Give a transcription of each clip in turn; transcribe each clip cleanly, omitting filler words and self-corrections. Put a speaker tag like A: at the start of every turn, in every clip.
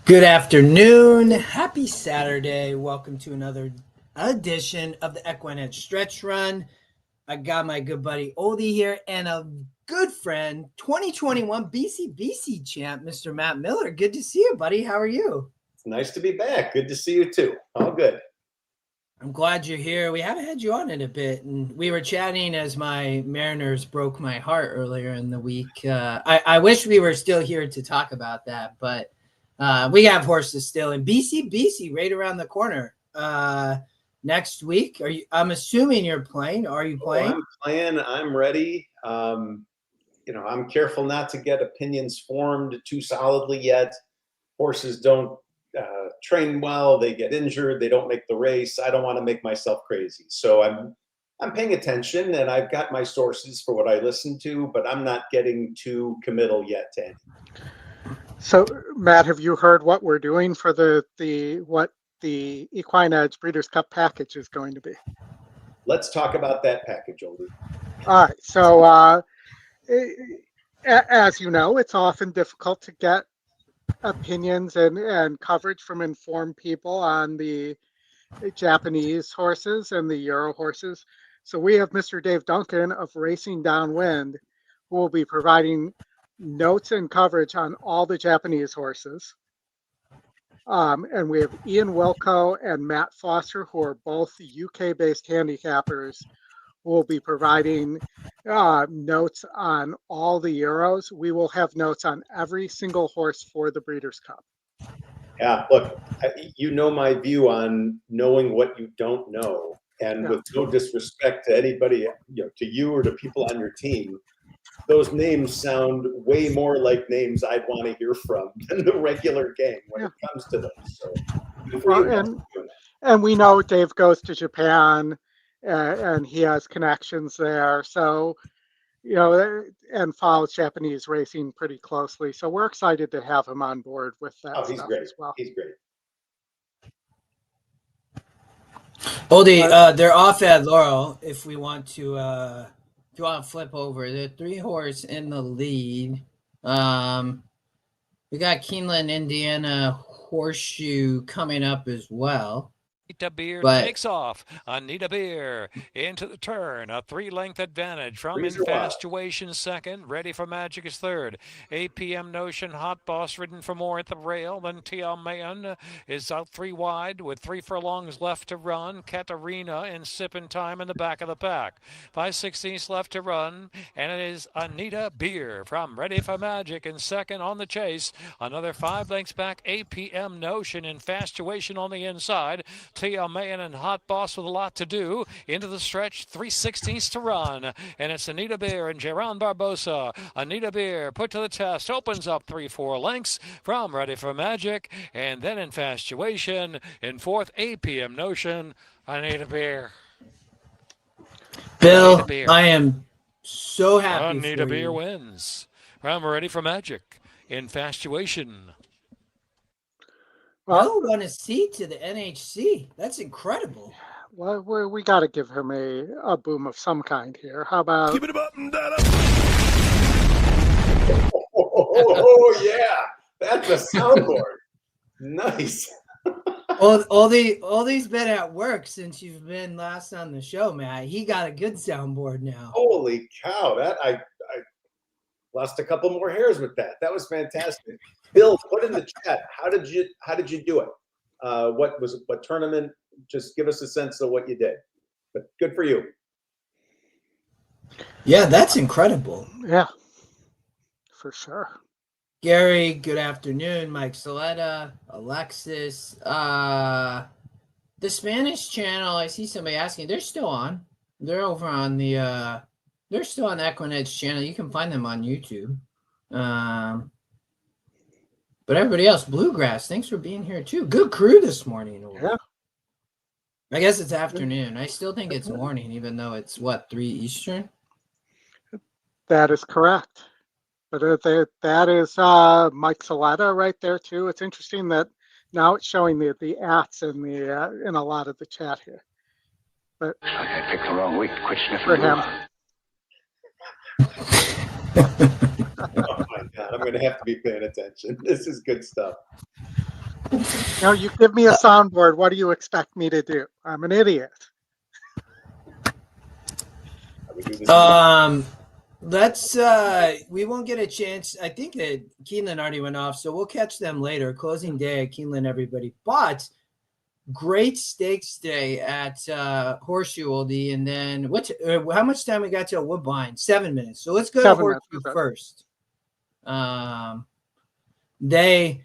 A: Good afternoon. Happy Saturday. Welcome to another edition of the EquinEdge Stretch Run. I got my good buddy Oldy here and a good friend, 2021 BCBC champ, Mr. Matt Miller. Good to see you, buddy. How are you?
B: It's nice to be back. Good to see you too. All good.
A: I'm glad you're here. We haven't had you on in a bit, and we were chatting as my Mariners broke my heart earlier in the week. I wish we were still here to talk about that, but we have horses still in BCBC right around the corner next week. I'm assuming you're playing. Are you playing?
B: I'm playing. I'm ready. I'm careful not to get opinions formed too solidly yet. Horses don't train well. They get injured. They don't make the race. I don't want to make myself crazy. So I'm paying attention, and I've got my sources for what I listen to, but I'm not getting too committal yet to anything.
C: So, Matt, have you heard what we're doing for the EquinEdge Breeders' Cup package is going to be?
B: Let's talk about that package, Oldy.
C: All right. So, as you know, it's often difficult to get opinions and coverage from informed people on the Japanese horses and the Euro horses. So we have Mr. Dave Duncan of Racing Downwind, who will be providing notes and coverage on all the Japanese horses. And we have Ian Wilco and Matt Foster, who are both UK-based handicappers, who will be providing notes on all the Euros. We will have notes on every single horse for the Breeders' Cup.
B: Yeah, look, you know my view on knowing what you don't know. And with no disrespect to anybody, to you or to people on your team, those names sound way more like names I'd want to hear from than the regular game when it comes to those. So,
C: and we know Dave goes to Japan and he has connections there. So, and follows Japanese racing pretty closely. So we're excited to have him on board with that
B: he's
C: stuff
B: great.
C: as well.
B: He's great.
A: Oldy, they're off at Laurel. If you want to flip over, there are 3 horses in the lead. We got Keeneland, Indiana, Horseshoe coming up as well.
D: Anita Beer takes off. Anita Beer into the turn. A 3-length advantage from Infatuation second. Ready for Magic is third. APM Notion, Hot Boss ridden for more at the rail. Then TL Man is out 3 wide with 3 furlongs left to run. Katarina and Sippin' Time in the back of the pack. 5/16 left to run. And it is Anita Beer from Ready for Magic in second on the chase. Another 5 lengths back. APM Notion, Infatuation on the inside. TL Man and Hot Boss with a lot to do. Into the stretch, 3/16 to run. And it's Anita Beer and Geron Barbosa. Anita Beer put to the test, opens up 3-4 lengths from Ready for Magic. And then Infatuation in fourth, APM Notion. Anita Beer.
A: Bill, Anita Beer. I am so happy
D: Anita
A: for
D: Beer
A: you.
D: Wins. From Ready for Magic. Infatuation.
A: Bill won a seat to the NHC. That's incredible.
C: Well, we got to give him a boom of some kind here. How about?
E: Give it a button, Dada.
B: Oh, yeah, that's a soundboard. Nice.
A: Oldy's been at work since you've been last on the show, Matt. He got a good soundboard now.
B: Holy cow! That I lost a couple more hairs with that. That was fantastic. Bill, put in the chat. How did you do it? What tournament? Just give us a sense of what you did. But good for you.
A: Yeah, that's incredible.
C: Yeah, for sure.
A: Gary, good afternoon. Mike Saletta, Alexis. The Spanish channel, I see somebody asking. They're still on. They're over on the they're still on the EquinEdge channel. You can find them on YouTube. But everybody else, Bluegrass, thanks for being here too. Good crew this morning.
C: Yeah.
A: I guess it's afternoon. I still think it's morning, even though it's 3 Eastern.
C: That is correct. But that is Mike Saletta right there too. It's interesting that now it's showing the ats in in a lot of the chat here. But
F: I picked the wrong week. Quit sniffing
C: for him.
B: Oh my God, I'm going to have to be paying attention. This is good stuff.
C: Now you give me a soundboard. What do you expect me to do? I'm an idiot.
A: Let's we won't get a chance. I think that Keeneland already went off, so we'll catch them later. Closing day at Keeneland, everybody. But great stakes day at Horseshoe Oldie, and then how much time we got till Woodbine? 7 minutes. So let's go to Horseshoe first. They're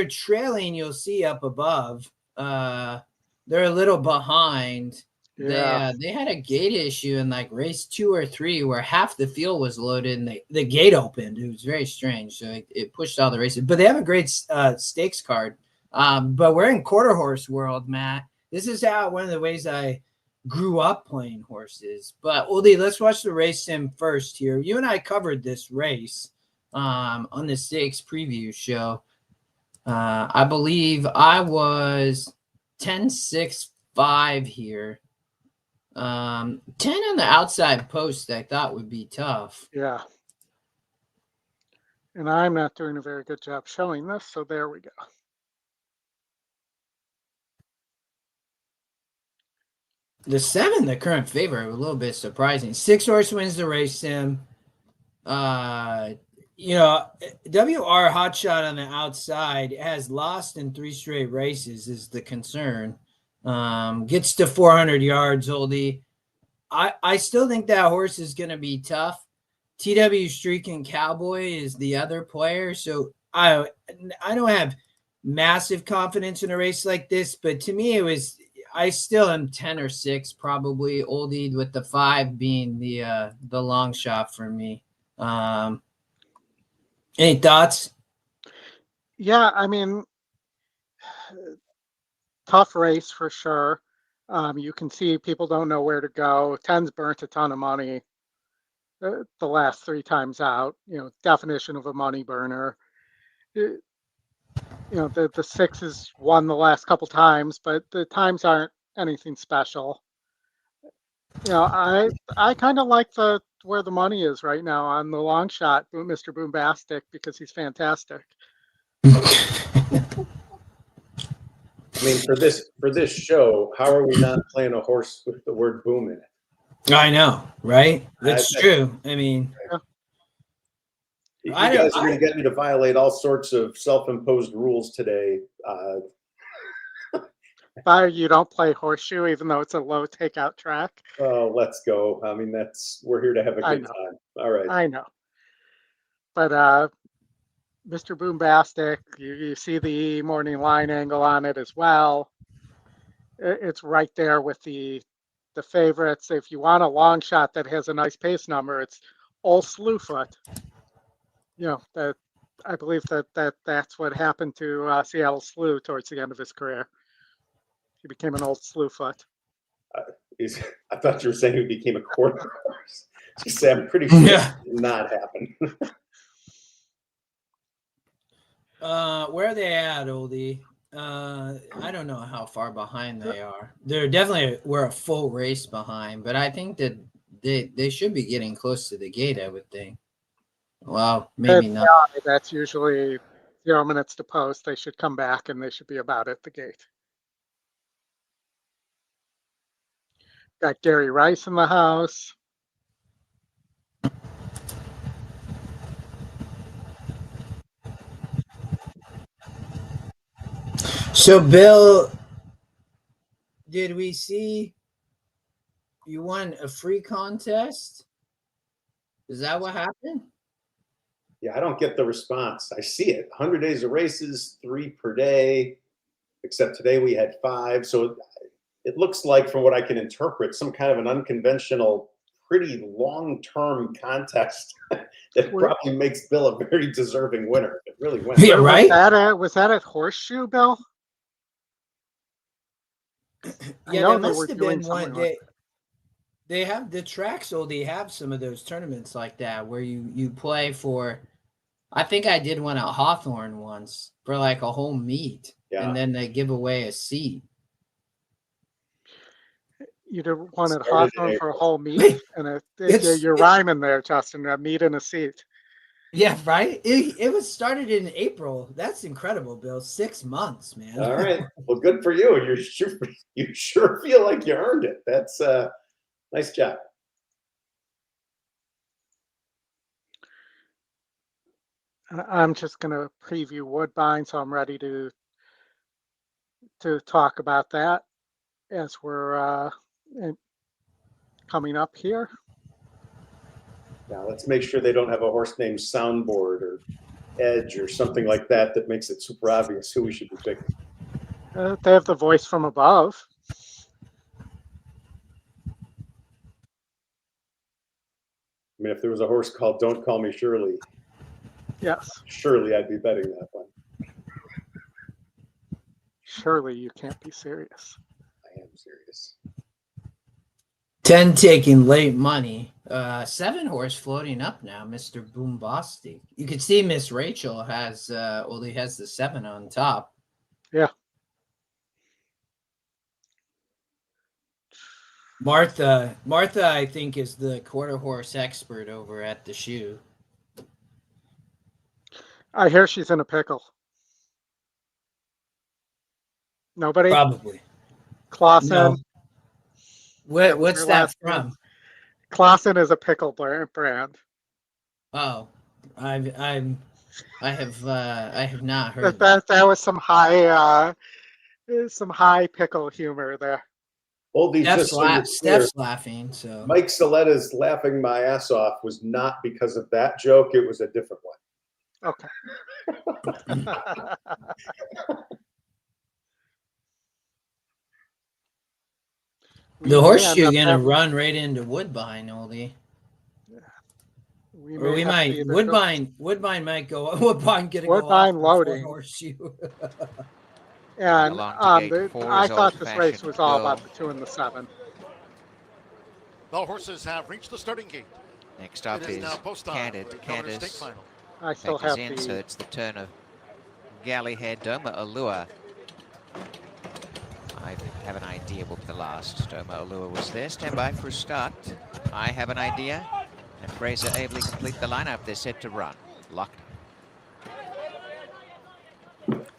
A: trailing. You'll see up above. They're a little behind.
C: Yeah.
A: They had a gate issue in like race 2 or 3 where half the field was loaded and the gate opened. It was very strange. So it pushed all the races. But they have a great stakes card. But we're in quarter horse world, Matt. This is one of the ways I grew up playing horses. But Oldie, let's watch the race sim first here. You and I covered this race on the stakes preview show. I believe I was 10-6-5 here. 10 on the outside post I thought would be tough.
C: Yeah. And I'm not doing a very good job showing this, so there we go.
A: The 7, the current favorite, a little bit surprising. 6 horse wins the race sim. WR Hotshot on the outside has lost in 3 straight races is the concern. Gets to 400 yards, Oldie. I still think that horse is going to be tough. TW Streaking Cowboy is the other player. So I don't have massive confidence in a race like this, but to me I still am 10 or 6 probably, Oldie, with the 5 being the long shot for me. Any thoughts?
C: Yeah, I mean, tough race for sure. You can see people don't know where to go. 10's burnt a ton of money the last 3 times out. Definition of a money burner. The 6 has won the last couple times, but the times aren't anything special. I kind of like where the money is right now on the long shot, Mr. Boombastic, because he's fantastic.
B: I mean, for this show, how are we not playing a horse with the word boom in it?
A: I know, right? That's true. I mean,
B: you guys are going to get me to violate all sorts of self-imposed rules today.
C: You don't play Horseshoe, even though it's a low takeout track.
B: Oh, let's go. I mean, we're here to have a good time. All right.
C: I know. But Mr. Boombastic, you see the morning line angle on it as well. It's right there with the favorites. If you want a long shot that has a nice pace number, it's Old Slewfoot. That I believe that's what happened to Seattle Slew towards the end of his career. He became an Old Slewfoot.
B: I thought you were saying he became a quarter horse. I'm pretty sure that did not happen.
A: Where are they at, Oldie? I don't know how far behind they are. We're a full race behind, but I think that they should be getting close to the gate, I would think. Well, maybe not.
C: That's usually 0 minutes to post. They should come back and they should be about at the gate. Got Gary Rice in the house.
A: So, Bill, did we see you won a free contest? Is that what happened?
B: Yeah, I don't get the response. I see it. 100 days of races, 3 per day, except today we had 5. So it looks like, from what I can interpret, some kind of an unconventional, pretty long-term contest that probably makes Bill a very deserving winner. It really went.
A: Yeah, right?
C: Was that at Horseshoe, Bill?
A: Yeah, that must have been one. They have the tracks, so they have some of those tournaments like that where you play for. I think I did one at Hawthorne once for like a whole meet, and then they give away a seat.
C: You did one at Hawthorne for a whole meet, and you're rhyming there, Justin. A meet and a seat.
A: Yeah, right. It was started in April. That's incredible, Bill. 6 months, man.
B: All right. Well, good for you. You sure feel like you earned it. That's nice job.
C: I'm just going to preview Woodbine, so I'm ready to talk about that as we're coming up here.
B: Now let's make sure they don't have a horse named Soundboard or Edge or something like that that makes it super obvious who we should be picking.
C: They have the voice from above.
B: I mean, if there was a horse called Don't Call Me Shirley,
C: Yes.
B: surely I'd be betting that one.
C: Surely you can't be serious.
B: I am serious.
A: 10 taking late money. 7 horse floating up now, Mr. Boombastic. You can see Miss Rachel has only has the 7 on top.
C: Yeah.
A: Martha, I think, is the quarter horse expert over at the shoe.
C: I hear she's in a pickle. Nobody?
A: Probably.
C: Clausen.
A: No. What's that from?
C: Clausen is a pickle brand.
A: Oh, I have not heard
C: That was some high pickle humor there.
A: Steph's laughing. So
B: Mike Saletta's laughing my ass off was not because of that joke. It was a different one.
C: Okay.
A: The Horseshoe gonna run right into Woodbine, Oldy. Woodbine might go. Woodbine gonna go off
C: loading
A: Horseshoe.
C: And I thought this race was all about the 2 and the 7.
E: The horses have reached the starting gate.
G: Next up is Candace.
C: I still have
G: in, so it's the turn of Galleyhead, Doma Allure. I have an idea what the last Doma Allure was there. Stand by for a start. I have an idea. And Fraser ably complete the lineup. They're set to run. Locked.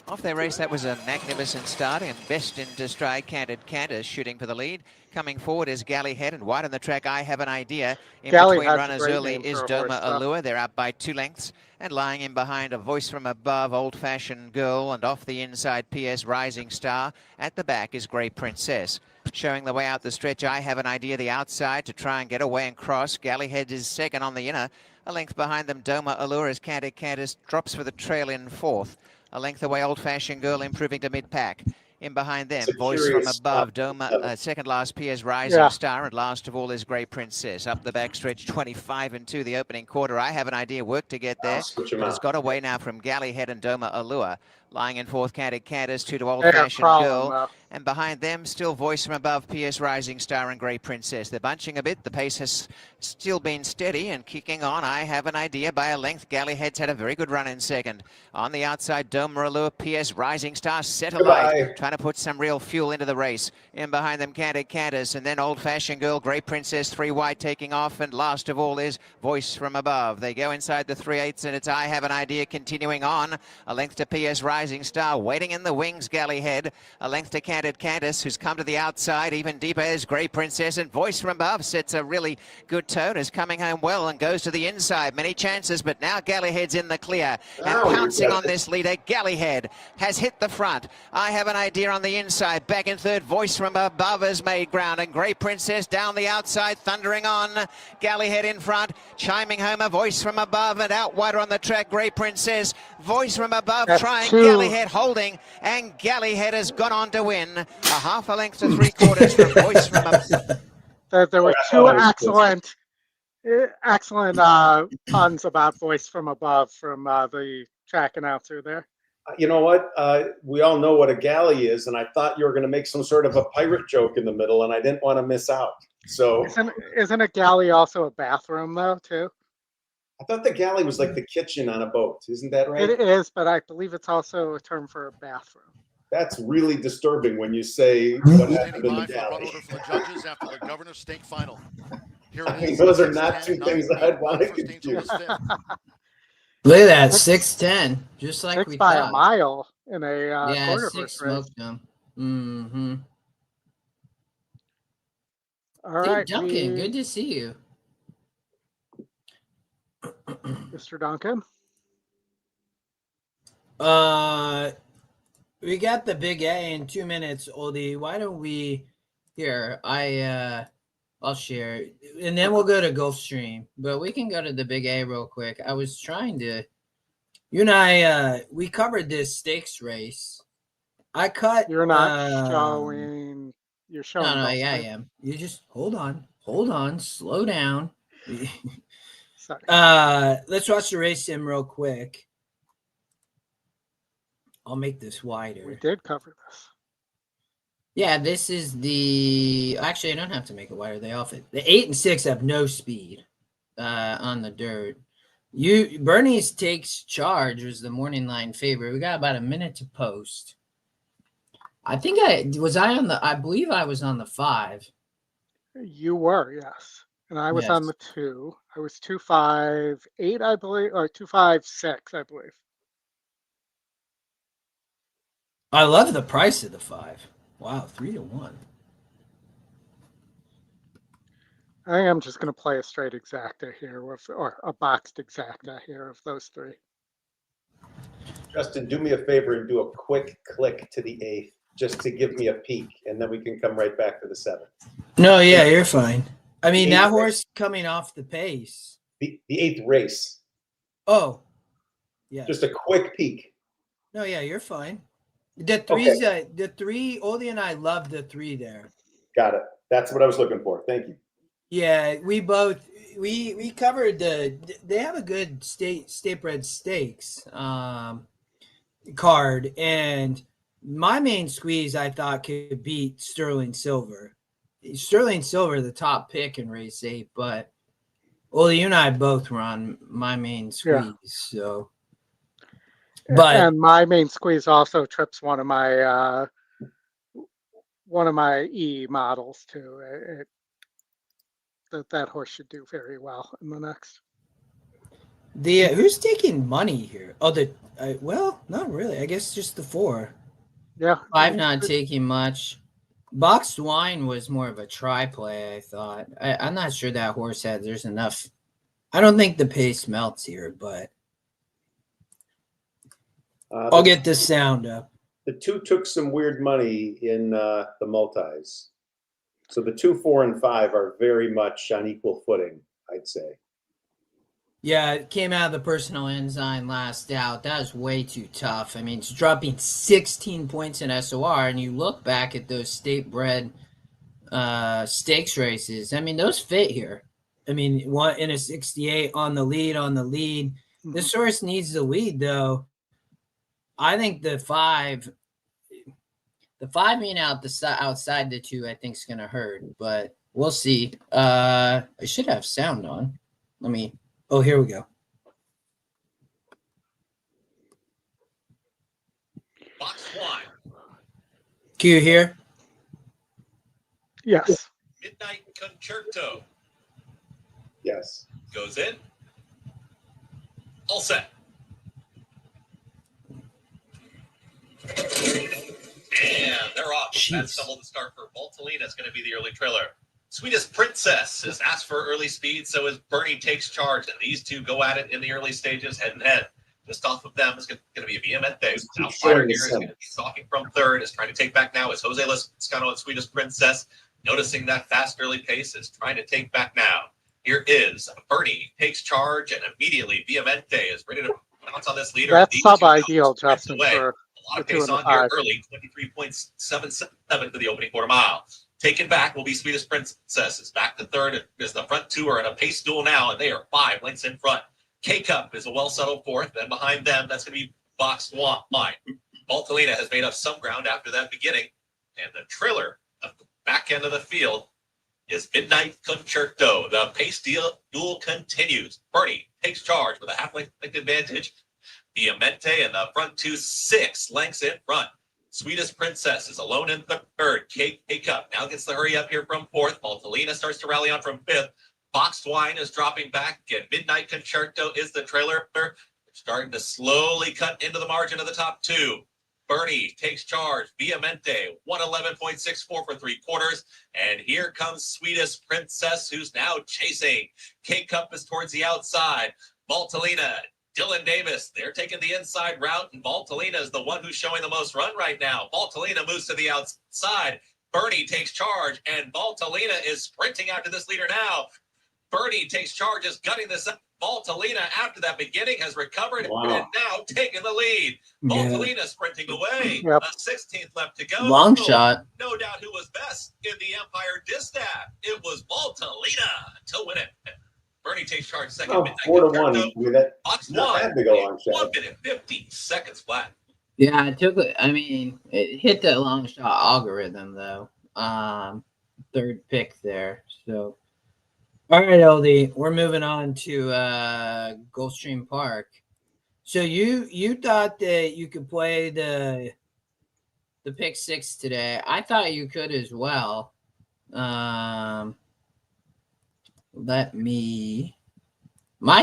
G: Off their race, that was a magnificent start, and best into stride, Candace shooting for the lead. Coming forward is Galleyhead, and wide on the track, I have an idea. In between runners early is Doma Allure. They're up by 2 lengths. And lying in behind, a voice from above, Old Fashioned Girl, and off the inside, PS Rising Star. At the back is Grey Princess. Showing the way out the stretch, I have an idea, the outside to try and get away and cross. Galleyhead is second on the inner. A length behind them, Doma Allure as Candace drops for the trail in 4th. A length away, Old Fashioned Girl improving to mid-pack. In behind them, voice from above, Doma, second last, Piers Rising Star, and last of all is Grey Princess. Up the backstretch, 25 and 2, the opening quarter. I have an idea, work to get there. It's got away now from Galleyhead and Doma Allure. Lying in 4th, Candace, 2 to Old Fashioned Girl. And behind them, still voice from above, Pierce Rising Star and Grey Princess. They're bunching a bit. The pace has still been steady and kicking on. I have an idea by a length. Galleyhead's had a very good run in second. On the outside, Doma Allure, Pierce Rising Star, set alight, trying to put some real fuel into the race. In behind them, Candace, and then Old Fashioned Girl, Grey Princess, 3 wide taking off, and last of all is voice from above. They go inside the 3/8, and it's I have an idea continuing on. A length to Pierce Rising Star, waiting in the wings, Galleyhead. A length to Candace, who's come to the outside, even deeper is Grey Princess, and voice from above sets a really good tone, is coming home well and goes to the inside. Many chances, but now Galleyhead's in the clear and pouncing on this leader. Galleyhead has hit the front. I have an idea on the inside. Back in third, voice from above has made ground, and Grey Princess down the outside, thundering on. Galleyhead in front, chiming home a voice from above, and out wider on the track, Grey Princess. Voice from above, trying Galleyhead holding, and Galleyhead has gone on to win. A half a length to 3/4 from voice from above.
C: There were 2 excellent puns about voice from above from the track announcer there.
B: You know what? We all know what a galley is, and I thought you were going to make some sort of a pirate joke in the middle, and I didn't want to miss out. So
C: isn't a galley also a bathroom though too?
B: I thought the galley was like the kitchen on a boat. Isn't that right?
C: It is, but I believe it's also a term for a bathroom.
B: That's really disturbing when you say what happened in the galley.
E: For the judges after the governor's stake final. Here
B: I mean, those are not 2 things that I'd want to confuse.
A: Look at that, 6'10", just like
C: six
A: we
C: by
A: thought.
C: a mile in a
A: Yeah,
C: quarter
A: 6
C: horse race.
A: smoked them. Mm-hmm.
C: All right,
A: Duncan, good to see you.
C: Mr. Duncan.
A: We got the big A in 2 minutes, Oldie. Why don't we here? I'll share, and then we'll go to Gulfstream. But we can go to the big A real quick. I was trying to, you and I, we covered this stakes race. I cut.
C: You're not showing. You're showing.
A: No, yeah, I am. You just hold on, slow down.
C: Sorry.
A: Let's watch the race sim real quick. I'll make this wider.
C: We did cover this.
A: Yeah, this is the. Actually, I don't have to make it wider. They off it. The 8 and 6 have no speed on the dirt. Bernie's takes charge was the morning line favorite. We got about a minute to post. I think I believe I was on the 5.
C: You were, yes, and I was on the 2. I was 258, I believe, or 256, I believe.
A: I love the price of the 5. Wow, 3-1.
C: I think I'm just going to play a straight exacta here, or a boxed exacta here of those 3.
B: Justin, do me a favor and do a quick click to the 8th, just to give me a peek, and then we can come right back to the 7th.
A: No, yeah, you're fine. I mean, that horse coming off the pace.
B: The 8th race.
A: Oh, yeah.
B: Just a quick peek.
A: No, yeah, you're fine. The 3's, the 3, Oldie and I love the 3 there.
B: Got it. That's what I was looking for. Thank you.
A: Yeah, we both we covered they have a good state bred stakes card, and my main squeeze I thought could beat Sterling Silver. Sterling Silver, the top pick in race 8, but you and I both were on my main squeeze, so. But
C: and my main squeeze also trips one of my E models too. That horse should do very well in the next.
A: Who's taking money here? Oh, well, not really. I guess just the 4.
C: Yeah,
A: 5 not taking much. Boxed Wine was more of a try play, I thought. I'm not sure that horse there's enough. I don't think the pace melts here, but I'll get the sound up.
B: The 2 took some weird money in the multis. So the 2, 4, and 5 are very much on equal footing, I'd say.
A: Yeah, it came out of the personal enzyme last out. That was way too tough. I mean, it's dropping 16 points in SOR, and you look back at those state-bred stakes races. I mean, those fit here. I mean, one in a 68 on the lead.
C: Mm-hmm.
A: This horse needs the lead, though. I think the 5 being outside the 2, I think is going to hurt, but we'll see. I should have sound on. Oh, here we go.
H: Box 1.
A: Can you hear?
C: Yes.
H: Midnight Concerto.
B: Yes.
H: Goes in. All set. And they're off.
A: Jeez.
H: That's double the start for Baltalina. It's going to be the early trailer. Sweetest Princess has asked for early speed, so as Bernie takes charge, and these 2 go at it in the early stages, head and head. Just off of them is going to be a Viamente. Outsider here is going to be stalking from 3rd, is trying to take back now. Is Jose Lascano and Sweetest Princess, noticing that fast early pace, is trying to take back now. Here is Bernie takes charge, and immediately Viamente is ready to bounce on this leader.
C: That's sub-ideal, Justin, for
H: a lot of pace on here early, 23.77 for the opening quarter mile. Taken back will be Sweetest Princess. Is back to 3rd as the front 2 are in a pace duel now, and they are 5 lengths in front. K-Cup is a well-settled 4th, and behind them, that's going to be Boxed Wine. Baltalina has made up some ground after that beginning, and the trailer of the back end of the field is Midnight Concerto. The pace duel continues. Bernie takes charge with a half-length advantage. Viamente and the front 2, 6 lengths in front. Sweetest Princess is alone in 3rd. K-Cup now gets the hurry up here from 4th. Baltalina starts to rally on from 5th. Boxed Wine is dropping back, and Midnight Concerto is the trailer. starting to slowly cut into the margin of the top two. Bernie takes charge. Viamente, 111.64 for 3/4. And here comes Sweetest Princess, who's now chasing. K-Cup is towards the outside. Valtellina, Dylan Davis, they're taking the inside route, and Valtellina is the one who's showing the most run right now. Valtellina moves to the outside. Bernie takes charge, and Valtellina is sprinting after this leader now. Bernie takes charge, is gutting this up. Valtellina, after that beginning, has recovered and now taking the lead. Valtellina sprinting away.
C: Yep.
H: A 16th left to go.
A: Long shot.
H: No doubt who was best in the Empire Distaff. It was Valtellina to win it. Bernie takes charge second.
B: Oh, 4-1. I mean, that's not bad to go long shot.
H: 1 minute 50 seconds flat.
A: Yeah, it hit the long shot algorithm though. Third pick there. So all right, Oldy, we're moving on to Gulfstream Park. So you thought that you could play the pick 6 today. I thought you could as well. My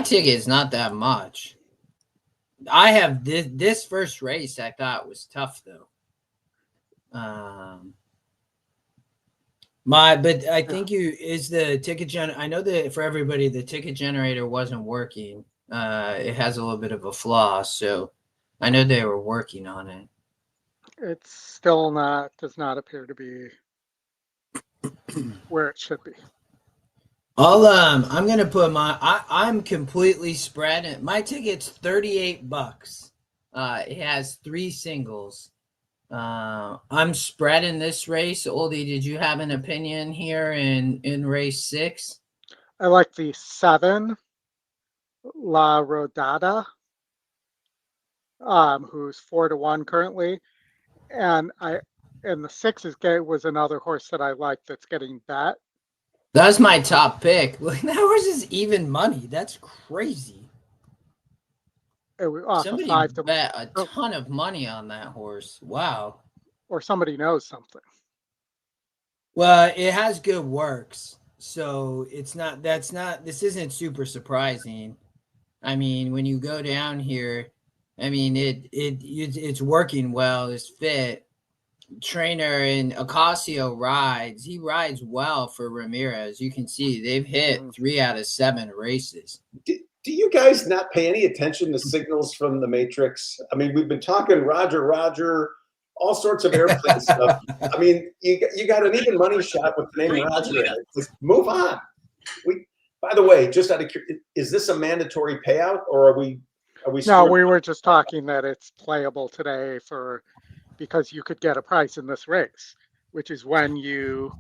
A: ticket is not that much. I have this first race I thought was tough though. But I think the ticket I know that for everybody the ticket generator wasn't working. It has a little bit of a flaw, so I know they were working on it.
C: It's still does not appear to be where it should be.
A: I'm gonna put I'm completely spread. My ticket's $38. It has 3 singles. I'm spreading this race. Oldie, did you have an opinion here in race 6?
C: I like the 7, La Rodada, who's 4-1 currently, and the 6 was another horse that I like that's getting bet.
A: That's my top pick. Look, that horse is even money. That's crazy. Somebody bet a ton of money on that horse. Wow.
C: Or somebody knows something.
A: Well, it has good works. So this isn't super surprising. I mean, when you go down here, I mean, it's working well. It's fit. Trainer and Ocasio rides. He rides well for Ramirez. You can see they've hit 3 out of 7 races.
B: Do you guys not pay any attention to signals from the Matrix? I mean, we've been talking Roger, all sorts of airplane stuff. I mean, you got an even money shot with the name Roger in it. Just move on. By the way, just out of curiosity, is this a mandatory payout, or are we?
C: No, we were just talking that it's playable today because you could get a price in this race, which is when you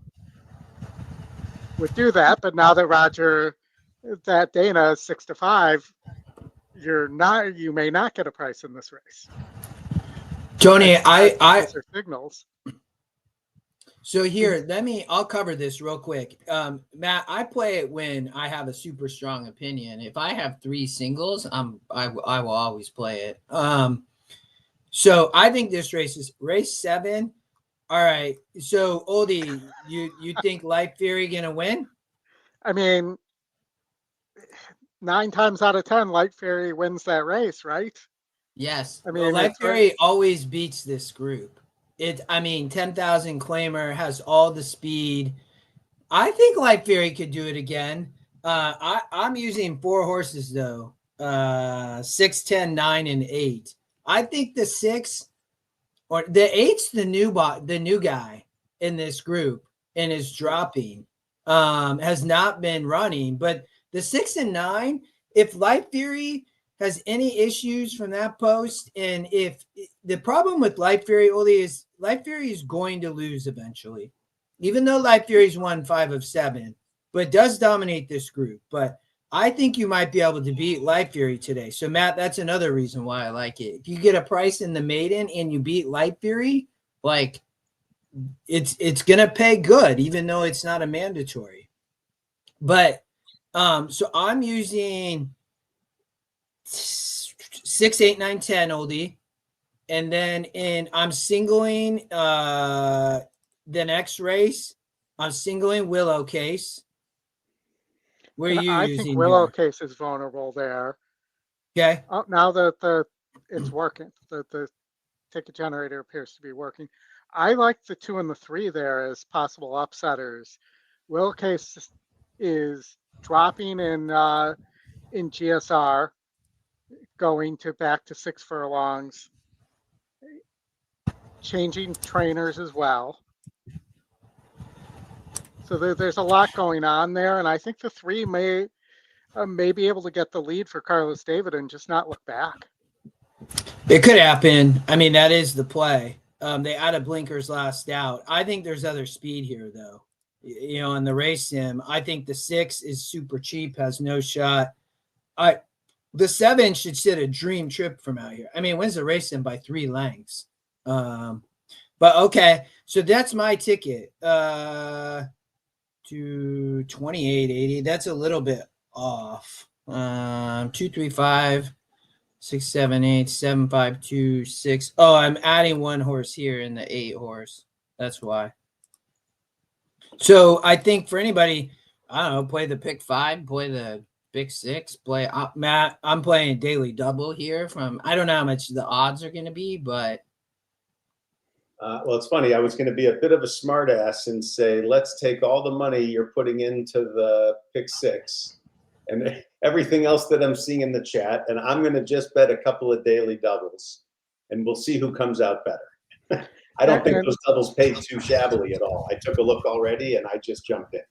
C: would do that. But now that Dana is 6-5, you may not get a price in this race.
A: Tony,
C: signals.
A: So here, I'll cover this real quick. Matt, I play it when I have a super strong opinion. If I have 3 singles, I will always play it. So I think this race is race 7. All right. So Oldie, you think Life Fury gonna win?
C: I mean, 9 times out of 10, Light Fury wins that race, right?
A: Yes.
C: I mean,
A: Light Fury always beats this group. 10,000 claimer has all the speed. I think Light Fury could do it again. I'm using 4 horses though. 6, 10, 9, and 8. I think the 6 or the 8's the new guy in this group and is dropping. Has not been running, but the 6 and 9, if Light Fury has any issues from that post, and if the problem with Light Fury, Oli, is Light Fury is going to lose eventually, even though Light Fury's won 5 of 7, but does dominate this group. But I think you might be able to beat Light Fury today. So Matt, that's another reason why I like it. If you get a price in the maiden and you beat Light Fury, like it's gonna pay good, even though it's not a mandatory. But so I'm using 6, 8, 9, 10 Oldie, and then I'm singling the next race. I'm singling Willow Case. Where you
C: I
A: using
C: think Willow
A: here?
C: Case is vulnerable there.
A: Okay.
C: Oh, now that it's working, the ticket generator appears to be working. I like the 2 and the 3 there as possible upsetters. Will Case is dropping in GSR, going to back to 6 furlongs, changing trainers as well. So there's a lot going on there, and I think the 3 may be able to get the lead for Carlos David and just not look back.
A: It could happen. I mean, that is the play. They added blinkers last out. I think there's other speed here, though. You know, in the race sim, I think the 6 is super cheap, has no shot. The 7 should sit a dream trip from out here. I mean, it wins the race sim by 3 lengths. But okay, so that's my ticket. To 28.80. That's a little bit off. 2, 3, 5, 6, 7, 8, 7, 5, 2, 6. Oh, I'm adding 1 horse here in the 8 horse. That's why. So I think for anybody, I don't know, play the pick 5, play the pick 6, play Matt. I'm playing daily double here from, I don't know how much the odds are going to be, but.
B: Well, it's funny. I was going to be a bit of a smartass and say, let's take all the money you're putting into the pick 6 and everything else that I'm seeing in the chat, and I'm going to just bet a couple of daily doubles, and we'll see who comes out better. I don't think those doubles paid too shabbily at all. I took a look already, and I just jumped in.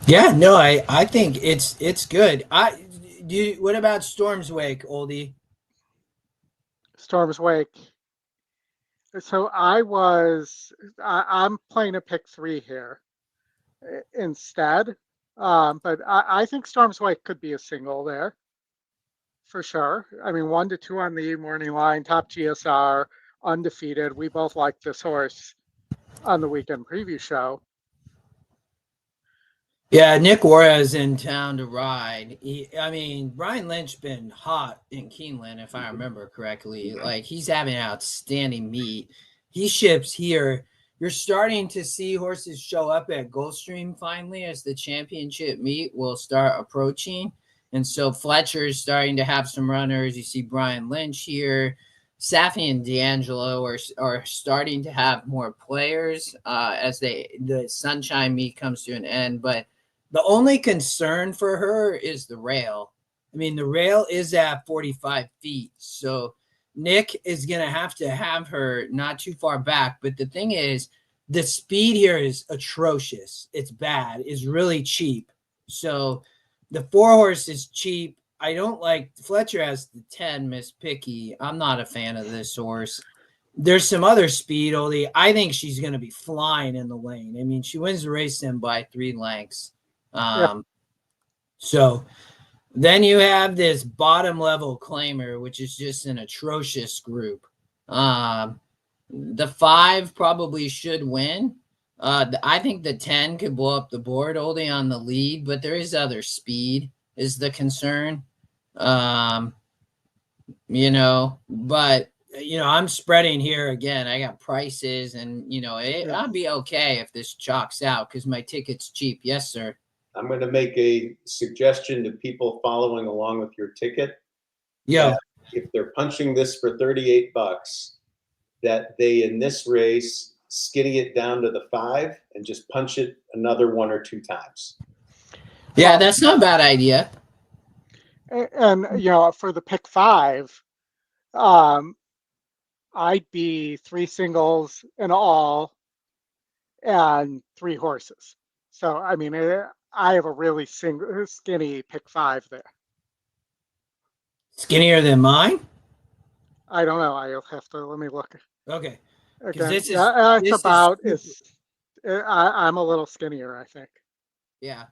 A: Yeah, no, I think it's good. What about Storm's Wake, Oldie?
C: Storm's Wake. So I'm playing a pick 3 here instead. But I think Storm's Wake could be a single there for sure. I mean, 1 to 2 on the morning line, top GSR, undefeated. We both like this horse on the weekend preview show.
A: Yeah, Nick NYRA is in town to ride. Brian Lynch been hot in Keeneland, if I remember correctly. Like, he's having an outstanding meet. He ships here. You're starting to see horses show up at Gulfstream finally as the championship meet will start approaching. And so Fletcher is starting to have some runners. You see Brian Lynch here. Safi and D'Angelo are starting to have more players as the Sunshine meet comes to an end. But the only concern for her is the rail. I mean, the rail is at 45 feet. So Nick is going to have her not too far back. But the thing is, the speed here is atrocious. It's bad. It's really cheap. So the 4 horse is cheap. I don't like Fletcher has the 10, Miss Picky. I'm not a fan of this horse. There's some other speed, Oldie. I think she's going to be flying in the lane. I mean, she wins the race in by 3 lengths. So then you have this bottom level claimer, which is just an atrocious group. The 5 probably should win. I think the 10 could blow up the board, Oldie, on the lead, but there is other speed is the concern. But I'm spreading here again. I got prices and I'll be okay if this chalks out because my ticket's cheap. Yes, sir.
B: I'm going to make a suggestion to people following along with your ticket.
A: Yeah.
B: If they're punching this for $38, that they in this race skinny it down to the 5 and just punch it another 1 or 2 times.
A: Yeah, that's not a bad idea.
C: And for the pick 5, I'd be 3 singles in all and 3 horses. So I mean, I have a really skinny pick 5 there.
A: Skinnier than mine?
C: I don't know. I'll have to let me look.
A: Okay.
C: Again, I'm a little skinnier, I think.
A: Yeah.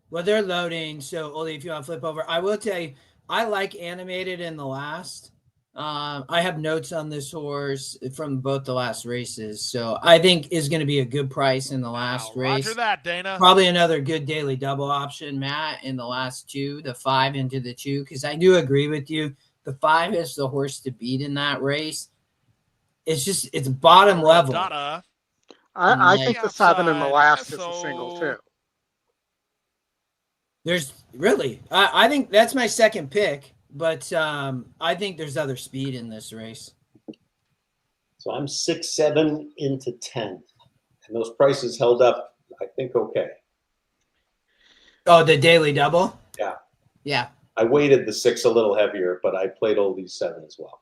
A: Well, they're loading. So, Oldie, if you want to flip over, I will tell you, I like animated in the last. I have notes on this horse from both the last races. So I think is going to be a good price in the last race.
E: Roger that, Dana.
A: Probably another good daily double option, Matt, in the last 2, the 5 into the 2, because I do agree with you. The 5 is the horse to beat in that race. It's bottom level.
C: I think the 7 in the last is a single too.
A: There's really, I think that's my second pick. but I think there's other speed in this race.
B: So I'm 6-7 into 10, and those prices held up, I think, okay.
A: Oh, the daily double?
B: Yeah.
A: Yeah.
B: I weighted the 6 a little heavier, but I played Oldie 7 as well.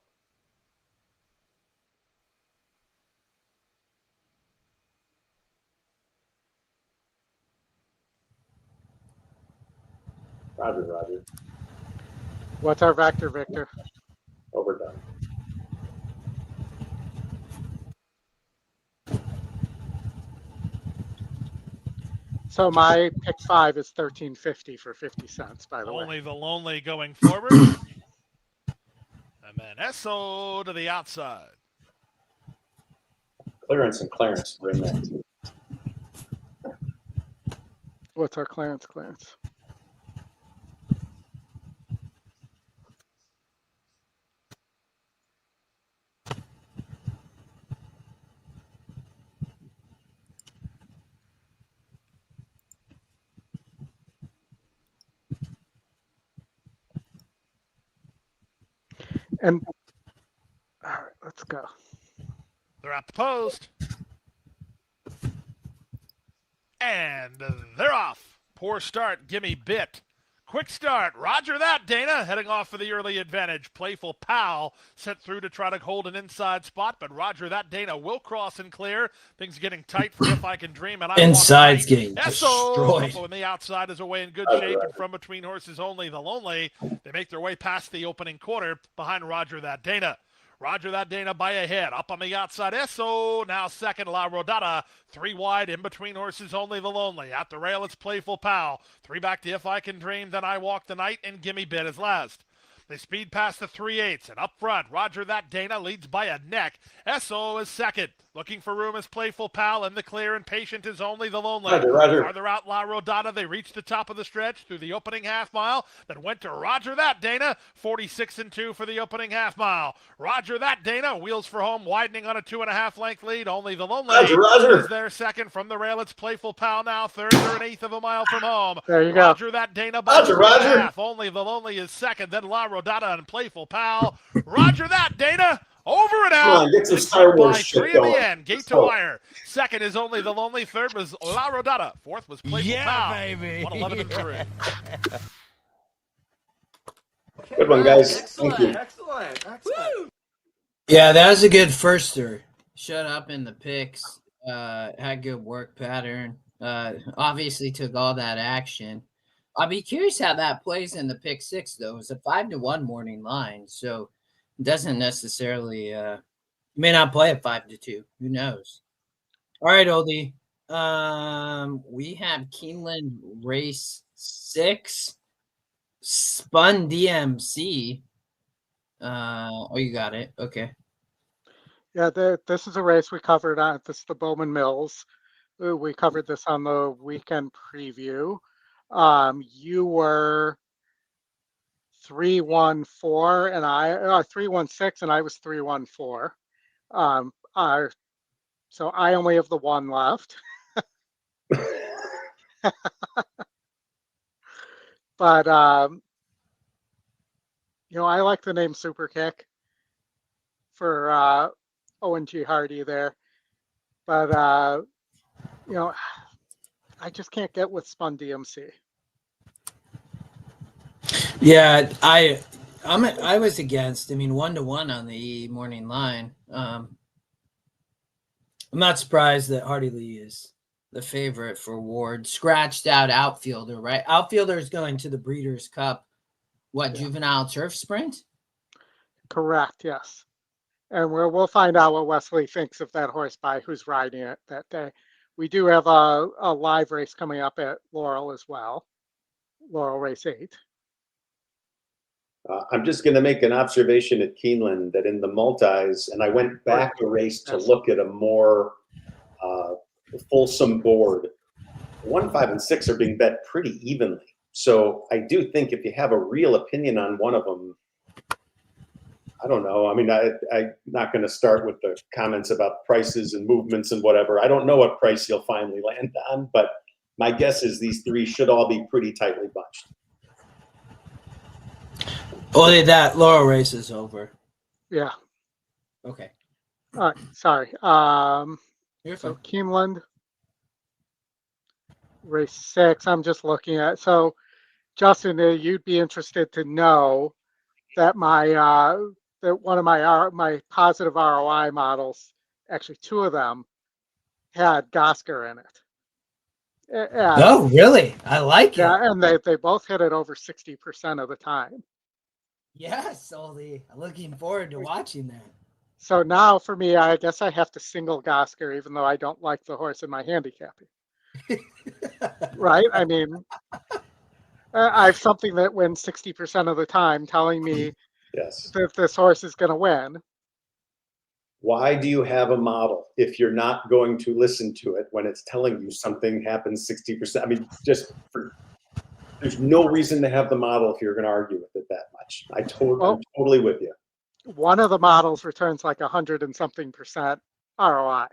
B: Roger.
C: What's our vector, Victor?
B: Overdone.
C: So my pick 5 is $13.50 for 50 cents, by the way.
I: Only the lonely going forward. And then Esso to the outside.
B: Clearance and Clarence were in that too.
C: What's our clearance? And all right, let's go.
I: They're at the post. And they're off. Poor start. Gimme bit. Quick start. Roger that, Dana. Heading off for the early advantage. Playful Pal sent through to try to hold an inside spot, but Roger that, Dana will cross and clear. Things getting tight for If I Can Dream. And
A: Inside's getting destroyed.
I: And the outside is away in good shape, and from between horses only the lonely. They make their way past the opening quarter behind Roger that, Dana. Roger that, Dana by a head. Up on the outside, Esso. Now second, La Rodada. 3 wide, in between horses, only the lonely. At the rail, it's Playful Pal. 3 back to If I Can Dream, Then I Walk the Night, and Gimme Bit is last. They speed past the 3/8, and up front, Roger that, Dana leads by a neck. Esso is second. Looking for room is Playful Pal, and the clear and patient is only the lonely.
B: Roger.
I: Farther out, La Rodada, they reach the top of the stretch through the opening half mile, then went to Roger that, Dana. 46-2 for the opening half mile. Roger that, Dana. Wheels for home, widening on a 2.5 length lead. Only the lonely
B: Roger.
I: is there second. From the rail, it's Playful Pal now third. They're 1/8 of a mile from home.
C: There you
I: Roger
C: go.
I: that, Dana by
B: Roger.
I: 2.5. Only the lonely is second. Then La Rodada and Playful Pal. Roger that, Dana. Over and out.
B: Come on, get some Star Wars
I: by
B: shit
I: 3 in
B: going.
I: the end. Gate to wire. Second is only the lonely. Third was La Rodada. Fourth was Playful Pal.
D: Baby.
I: 111-3.
B: Good one, guys. Thank you.
J: Excellent.
A: Yeah, that was a good firster. Shut up in the picks. Had good work pattern. Obviously took all that action. I'll be curious how that plays in the pick 6, though. It's a 5-1 morning line, so it doesn't necessarily may not play at 5-2. Who knows? All right, Oldie. We have Keeneland race 6, Spun DMC. Oh, you got it. Okay.
C: Yeah, this is a race we covered on. This is the Bowman Mills. We covered this on the weekend preview. You were 3-1-4, and I 3-1-6, and I was 3-1-4. So I only have the 1 left. But I like the name Super Kick for O&G Hardy there, but I just can't get with Spun DMC.
A: Yeah, I was against. 1-1 on the morning line. I'm not surprised that Hardy Lee is the favorite for Ward. Scratched out outfielder, right? Outfielder is going to the Breeders' Cup. What, juvenile turf sprint?
C: Correct, yes. And we'll find out what Wesley thinks of that horse by who's riding it that day. We do have a live race coming up at Laurel as well. Laurel race 8.
B: I'm just going to make an observation at Keeneland that in the multis, and I went back a race to look at a more fulsome board. 1, 5, and 6 are being bet pretty evenly. So I do think if you have a real opinion on one of them, I don't know. I'm not going to start with the comments about prices and movements and whatever. I don't know what price you'll finally land on, but my guess is these 3 should all be pretty tightly bunched.
A: Only that Laurel race is over.
C: Yeah.
A: Okay.
C: All right. Sorry.
A: You're
C: So
A: fine.
C: Keeneland, race 6. I'm just looking at. So Justin, you'd be interested to know that that one of my positive ROI models, actually 2 of them, had Gosker in it. And
A: Oh, really? I like it.
C: yeah, and they both hit it over 60% of the time.
A: Yes, Oldy. I'm looking forward to watching that.
C: So now for me, I guess I have to single Gosker, even though I don't like the horse in my handicapping. Right? I mean, I have something that wins 60% of the time telling me
B: Yes.
C: that this horse is going to win.
B: Why do you have a model if you're not going to listen to it when it's telling you something happens 60%? I mean, there's no reason to have the model if you're going to argue with it that much. I'm totally with you.
C: One of the models returns like 100 and something percent ROI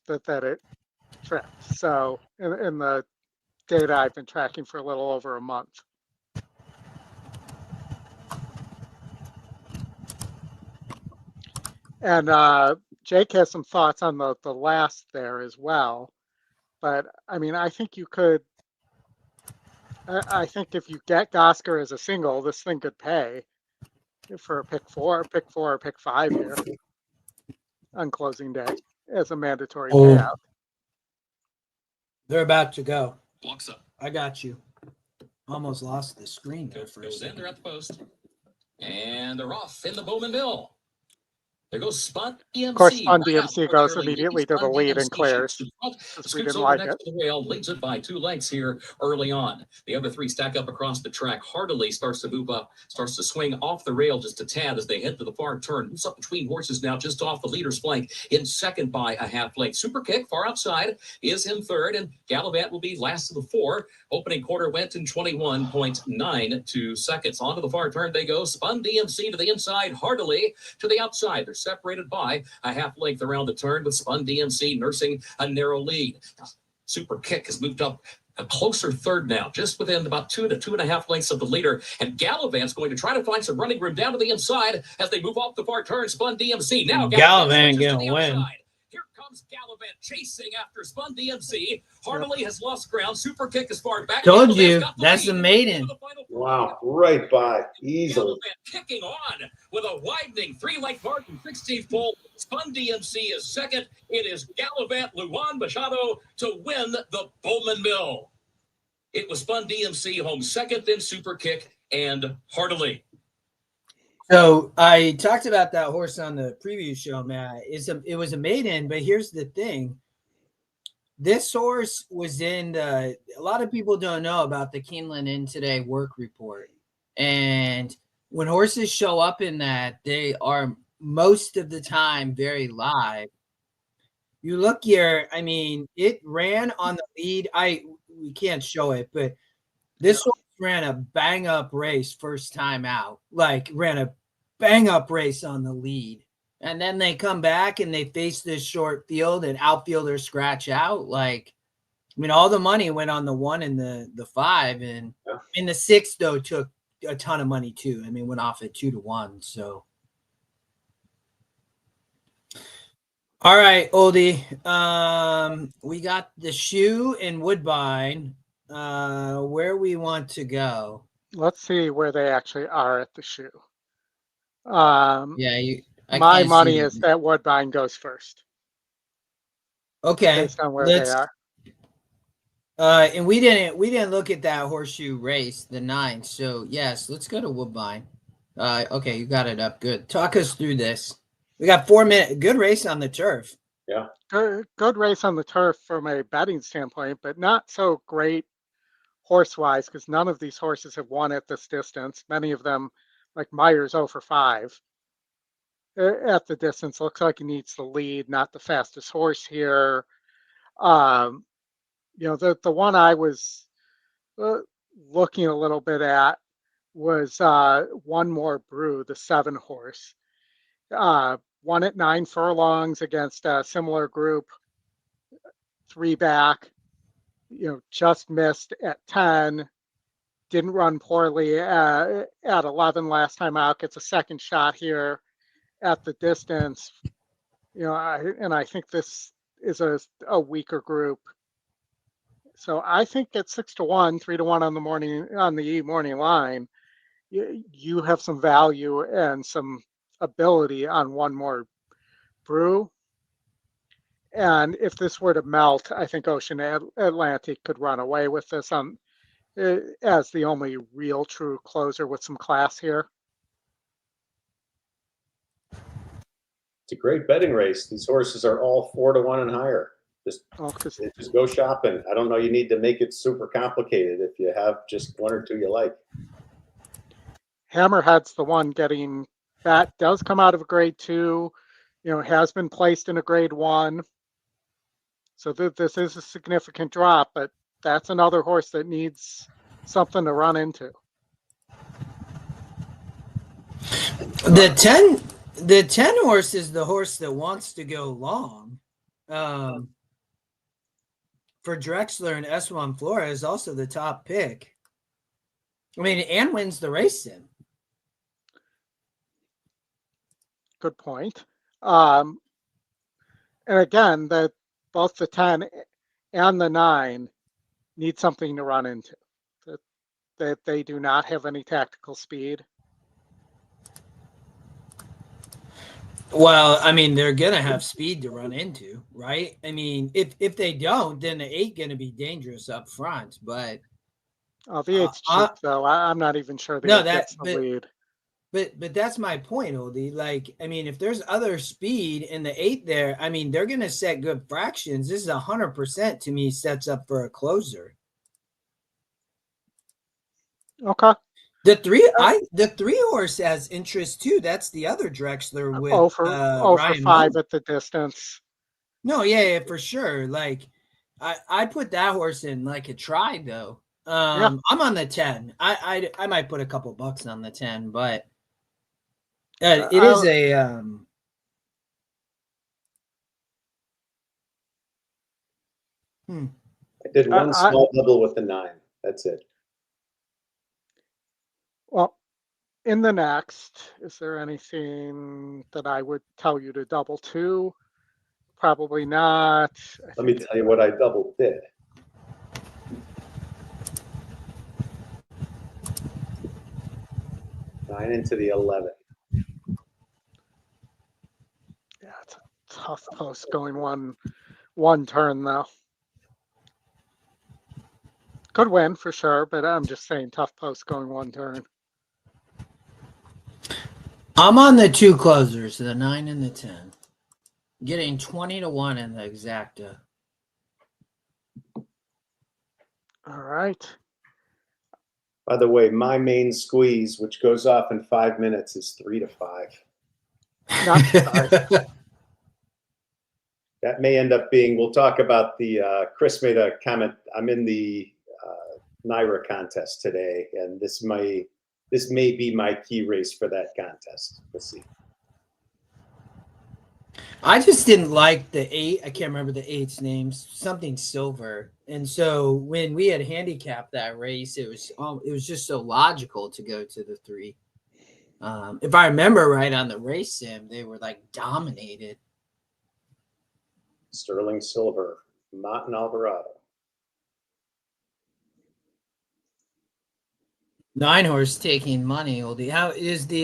C: that it trips. So in the data I've been tracking for a little over a month. And Jake has some thoughts on the last there as well. But I mean, I think you could, I think if you get Gosker as a single, this thing could pay for a pick 4 or pick 5 here on closing day as a mandatory payout.
A: They're about to go. I got you. Almost lost the screen there for a second.
J: They're at the post. And they're off in the Bowman Mill. There goes Spun DMC.
C: Of course, Spun DMC goes immediately to the lead and clears.
J: Because we didn't like it. The rail leads it by 2 lengths here early on. The other 3 stack up across the track. Heartily starts to move up, starts to swing off the rail just a tad as they head to the far turn. Moves up between horses now, just off the leader's flank. In second by a half length. Super Kick, far outside, is in third, and Gallivant will be last of the 4. Opening quarter went in 21.92 seconds. Onto the far turn they go. Spun DMC to the inside, Heartily to the outside. They're separated by a half length around the turn, with Spun DMC nursing a narrow lead. Super Kick has moved up a closer third now, just within about 2 to 2.5 lengths of the leader. And Gallivant's going to try to find some running room down to the inside as they move off the far turn. Spun DMC. Now
A: Gallivant gonna win.
J: Here comes Gallivant chasing after Spun DMC. Heartily has lost ground. Super Kick is far back.
A: Told you, that's the maiden.
B: Wow, right by, easily.
J: Gallivant kicking on with a widening 3-length margin, 16th pole. Spun DMC is second. It is Gallivant Luan Machado to win the Bowman Mill. It was Spun DMC home second, then Super Kick and Heartily.
A: So I talked about that horse on the preview show, Matt. It was a maiden, but here's the thing. This horse was in a lot of people don't know about the Keeneland In Today work report. And when horses show up in that, they are most of the time very live. You look here, I mean, it ran on the lead. We can't show it, but this horse ran a bang up race first time out, like ran a bang up race on the lead. And then they come back and they face this short field and outfielders scratch out. Like, I mean, all the money went on the 1 and the 5. And in the 6, though, took a ton of money too. I mean, went off at 2-1. So, all right, Oldie. We got the shoe in Woodbine. Where we want to go.
C: Let's see where they actually are at the shoe.
A: My
C: money is that Woodbine goes first.
A: Okay.
C: Based on where they are.
A: And we didn't look at that horseshoe race, the 9. So yes, let's go to Woodbine. Okay, you got it up. Good. Talk us through this. We got 4 minutes. Good race on the turf.
B: Yeah.
C: Good race on the turf from a betting standpoint, but not so great horse-wise because none of these horses have won at this distance. Many of them, like Myers, 0 for 5 at the distance. Looks like he needs the lead, not the fastest horse here. The one I was looking a little bit at was One More Brew, the 7 horse. Won at 9 furlongs against a similar group, 3 back. Just missed at 10. didn't run poorly at 11 last time out, gets a second shot here at the distance. I think this is a weaker group. So I think at 6-1, 3-1 on the morning line, you have some value and some ability on one more brew. And if this were to melt, I think Ocean Atlantic could run away with this as the only real true closer with some class here.
B: It's a great betting race. These horses are all 4-1 and higher. Just go shopping. I don't know. You need to make it super complicated if you have just one or two you like.
C: Hammerhead's the one getting that does come out of a grade 2, has been placed in a grade 1. So this is a significant drop, but that's another horse that needs something to run into.
A: The 10 horse is the horse that wants to go long. For Drexler and S1 Flores, also the top pick. I mean, and wins the race sim.
C: Good point. And again, both the 10 and the 9 need something to run into. That they do not have any tactical speed.
A: Well, I mean, they're going to have speed to run into, right? I mean, if they don't, then the 8 going to be dangerous up front. But
C: the 8's cheap, though. I'm not even sure the 8 gets the lead.
A: But that's my point, Oldie. Like, I mean, if there's other speed in the 8 there, I mean, they're going to set good fractions. This is 100% to me sets up for a closer.
C: Okay.
A: The 3 horse has interest too. That's the other Drexler with
C: for
A: Ryan
C: 5 at the distance.
A: No, yeah, for sure. Like, I put that horse in like a try though. I'm on the 10. I might put a couple bucks on the 10, but it is a
B: I did one small double with the 9. That's it.
C: Well, in the next, is there anything that I would tell you to double to? Probably not.
B: Let me tell you what I double did. Nine into the 11.
C: Yeah, it's a tough post going one turn though. Could win for sure, but I'm just saying tough post going one turn.
A: I'm on the 2 closers, the 9 and the 10. Getting 20-1 in the exacta.
C: All right.
B: By the way, my main squeeze, which goes off in 5 minutes, is 3 to 5.
C: Not 5.
B: That may end up being. We'll talk about the. Chris made a comment. I'm in the NYRA contest today, and this may be my key race for that contest. We'll see.
A: I just didn't like the 8. I can't remember the 8's names. Something silver. And so when we had handicapped that race, it was just so logical to go to the 3. If I remember right on the race sim, they were like dominated.
B: Sterling Silver, Martin Alvarado.
A: 9 horse taking money, Oldie. How is the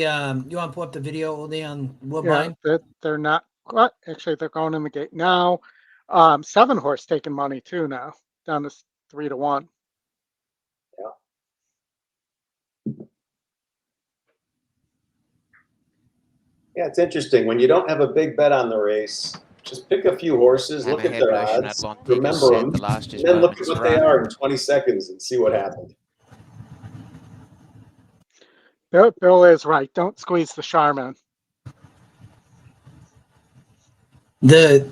A: you want to pull up the video, Oldie, on Woodbine?
C: Yeah, they're not. Well, actually, they're going in the gate now. 7 horse taking money too now, down to 3 to 1.
B: Yeah, it's interesting when you don't have a big bet on the race. Just pick a few horses, look at their odds, remember them, and then look at what they are in 20 seconds and see what happened.
C: Bill is right. Don't squeeze the Charmin.
A: The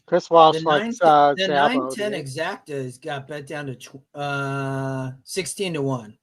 C: Chris Walsh
A: the
C: likes
A: 9-10
C: Zabo,
A: exactas got bet down to 16 to 1.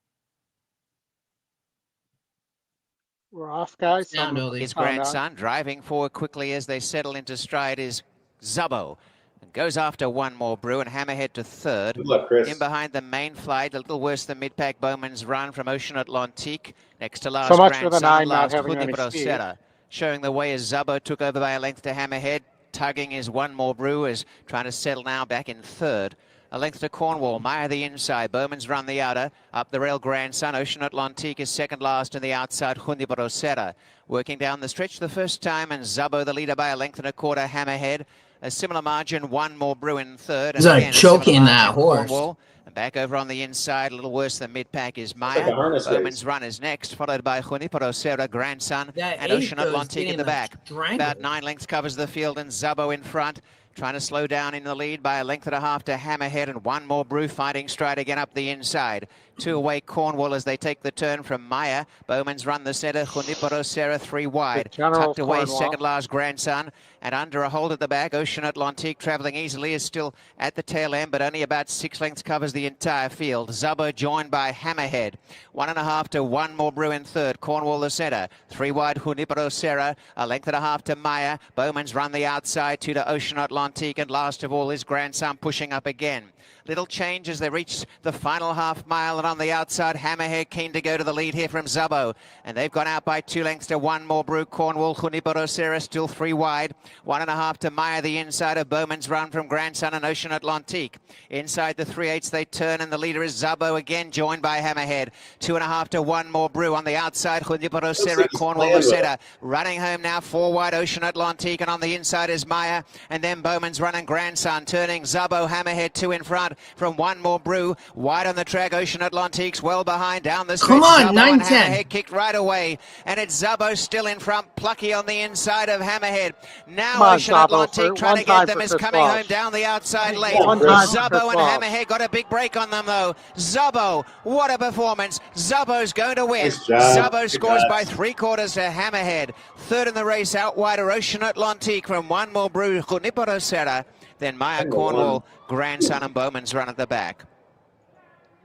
C: We're off, guys.
G: His grandson driving forward quickly as they settle into stride is Zabo. And Goes after One More Brew and Hammerhead to third.
B: Good luck, Chris.
G: In behind the main flight, a little worse than mid-pack Bowman's Run from Ocean Atlantique. Next to last
C: So much for the
G: Grandson,
C: 9 not
G: last
C: having any speed.
G: Hunipero. Showing the way as Zabo took over by a length to Hammerhead. Tugging his One More Brew is trying to settle now back in third. A length to Cornwall, Meyer the inside, Bowman's Run the outer, up the rail Grandson, Ocean Atlantique is second last in the outside, Hunipero. Working down the stretch the first time, and Zabo the leader by a length and a quarter, Hammerhead. A similar margin, One More Brew in third.
A: He's like choking that horse.
G: Cornwall. And back over on the inside, a little worse than mid-pack is
B: Like
G: Meyer. Bowman's Run is next, followed by Hunipero, Grandson, and Ocean Atlantique in the back. About 9 lengths covers the field, and Zabo in front. Trying to slow down in the lead by a length and a half to Hammerhead, and One More Brew fighting straight again up the inside. 2 away Cornwall as they take the turn from Meyer. Bowman's Run the centre, Hunipero, 3 wide. Tucked away
C: Cornwall.
G: second last Grandson, and under a hold at the back. Ocean Atlantique travelling easily is still at the tail end, but only about 6 lengths covers the entire field. Zabo joined by Hammerhead. 1.5 to One More Brew in third. Cornwall the centre. 3 wide Hunipero, a length and a half to Meyer. Bowman's Run the outside, 2 to Ocean Atlantique, and last of all is Grandson pushing up again. Little change as they reach the final half mile, and on the outside, Hammerhead keen to go to the lead here from Zabo. And they've gone out by 2 lengths to One More Brew. Cornwall, Hunipero still 3 wide. 1.5 to Meyer, the inside of Bowman's Run from Grandson and Ocean Atlantique. Inside the 3/8 they turn, and the leader is Zabo again, joined by Hammerhead. 2.5 to One More Brew on the outside. Hunipero, Cornwall the centre. Running home now, 4 wide Ocean Atlantique, and on the inside is Meyer. And then Bowman's Run and Grandson turning. Zabo, Hammerhead 2 in front from One More Brew. Wide on the track, Ocean Atlantique's well behind down the stretch.
A: Come on,
G: Zabo
A: 9-10.
G: and Hammerhead kicked right away, and it's Zabo still in front, plucky on the inside of Hammerhead. Now Ocean Atlantique trying to get them is coming home down the outside lane. Zabo and Hammerhead got a big break on them though. Zabo, what a performance. Zabo's going to win.
B: Nice job.
G: Zabo scores by 3/4 to Hammerhead. Third in the race, out wider Ocean Atlantique from One More Brew, Hunipero. Then Meyer, Cornwall, Grandson and Bowman's Run at the back.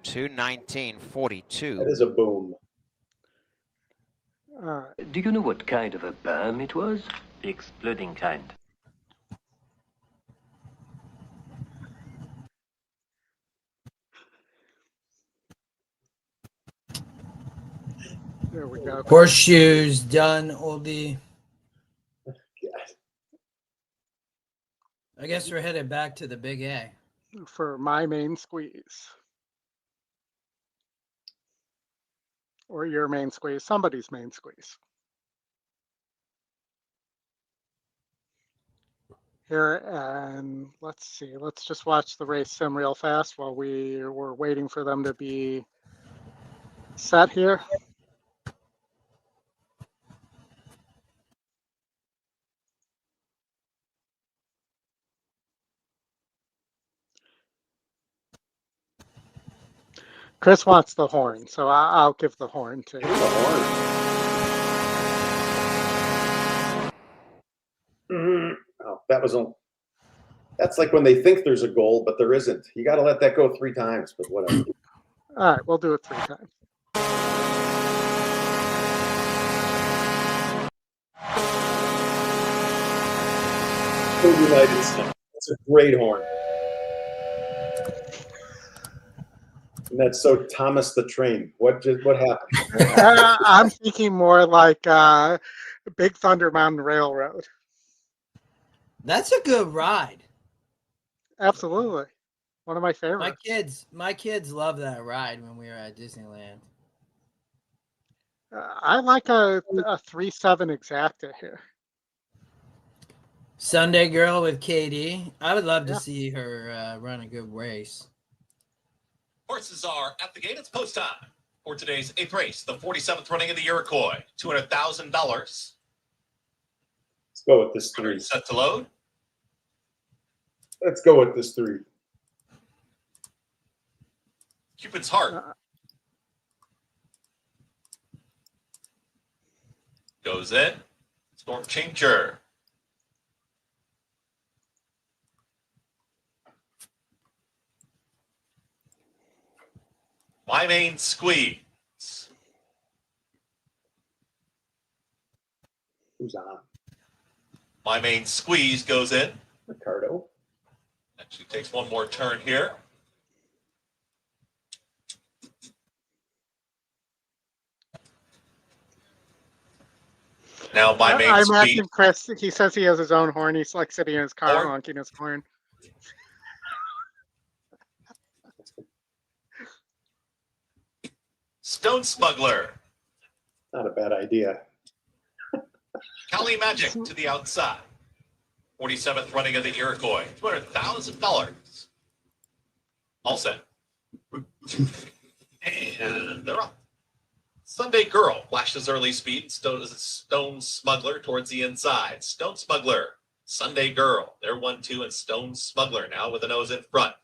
G: 2:19.42.
B: That is a boom.
K: Do you know what kind of a bomb it was? The exploding kind.
C: There we go.
A: Horseshoes done, Oldie. I guess we're headed back to the Big A.
C: For my main squeeze. Or your main squeeze, somebody's main squeeze. Here, and let's see, let's just watch the race sim real fast while we were waiting for them to be set here. Chris wants the horn, so I'll give the horn to you.
B: Oh, that's like when they think there's a goal, but there isn't. You got to let that go 3 times, but whatever.
C: All right, we'll do it 3 times.
B: That's a great horn. And that's so Thomas the Train. What happened?
C: I'm thinking more like Big Thunder Mountain Railroad.
A: That's a good ride.
C: Absolutely. One of my favorites.
A: My kids love that ride when we were at Disneyland.
C: I like a 3.7 exacta here.
A: Sunday Girl with KD. I would love to see her run a good race.
H: Horses are at the gate. It's post time for today's 8th race, the 47th running of the Iroquois. $200,000.
B: Let's go with this 3.
H: Set to load.
B: Let's go with this 3.
H: Cupid's Heart. Goes in. Storm Changer. My Main Squeeze.
B: Who's on?
H: My Main Squeeze goes in.
B: Ricardo.
H: Actually takes one more turn here. Now my main
C: I
H: speed.
C: imagine Chris, he says he has his own horn. He's like sitting in his car
H: Horn?
C: honking his horn.
H: Stone Smuggler.
B: Not a bad idea.
H: Cali Magic to the outside. 47th running of the Iroquois. $200,000. All set. And they're up. Sunday Girl flashes early speed. Stone Smuggler towards the inside. Stone Smuggler. Sunday Girl. They're 1-2, and Stone Smuggler now with the nose in front.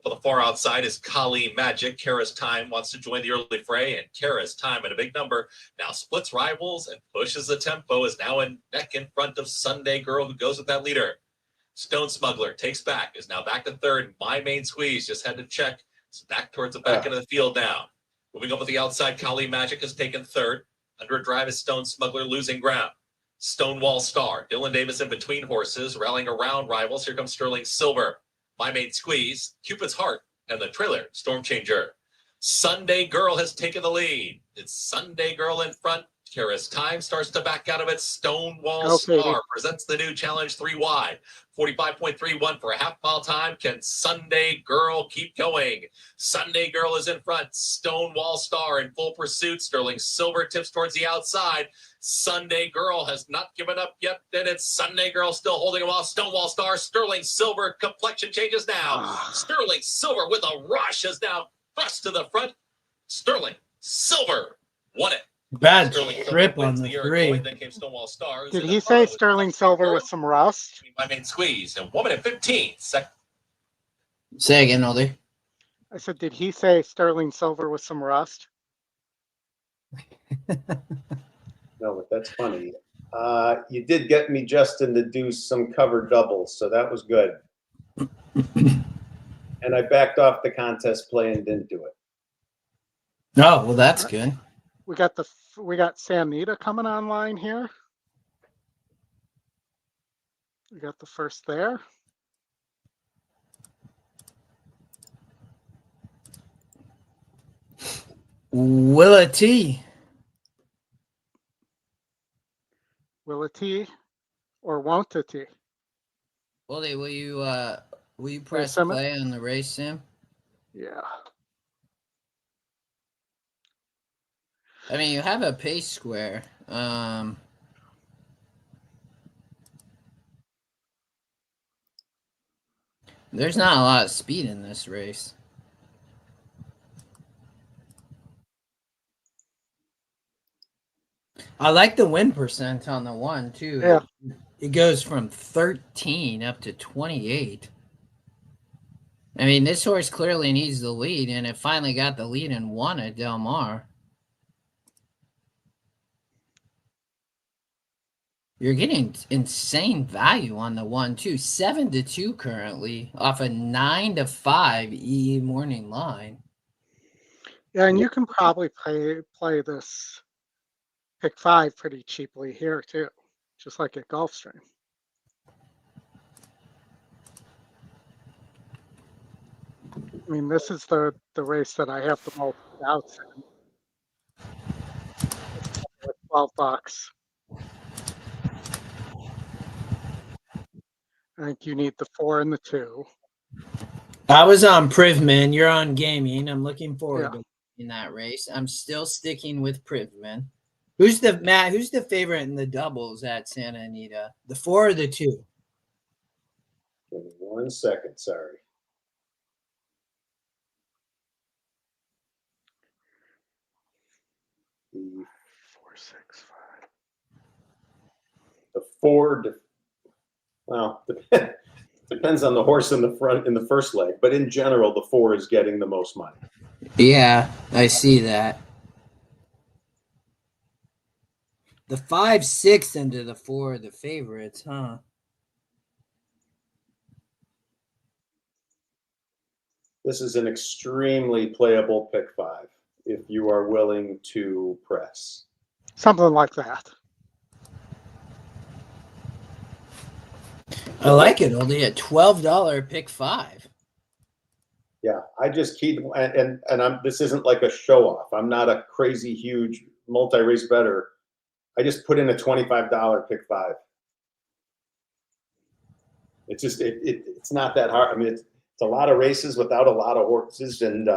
H: For the far outside is Kali Magic. Carreras Time wants to join the early fray, and Carreras Time at a big number now splits rivals and pushes the tempo, is now in neck in front of Sunday Girl, who goes with that leader. Stone Smuggler takes back, is now back to third. My Main Squeeze just had to check. It's back towards the back end of the field now. Moving up with the outside, Kali Magic has taken third. Under a drive is Stone Smuggler losing ground. Stonewall Star, Dylan Davis in between horses, rallying around rivals. Here comes Sterling Silver. My Main Squeeze, Cupid's Heart, and the trailer, Storm Changer. Sunday Girl has taken the lead. It's Sunday Girl in front. Carreras Time starts to back out of it. Stonewall Star presents the new challenge 3 wide. 45.31 for a half mile time. Can Sunday Girl keep going? Sunday Girl is in front. Stonewall Star in full pursuit. Sterling Silver tips towards the outside. Sunday Girl has not given up yet. Then it's Sunday Girl still holding him off. Stonewall Star, Sterling Silver, complexion changes now. Sterling Silver with a rush is now thrust to the front. Sterling Silver won it.
A: Bad trip on the 3.
H: Then came Stonewall Star.
C: Did he say Sterling Silver with some rust?
H: My Main Squeeze and 1 minute 15 seconds.
A: Say again, Oldy.
C: I said, did he say Sterling Silver with some rust?
B: No, but that's funny. You did get me, Justin, to do some cover doubles, so that was good. And I backed off the contest play and didn't do it.
A: Oh, well, that's good.
C: We got Anita coming online here. We got the first there.
A: Will it T?
C: Will it T or won't it T?
A: Oldy, will you press play on the race sim?
C: Yeah.
A: I mean, you have a pace square. There's not a lot of speed in this race. I like the win percent on the 1 too.
C: Yeah.
A: It goes from 13 up to 28. I mean, this horse clearly needs the lead, and it finally got the lead and won at Del Mar. You're getting insane value on the 1 too. 7-2 currently off a 9-5 EE morning line.
C: Yeah, and you can probably play this pick 5 pretty cheaply here too, just like at Gulfstream. I mean, this is the race that I have the most doubts in. $12. I think you need the 4 and the 2.
A: I was on Privman. You're on gaming. I'm looking forward to in that race. I'm still sticking with Privman. Who's the favorite in the doubles at Santa Anita? The 4 or the 2?
B: Give me 1 second, sorry. The
C: 4-6-5.
B: The 4. Well, depends on the horse in the front in the first leg, but in general, the 4 is getting the most money.
A: Yeah, I see that. The 5-6 into the 4 are the favorites, huh?
B: This is an extremely playable pick 5 if you are willing to press.
C: Something like that.
A: I like it, Oldy, at $12 pick 5.
B: Yeah, I just keep and this isn't like a show off. I'm not a crazy huge multi-race bettor. I just put in a $25 pick 5. It's just it's not that hard. I mean, it's a lot of races without a lot of horses, and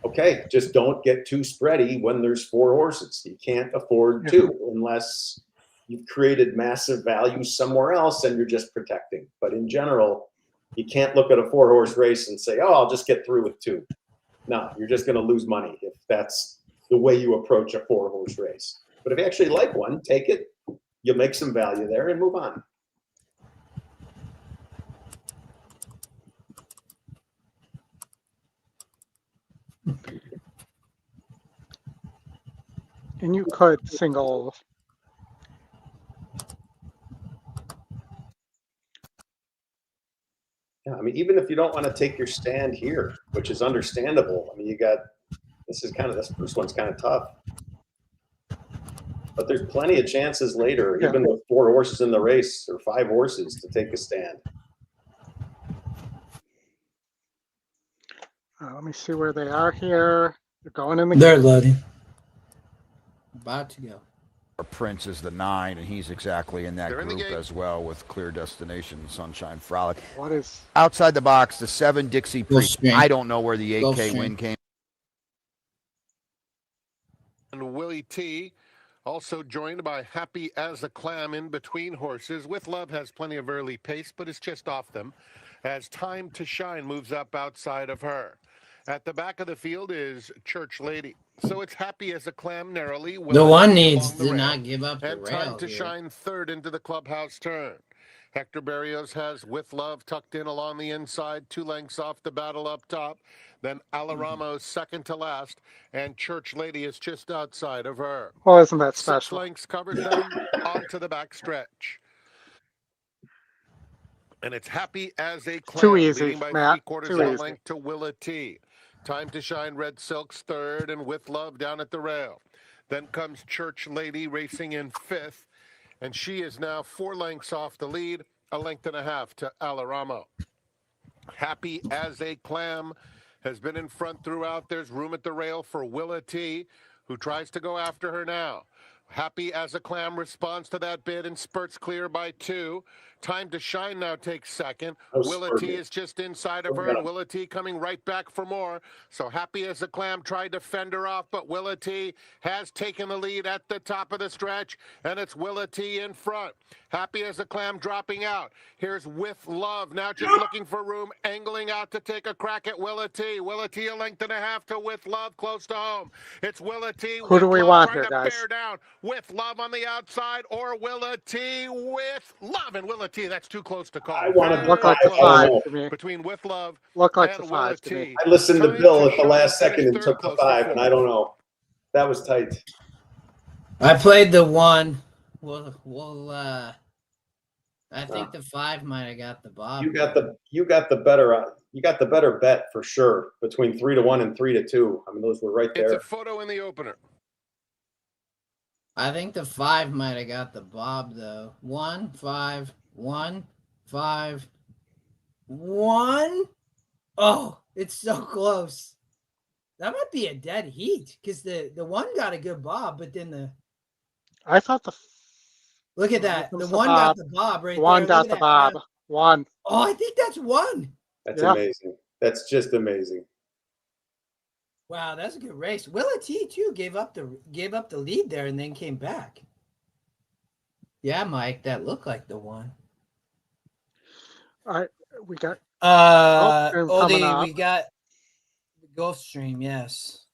B: okay, just don't get too spready when there's 4 horses. You can't afford 2 unless you've created massive value somewhere else and you're just protecting. But in general, you can't look at a 4-horse race and say, oh, I'll just get through with 2. No, you're just going to lose money if that's the way you approach a 4-horse race. But if you actually like one, take it. You'll make some value there and move on.
C: And you could single.
B: Yeah, I mean, even if you don't want to take your stand here, which is understandable. I mean, this first one's kind of tough. But there's plenty of chances later, even with 4 horses in the race or 5 horses, to take a stand.
C: Let me see where they are here. They're going in the.
A: They're loading. About to go.
L: Prince is the 9, and he's exactly in that group as well with Clear Destination, Sunshine Frolic.
C: What is
L: outside the box? The 7 Dixie Priest. I don't know where the 8K win came.
M: And Willie T, also joined by Happy as a Clam in between horses. With Love has plenty of early pace, but is just off them as Time to Shine moves up outside of her. At the back of the field is Church Lady. So it's Happy as a Clam narrowly.
A: The one needs to not give up the
M: and
A: rail.
M: Time to Shine third into the clubhouse turn. Hector Barrios has With Love tucked in along the inside, 2 lengths off the battle up top. Then Alaramo's second to last, and Church Lady is just outside of her.
C: Oh, isn't that
M: 6
C: special?
M: lengths covers them onto the back stretch. And it's Happy as a Clam.
C: Too easy,
M: leading by
C: Matt.
M: 3/4
C: Too
M: of a
C: easy.
M: length to Willa T. Time to Shine, Red Silk's third, and With Love down at the rail. Then comes Church Lady racing in 5th, and she is now 4 lengths off the lead, 1.5 lengths to Alaramo. Happy as a Clam has been in front throughout. There's room at the rail for Willa T, who tries to go after her now. Happy as a Clam responds to that bid and spurts clear by 2. Time to Shine now takes second. Willa T is just inside of her, and Willa T coming right back for more. So Happy as a Clam tried to fend her off, but Willa T has taken the lead at the top of the stretch, and it's Willa T in front. Happy as a Clam dropping out. Here's With Love now just looking for room, angling out to take a crack at Willa T. Willa T 1.5 lengths to With Love, close to home. It's Willa T.
C: Who do we want here, guys?
M: Bear down. With Love on the outside, or Willa T With Love, and Willa T, that's too close to call.
B: I want to
C: look like the 5 to me.
M: Between With Love
C: Look like
M: and
C: the
M: Willa
C: 5 to me.
M: T.
B: I listened to Bill at the last second and took the 5, and I don't know. That was tight.
A: I played the 1. I think the 5 might have got the bob.
B: You got the better bet for sure between 3-1 and 3-2. I mean, those were right there.
M: It's a photo in the opener.
A: I think the 5 might have got the bob though. 1, 5, 1, 5, 1. Oh, it's so close. That might be a dead heat because the 1 got a good bob, but then
C: I thought the.
A: Look at that. The 1 got the bob right there.
C: 1 got the bob. 1.
A: Oh, I think that's 1.
B: That's amazing. That's just amazing.
A: Wow, that's a good race. Willa T too gave up the lead there and then came back. Yeah, Mike, that looked like the 1.
C: All right, we got.
A: Oldy, we got the Gulfstream. Yes.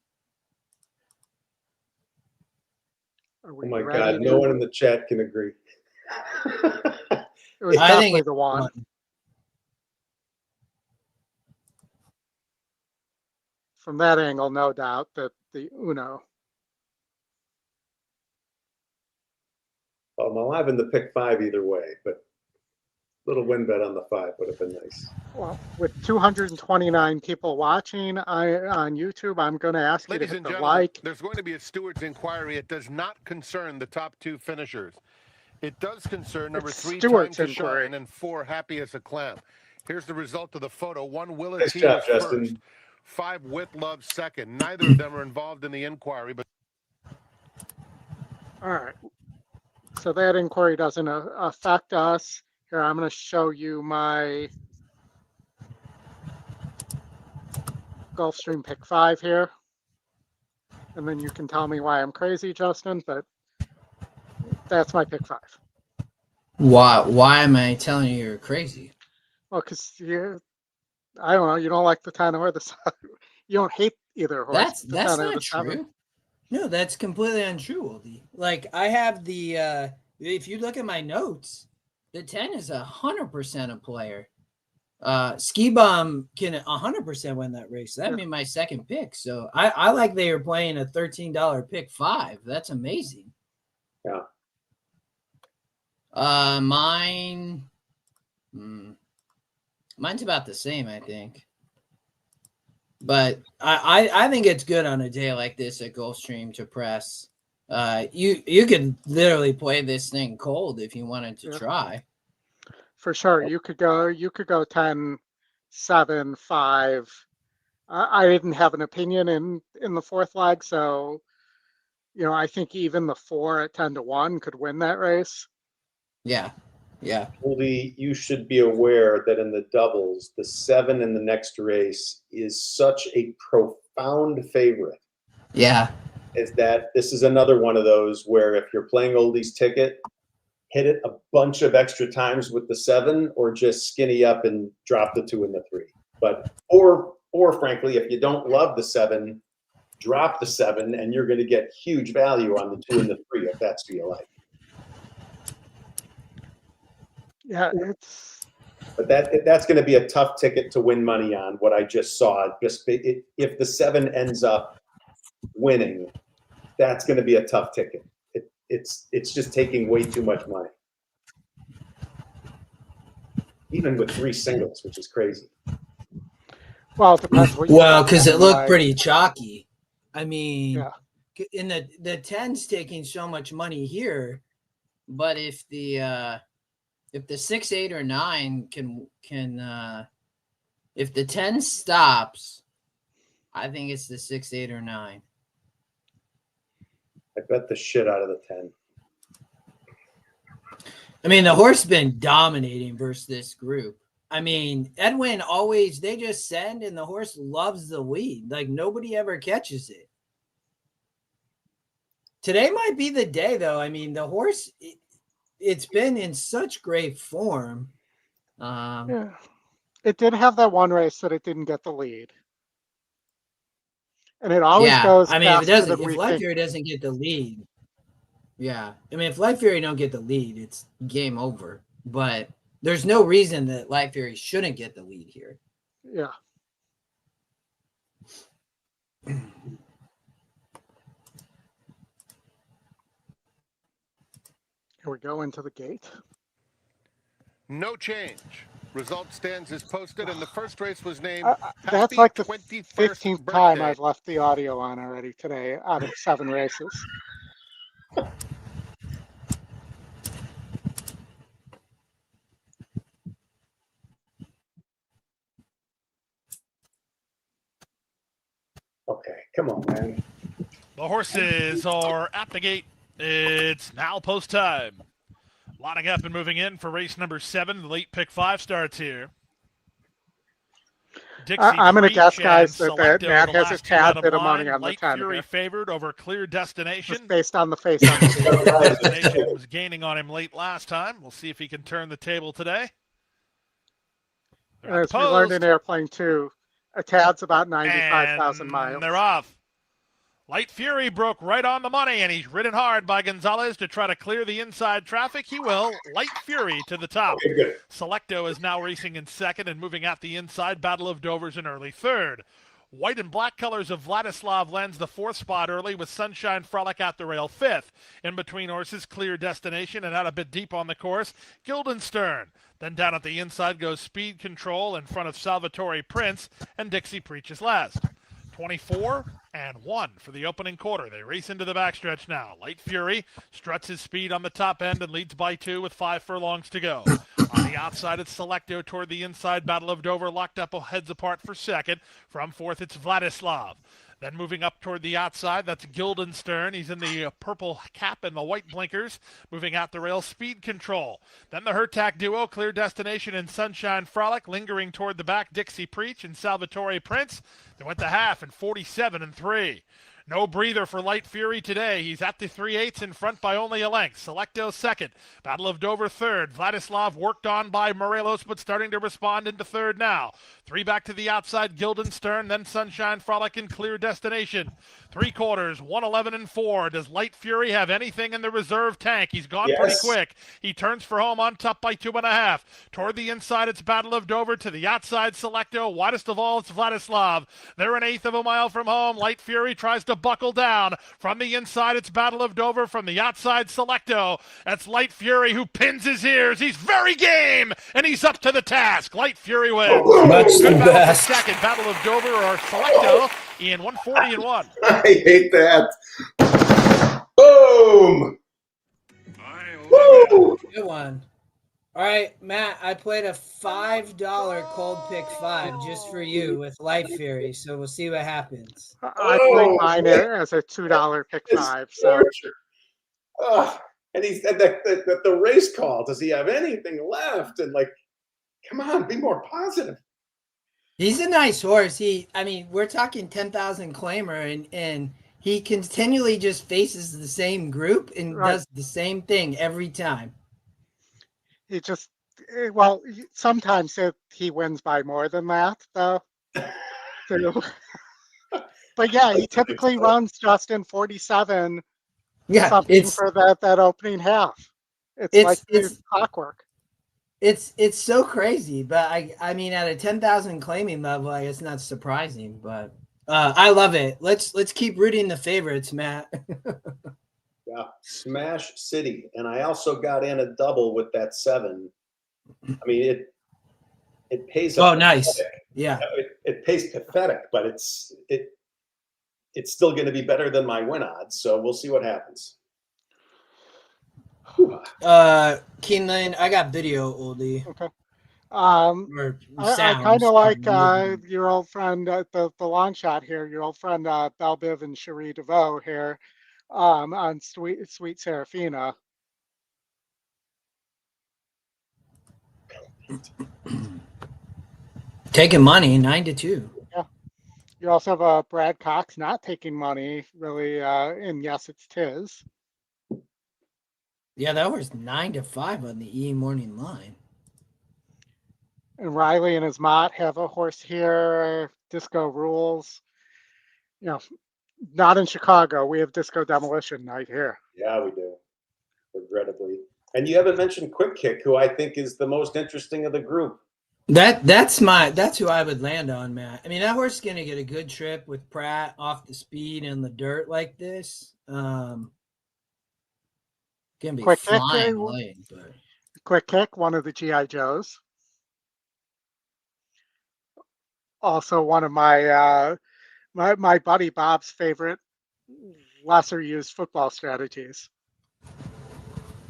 B: Oh my God! No one in the chat can agree.
C: It was
A: I
C: definitely
A: think
C: the 1. From that angle, no doubt that the Uno.
B: Well, I'm alive in the pick 5 either way, but little win bet on the 5 would have been nice.
C: Well, with 229 people watching on YouTube, I'm going to ask you to hit the like.
M: There's going to be a steward's inquiry. It does not concern the top 2 finishers. It does concern number 3,
C: Stewart's
M: Time to
C: inquiry.
M: Shine, and 4, Happy as a Clam. Here's the result of the photo. 1, Will It
B: Nice
M: Tea
B: job,
M: was
B: Justin.
M: first. 5, With Love second. Neither of them are involved in the inquiry, but
C: All right. So that inquiry doesn't affect us. Here, I'm going to show you my Gulfstream pick 5 here. And then you can tell me why I'm crazy, Justin, but that's my pick 5.
A: Why am I telling you you're crazy?
C: Well, because I don't know, you don't like the 10 or the 7. You don't hate either horse.
A: That's not true. No, that's completely untrue, Oldy. Like, I have the if you look at my notes, the 10 is 100% a player. Ski Bum can 100% win that race. That'd be my second pick. So I like they are playing a $13 pick 5. That's amazing.
B: Yeah.
A: Mine's about the same, I think. But I think it's good on a day like this at Gulfstream to press. You could literally play this thing cold if you wanted to try.
C: For sure. You could go 10, 7, 5. I didn't have an opinion in the fourth leg, so I think even the 4 at 10-1 could win that race.
A: Yeah. Yeah.
B: Oldy, you should be aware that in the doubles, the 7 in the next race is such a profound favorite.
A: Yeah.
B: Is that this is another one of those where if you're playing Oldy's ticket, hit it a bunch of extra times with the 7, or just skinny up and drop the 2 and the 3. But or frankly, if you don't love the 7, drop the 7, and you're going to get huge value on the 2 and the 3 if that's what you like.
C: Yeah,
B: but that's going to be a tough ticket to win money on. What I just saw, if the 7 ends up winning, that's going to be a tough ticket. It's just taking way too much money, even with 3 singles, which is crazy.
C: Well, it depends what.
A: Well, because it looked pretty chalky. I mean, in the 10's taking so much money here, but if the 6, 8, or 9 can if the 10 stops, I think it's the 6, 8, or 9.
B: I bet the shit out of the 10.
A: I mean, the horse been dominating versus this group. I mean, Edwin they just send, and the horse loves the lead. Like, nobody ever catches it. Today might be the day, though. I mean, the horse, it's been in such great form.
C: Yeah. It did have that one race that it didn't get the lead. And it always goes.
A: I mean, if Light Fury doesn't get the lead, I mean, if Light Fury don't get the lead, it's game over. But there's no reason that Light Fury shouldn't get the lead here.
C: Yeah. Here we go into the gate.
M: No change. Result stands as posted, and the first race was named.
C: That's like the 15th time I've left the audio on already today out of 7 races.
B: Okay, come on, man.
I: The horses are at the gate. It's now post time. Lining up and moving in for race number 7. The late pick 5 starts here.
C: I'm going to guess, guys, that Matt has a tad bit of money on the 10.
I: Fury favored over Clear Destination.
C: Just based on the face on the table.
I: Destination was gaining on him late last time. We'll see if he can turn the table today.
C: As we learned in Airplane 2, a tad's about 95,000 miles.
I: They're off. Light Fury broke right on the money, and he's ridden hard by Gonzalez to try to clear the inside traffic. He will. Light Fury to the top.
B: Okay,
I: Selecto is now racing in second and moving out the inside. Battle of Dover's in early third. White and black colors of Vladislav lends the 4th spot early, with Sunshine Frolic at the rail 5th. In between horses, Clear Destination, and out a bit deep on the course, Guildenstern. Then down at the inside goes Speed Control in front of Salvatore Prince, and Dixie Preaches last. 24 and 1 for the opening quarter. They race into the backstretch now. Light Fury struts his speed on the top end and leads by 2 with 5 furlongs to go. On the outside, it's Selecto toward the inside. Battle of Dover locked up heads apart for second. From fourth, it's Vladislav. Then moving up toward the outside, that's Guildenstern. He's in the purple cap and the white blinkers. Moving out the rail, Speed Control. Then the Hertak duo, Clear Destination and Sunshine Frolic. Lingering toward the back, Dixie Preach and Salvatore Prince. They went the half in 47 and 3. No breather for Light Fury today. He's at the 3/8 in front by only a length. Selecto second. Battle of Dover third. Vladislav worked on by Morelos, but starting to respond into third now. 3 back to the outside, Guildenstern, then Sunshine Frolic and Clear Destination. 3 quarters, 1:11 and 4. Does Light Fury have anything in the reserve tank? He's gone pretty quick. He turns for home on top by 2.5. Toward the inside, it's Battle of Dover. To the outside, Selecto. Widest of all, it's Vladislav. They're 1/8 of a mile from home. Light Fury tries to buckle down. From the inside, it's Battle of Dover. From the outside, Selecto. That's Light Fury who pins his ears. He's very game, and he's up to the task. Light Fury wins. Good battle for second. Battle of Dover or Selecto in 140 and 1.
B: I hate that. Boom.
A: Woo! Good one. All right, Matt, I played a $5 cold pick 5 just for you with Light Fury, so we'll see what happens.
C: I played mine as a $2 pick 5. So.
B: And he said that the race call, does he have anything left? And like, come on, be more positive.
A: He's a nice horse. We're talking 10,000 claimer, and he continually just faces the same group and does the same thing every time.
C: He just, sometimes he wins by more than that, though. But yeah, he typically runs Justin 47.
A: Yeah,
C: something for that opening half. It's clockwork.
A: It's so crazy, but I mean at a 10,000 claiming level, it's not surprising, but I love it. Let's keep rooting the favorites, Matt.
B: Yeah, Smash City, and I also got in a double with that 7. I mean it pays.
A: Oh, nice.
B: Yeah, it pays pathetic, but it's still going to be better than my win odds. So we'll see what happens.
A: Keeneland, I got video, Oldy.
C: Okay. I kind of like your old friend, the long shot here, your old friend Belbiv and Cherie DeVoe here on Sweet Serafina.
A: Taking money, 9-2.
C: Yeah. You also have Brad Cox not taking money, really, and yes, it's Tiz.
A: Yeah, that was 9-5 on the E morning line.
C: And Riley and his Mott have a horse here, Disco Rules. Not in Chicago. We have Disco Demolition Night here.
B: Yeah, we do, regrettably. And you haven't mentioned Quick Kick, who I think is the most interesting of the group.
A: That's who I would land on, Matt. I mean, that horse is going to get a good trip with Pratt off the speed and the dirt like this. Going to be
C: Quick
A: flying
C: Kick,
A: late, but...
C: Quick Kick, one of the G.I. Joes. Also one of my my buddy Bob's favorite lesser used football strategies.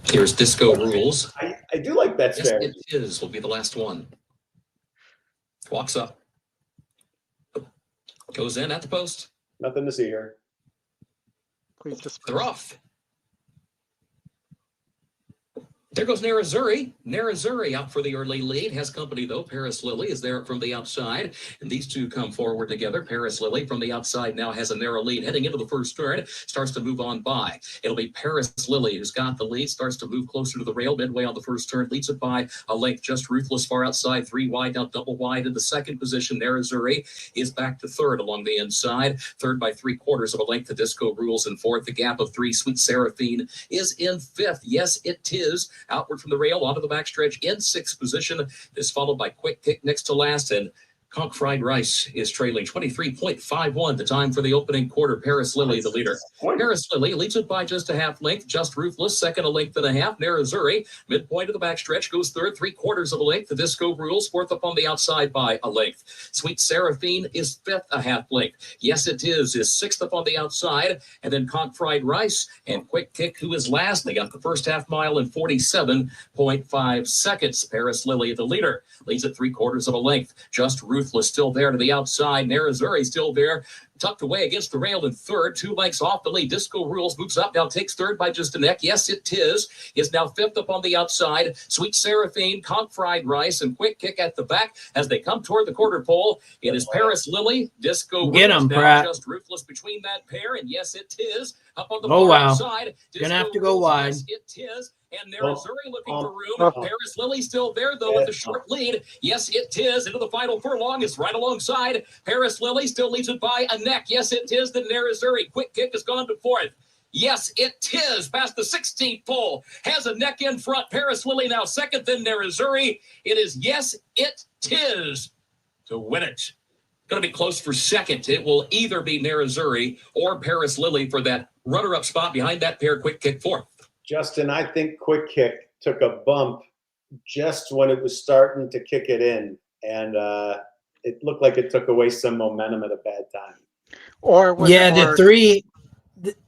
J: Here's Disco Rules.
B: I do like that strategy.
J: Yes, it is. Will be the last one. Walks up. Goes in at the post.
B: Nothing to see here.
C: Please just.
J: They're off. There goes Narazuri. Narazuri out for the early lead. Has company, though. Paris Lily is there from the outside. And these two come forward together. Paris Lily from the outside now has a narrow lead. Heading into the first turn. Starts to move on by. It'll be Paris Lily who's got the lead. Starts to move closer to the rail. Midway on the first turn. Leads it by a length. Just Ruthless far outside. 3 wide. Now double wide in the second position. Narazuri is back to third along the inside. Third by 3/4 of a length to Disco Rules in fourth. The gap of 3. Sweet Seraphine is in fifth. Yes, it is. Outward from the rail onto the backstretch in sixth position. Is followed by Quick Kick next to last, and Conch Fried Rice is trailing 23.51, the time for the opening quarter. Paris Lily, the leader. Paris Lily leads it by just a half length. Just Ruthless, second a length and a half. Narazuri, midpoint of the backstretch, goes third, 3/4 of a length. The Disco Rules, fourth up on the outside by a length. Sweet Seraphine is fifth, a half length. Yes, It Is sixth up on the outside. And then Conch Fried Rice and Quick Kick, who is last. They got the first half mile in 47.5 seconds. Paris Lily, the leader, leads at 3/4 of a length. Just Ruthless still there to the outside. Narazuri still there, tucked away against the rail in third, 2 lengths off the lead. Disco Rules moves up, now takes third by just a neck. Yes, It is now fifth up on the outside. Sweet Seraphine, Conch Fried Rice, and Quick Kick at the back as they come toward the quarter pole. It is Paris Lily, Disco
A: Get
J: Rules,
A: him,
J: now
A: Pratt.
J: Just Ruthless between that pair, and Yes, It is up on the
A: Oh,
J: far
A: wow.
J: outside.
A: Gonna have to
J: Disco
A: go
J: Rules,
A: wide.
J: Yes, It is. And Narazuri looking for room. Paris Lily still there, though, with a short lead. Yes, It is. Into the final furlong. It's right alongside. Paris Lily still leads it by a neck. Yes, It is. Then Narazuri. Quick Kick has gone to fourth. Yes, It is. Past the 16th pole. Has a neck in front. Paris Lily now second, then Narazuri. It is Yes, It is to win it. Going to be close for second. It will either be Narazuri or Paris Lily for that runner-up spot behind that pair. Quick Kick fourth.
B: Justin, I think Quick Kick took a bump just when it was starting to kick it in, and it looked like it took away some momentum at a bad time.
C: Or was
A: Yeah,
C: it,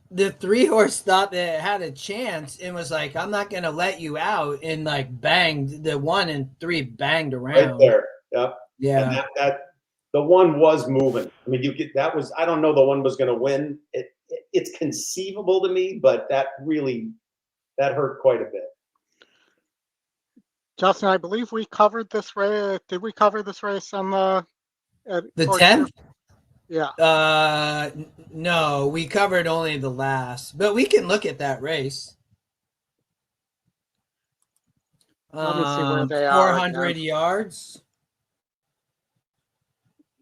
A: the three horse thought that it had a chance and was like, I'm not gonna let you out, and like banged the 1 and 3 banged around.
B: Right there. Yep.
A: Yeah.
B: And that the one was moving. I mean, I don't know the one was gonna win. It's conceivable to me, but that hurt quite a bit.
C: Justin, I believe we covered this race. Did we cover this race on the
A: 10th?
C: Yeah.
A: No, we covered only the last, but we can look at that race.
C: Let me see where they are.
A: 400 yards.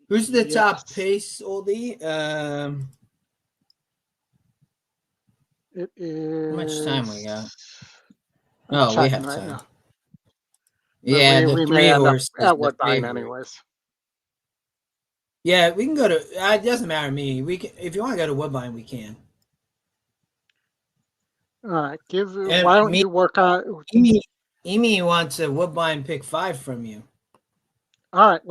A: Who's the top pace, Oldie?
C: It is.
A: How much time we got? Oh, we have
C: right
A: time.
C: now.
A: Yeah,
C: we
A: the
C: may
A: three
C: end up
A: horse
C: at Woodbine anyways.
A: Yeah, we can go to. It doesn't matter to me. We can, if you want to go to Woodbine, we can.
C: All right, why don't you work on?
A: Amy wants a Woodbine pick 5 from you.
C: All right,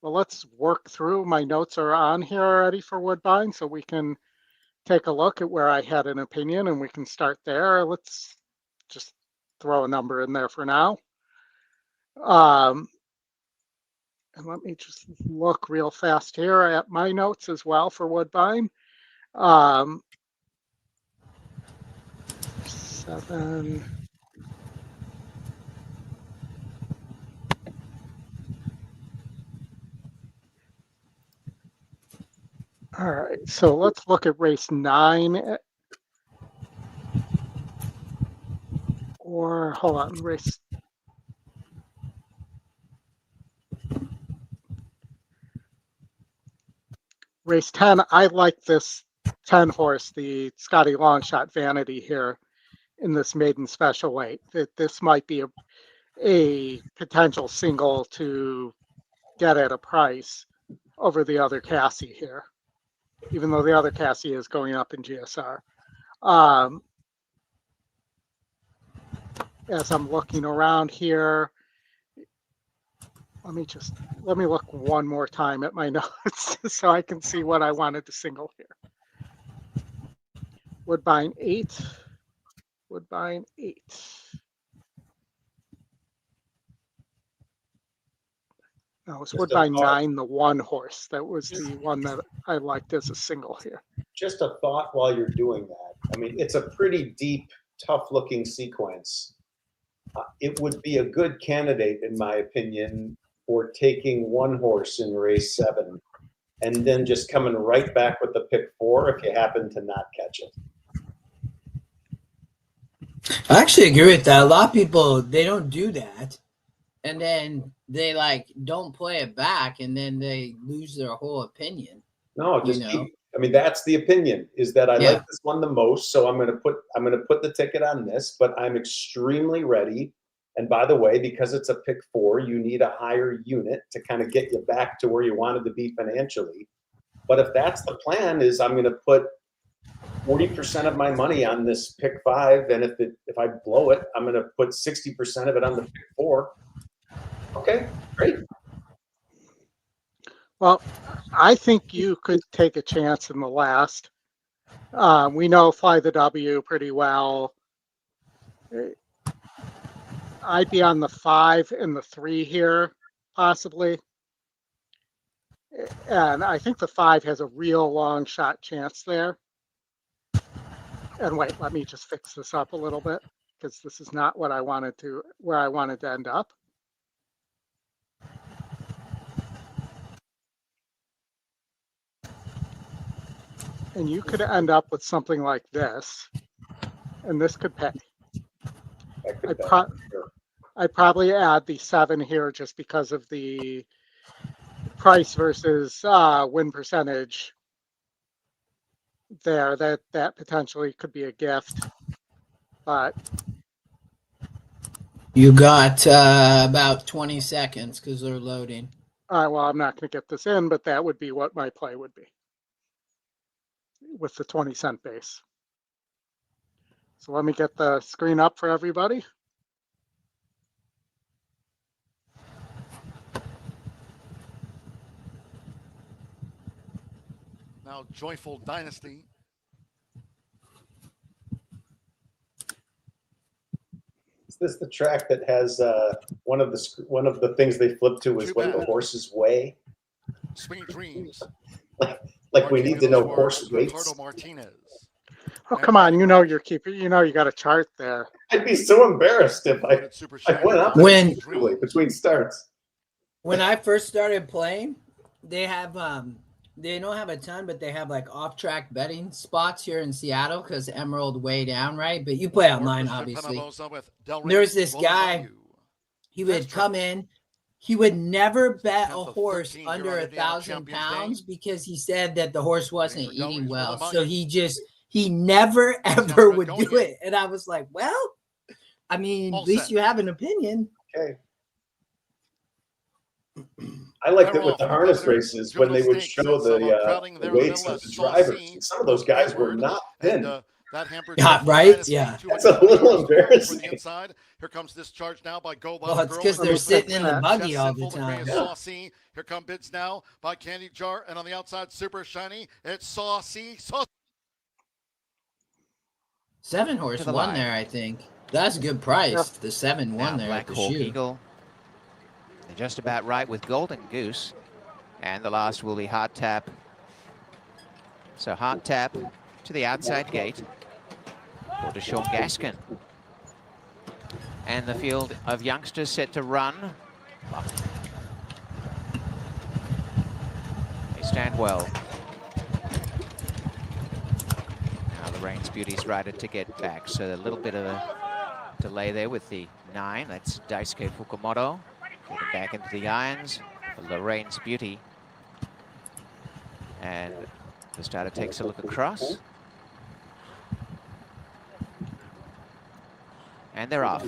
C: let's work through. My notes are on here already for Woodbine, so we can take a look at where I had an opinion, and we can start there. Let's just throw a number in there for now. And let me just look real fast here at my notes as well for Woodbine. 7. All right, so let's look at race 9. Or hold on, race 10. I like this 10 horse, the Scotty Longshot Vanity here in this maiden special weight. That this might be a potential single to get at a price over the other Cassie here, even though the other Cassie is going up in GSR. As I'm looking around here, let me look one more time at my notes so I can see what I wanted to single here. Woodbine 8. Woodbine 8. No, it's Woodbine 9, the 1 horse. That was the one that I liked as a single here.
B: Just a thought while you're doing that. I mean, it's a pretty deep, tough-looking sequence. It would be a good candidate, in my opinion, for taking 1 horse in race 7 and then just coming right back with the pick 4 if you happen to not catch it.
A: I actually agree with that. A lot of people, they don't do that. And then they don't play it back, and then they lose their whole opinion.
B: No, just I mean, that's the opinion, is that I like this one the most, so I'm gonna put the ticket on this, but I'm extremely ready. And by the way, because it's a pick 4, you need a higher unit to kind of get you back to where you wanted to be financially. But if that's the plan, is I'm going to put 40% of my money on this pick 5, and if I blow it, I'm going to put 60% of it on the pick 4. Okay, great.
C: Well, I think you could take a chance in the last. We know Fly the W pretty well. I'd be on the 5 and the 3 here, possibly. And I think the 5 has a real long shot chance there. And wait, let me just fix this up a little bit, because this is not what I wanted to, where I wanted to end up. And you could end up with something like this, and this could pay. I'd probably add the 7 here just because of the price versus win percentage there. That potentially could be a gift, but
A: you got about 20 seconds because they're loading.
C: All right, well, I'm not going to get this in, but that would be what my play would be with the 20-cent base. So let me get the screen up for everybody.
E: Now, Joyful Dynasty.
B: Is this the track that has one of the things they flip to is when the horses weigh?
E: Swing Dreams.
B: Like we need to know horse weights.
C: Oh, come on. You know you're keeping, you know you got a chart there.
B: I'd be so embarrassed if I went up between starts.
A: When I first started playing, they have they don't have a ton, but they have like off-track betting spots here in Seattle because Emerald way down, right? But you play online, obviously. There's this guy, he would come in, he would never bet a horse under 1,000 pounds because he said that the horse wasn't eating well. So he never ever would do it. And I was like, well, I mean, at least you have an opinion.
B: Okay. I liked it with the harness races when they would show the weights of the drivers. And some of those guys were not thin.
A: Yeah, right? Yeah.
B: That's a little embarrassing.
E: Here comes this charge now by Go
A: Well, it's because they're sitting in the buggy all the time.
E: Saucy. Here come bids now by Candy Jar, and on the outside, Super Shiny. It's Saucy.
A: 7 horse won there, I think. That's a good price. Yeah. The 7 won there
G: Black
A: at the
G: Hawk
A: shoe.
G: Eagle. They're just about right with Golden Goose. And the last will be Hard Tap. So Hard Tap to the outside gate. Or to Sean Gaskin. And the field of youngsters set to run. They stand well. Now the Rains Beauty's rider to get back. So a little bit of a delay there with the 9. That's Daisuke Fukumoto. Getting back into the irons for Lorraine's Beauty. And the starter takes a look across. And they're off.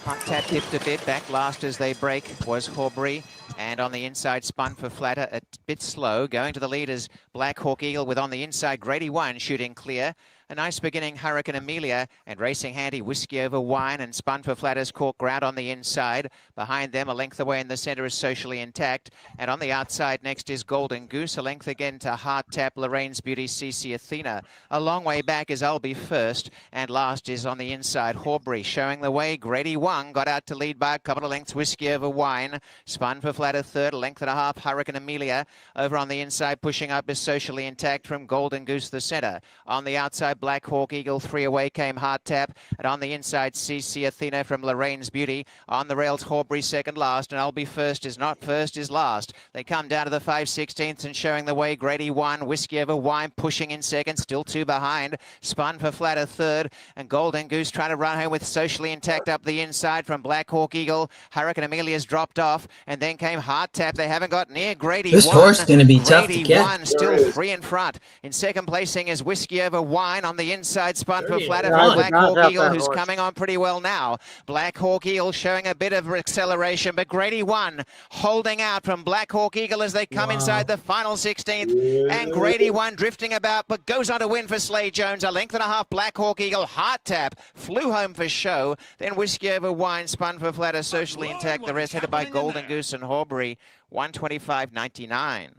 G: Hot Tap dipped a bit. Back last as they break was Horbury. And on the inside, spun for Flatter, a bit slow. Going to the lead is Black Hawk Eagle with on the inside, Grady 1 shooting clear. A nice beginning, Hurricane Amelia, and racing handy, Whiskey Over Wine, and Spun for Flatters, Cork Ground on the inside. Behind them, a length away in the center is Socially Intact. And on the outside, next is Golden Goose. A length again to Heart Tap, Lorraine's Beauty, CC Athena. A long way back is I'll Be First. And last is on the inside, Horbury. Showing the way, Grady 1 got out to lead by a couple of lengths, Whiskey Over Wine. Spun for Flatter third, a length and a half, Hurricane Amelia. Over on the inside, pushing up is Socially Intact from Golden Goose, the center. On the outside, Black Hawk Eagle, 3 away came Hard Tap, and on the inside CC Athena from Lorraine's Beauty. On the rails, Horbury second last, and I'll Be First is not first, is last. They come down to the 5/16 and showing the way, Grady 1, Whiskey Over Wine pushing in second, still 2 behind. Spun for Flatter third, and Golden Goose trying to run home with Socially Intact up the inside from Black Hawk Eagle. Hurricane Amelia's dropped off, and then came Hard Tap. They haven't got near Grady 1.
A: horse going to be tough to
G: Grady
A: catch.
G: One still 3 in front. In second placing is Whiskey Over Wine on the inside. Spun for flatter from Black Hawk Eagle, who's coming on pretty well now. Black Hawk Eagle showing a bit of acceleration, but Grady One holding out from Black Hawk Eagle as they come inside the final 16th. And Grady One drifting about, but goes on to win for Slade Jones. A length and a half. Black Hawk Eagle, Heart Tap, flew home for show. Then Whiskey Over Wine, Spun for flatter, socially intact. The rest headed by Golden Goose and Horbury, 125.99.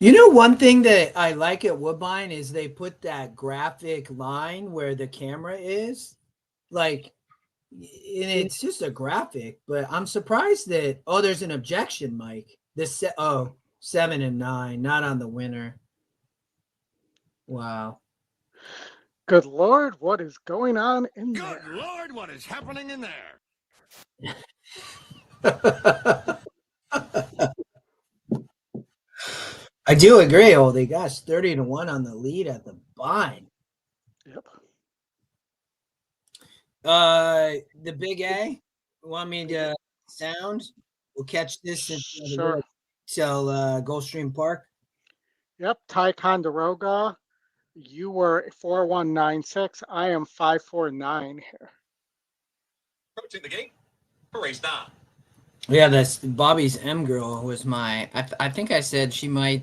A: You know, one thing that I like at Woodbine is they put that graphic line where the camera is, like, and it's just a graphic. But I'm surprised that there's an objection, Mike. 7 and 9, not on the winner. Wow.
C: Good Lord, what is going on in there?
N: Good Lord, what is happening in there?
A: I do agree, Oldy. Gosh, 30-1 on the lead at the Vine.
C: Yep.
A: The Big A. Want me to sound? We'll catch this
C: Sure.
A: till Gulfstream Park.
C: Yep. Ticonderoga. You were 4196. I am 549 here.
H: Approaching the gate for race 9.
A: Yeah, that's Bobby's M girl was my. I think I said she might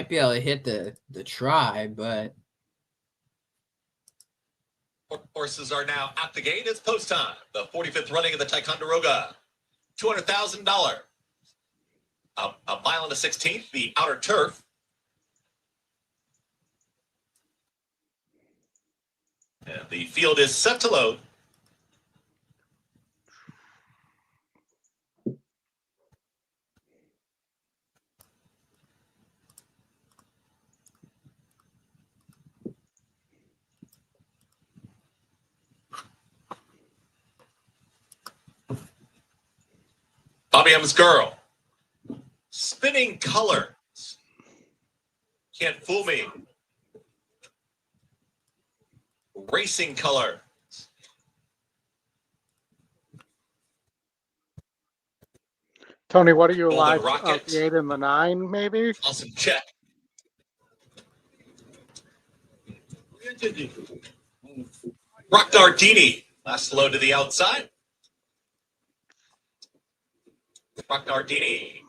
A: be able to hit the try, but
H: Horses are now at the gate. It's post time. The 45th running of the Ticonderoga. $200,000. A mile and a 16th. The outer turf. And the field is set to load. Bobby M's Girl. Spinning Colors. Can't Fool Me. Racing Color.
C: Tony, what are you
H: Golden
C: alive?
H: Rocket.
C: The 8 and the 9, maybe?
H: Awesome check. Rock Nardini. Last load to the outside. Rock Nardini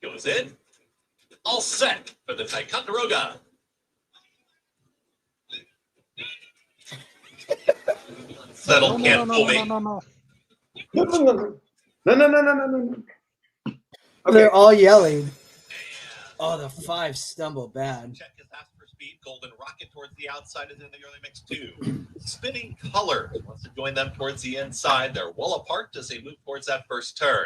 H: goes in. All set for the Ticonderoga. Settle Can't Fool Me.
B: No.
A: they're all yelling. Oh, the 5 stumble bad.
H: Check his ask for speed. Golden Rocket towards the outside is in the early mix too. Spinning Colors wants to join them towards the inside. They're well apart as they move towards that first turn.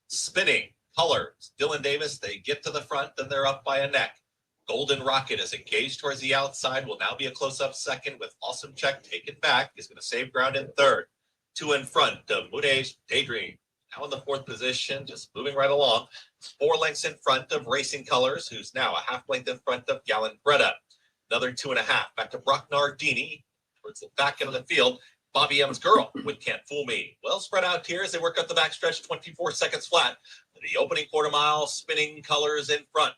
H: Spinning Colors. Dylan Davis, they get to the front, then they're up by a neck. Golden Rocket is engaged towards the outside, will now be a close-up second with Awesome Check taken back. He's going to save ground in third. 2 in front of Moody's Daydream. Now in the 4th position, just moving right along. 4 lengths in front of Racing Colors, who's now a half length in front of Gallant Greta. Another 2.5. Back to Brock Nardini towards the back end of the field. Bobby M's Girl with Can't Fool Me. Well spread out here as they work up the backstretch, 24 seconds flat. The opening quarter mile, Spinning Colors in front.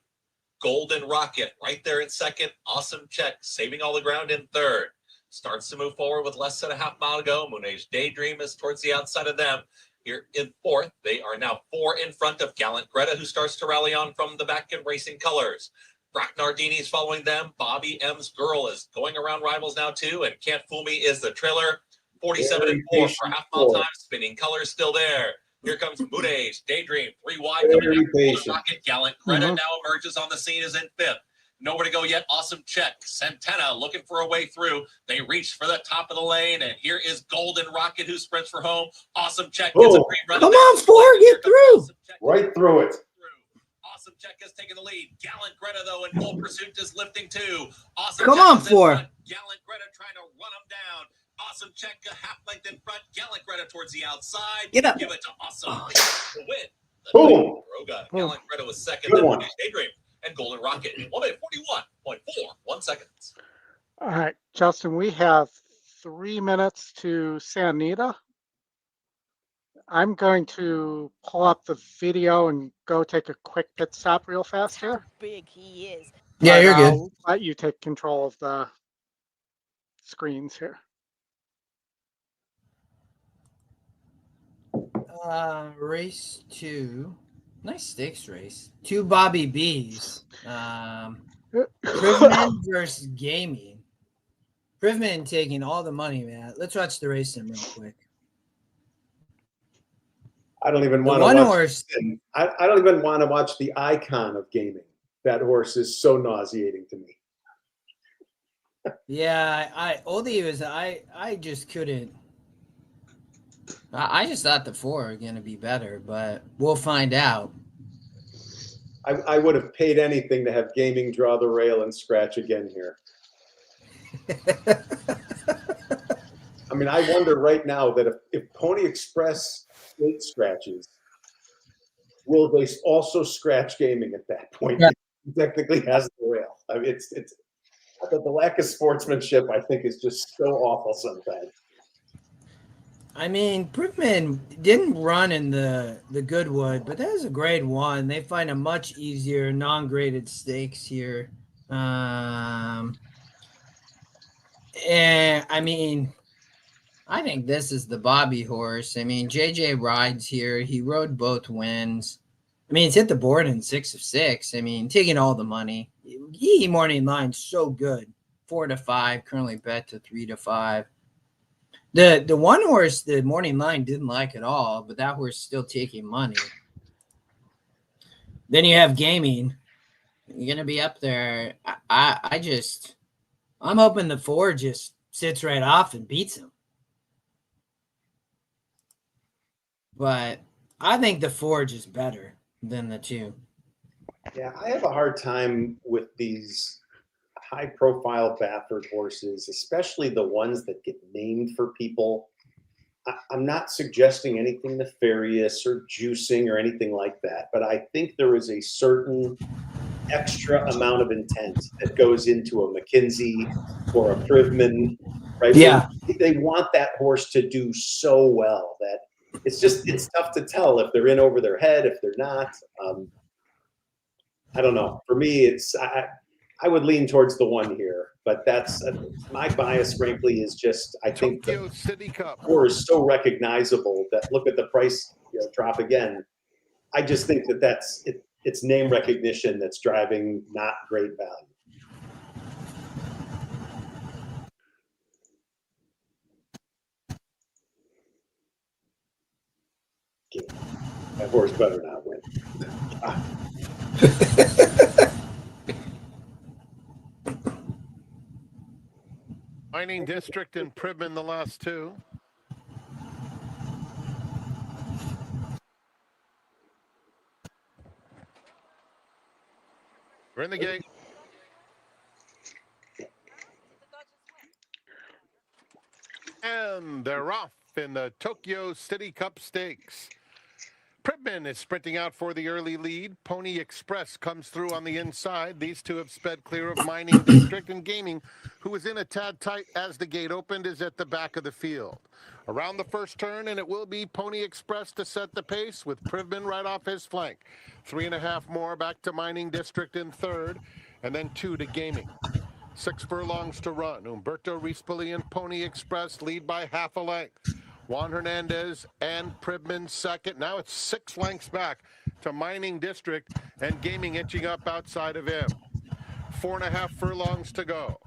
H: Golden Rocket right there in second. Awesome Check, saving all the ground in third. Starts to move forward with less than a half mile to go. Moonage Daydream is towards the outside of them. Here in 4th, they are now 4 in front of Gallant Greta, who starts to rally on from the back in Racing Colors. Brock Nardini is following them. Bobby M's Girl is going around rivals now too, and Can't Fool Me is the trailer. 47 and 4 for half mile time. Spinning Colors still there. Here comes Moody's Daydream, 3 wide. Rocket Gallant Greta now emerges on the scene, is in 5th. Nowhere to go yet. Awesome Check. Santana looking for a way through. They reach for the top of the lane, and here is Golden Rocket, who sprints for home. Awesome Check gets a green run.
A: Come on, 4, get through.
B: Right through it.
H: Awesome Check has taken the lead. Gallant Greta, though, in full pursuit is lifting too. Awesome
A: Come
H: Check
A: on,
H: is in
A: 4.
H: front. Gallant Greta trying to run him down. Awesome Check a half length in front. Gallant Greta towards the outside.
A: Get up.
H: Give it to Awesome to win.
B: Boom.
H: Gallant Greta was second.
B: Good
H: Then
B: one.
H: Daydream and Golden Rocket. 1 minute 41.41 seconds.
C: All right, Justin, we have 3 minutes to San Anita. I'm going to pull up the video and go take a quick pit stop real fast here.
O: Big he is.
A: Yeah, you're good.
C: I'll let you take control of the screens here.
A: Race 2. Nice stakes race. 2 Bobby B's. Privman versus Gaming. Privman taking all the money, man. Let's watch the race sim real quick.
B: I don't even want to watch. I don't even want to watch the icon of Gaming. That horse is so nauseating to me.
A: Yeah, Oldy was. I just couldn't. I just thought the 4 are going to be better, but we'll find out.
B: I would have paid anything to have Gaming draw the rail and scratch again here. I mean, I wonder right now that if Pony Express straight scratches, will they also scratch Gaming at that point?
A: Yeah.
B: He technically has the rail. I mean, it's the lack of sportsmanship, I think, is just so awful sometimes.
A: I mean, Privman didn't run in the Goodwood, but that was a grade 1. They find a much easier non-graded stakes here. And I mean, I think this is the Bobby horse. I mean, JJ rides here. He rode both wins. I mean, he's hit the board in 6 of 6. I mean, taking all the money. Morning line so good. 4 to 5. Currently bet to 3 to 5. The one horse the morning line didn't like at all, but that horse still taking money. Then you have Gaming. You're gonna be up there. I'm hoping the 4 just sits right off and beats him. But I think the 4 is better than the 2.
B: Yeah, I have a hard time with these high-profile Baffert horses, especially the ones that get named for people. I'm not suggesting anything nefarious or juicing or anything like that, but I think there is a certain extra amount of intent that goes into a McKinsey or a Privman, right?
A: Yeah.
B: They want that horse to do so well that it's tough to tell if they're in over their head, if they're not. I don't know. For me, I would lean towards the 1 here, but that's my bias. Frankly, is just I think the
M: City Cup
B: 4 is so recognizable that look at the price drop again. I just think that's it. It's name recognition that's driving not great value. That horse better not win.
M: Mining District and Privman, the last 2. We're in the gate. And they're off in the Tokyo City Cup Stakes. Privman is sprinting out for the early lead. Pony Express comes through on the inside. These 2 have sped clear of Mining District, and Gaming, who is in a tad tight as the gate opened, is at the back of the field. Around the first turn, and it will be Pony Express to set the pace with Privman right off his flank. 3.5 more back to Mining District in third, and then 2 to Gaming. 6 furlongs to run. Umberto Rispoli and Pony Express lead by half a length. Juan Hernandez and Privman second. Now it's 6 lengths back to Mining District, and Gaming inching up outside of him. 4.5 furlongs to go.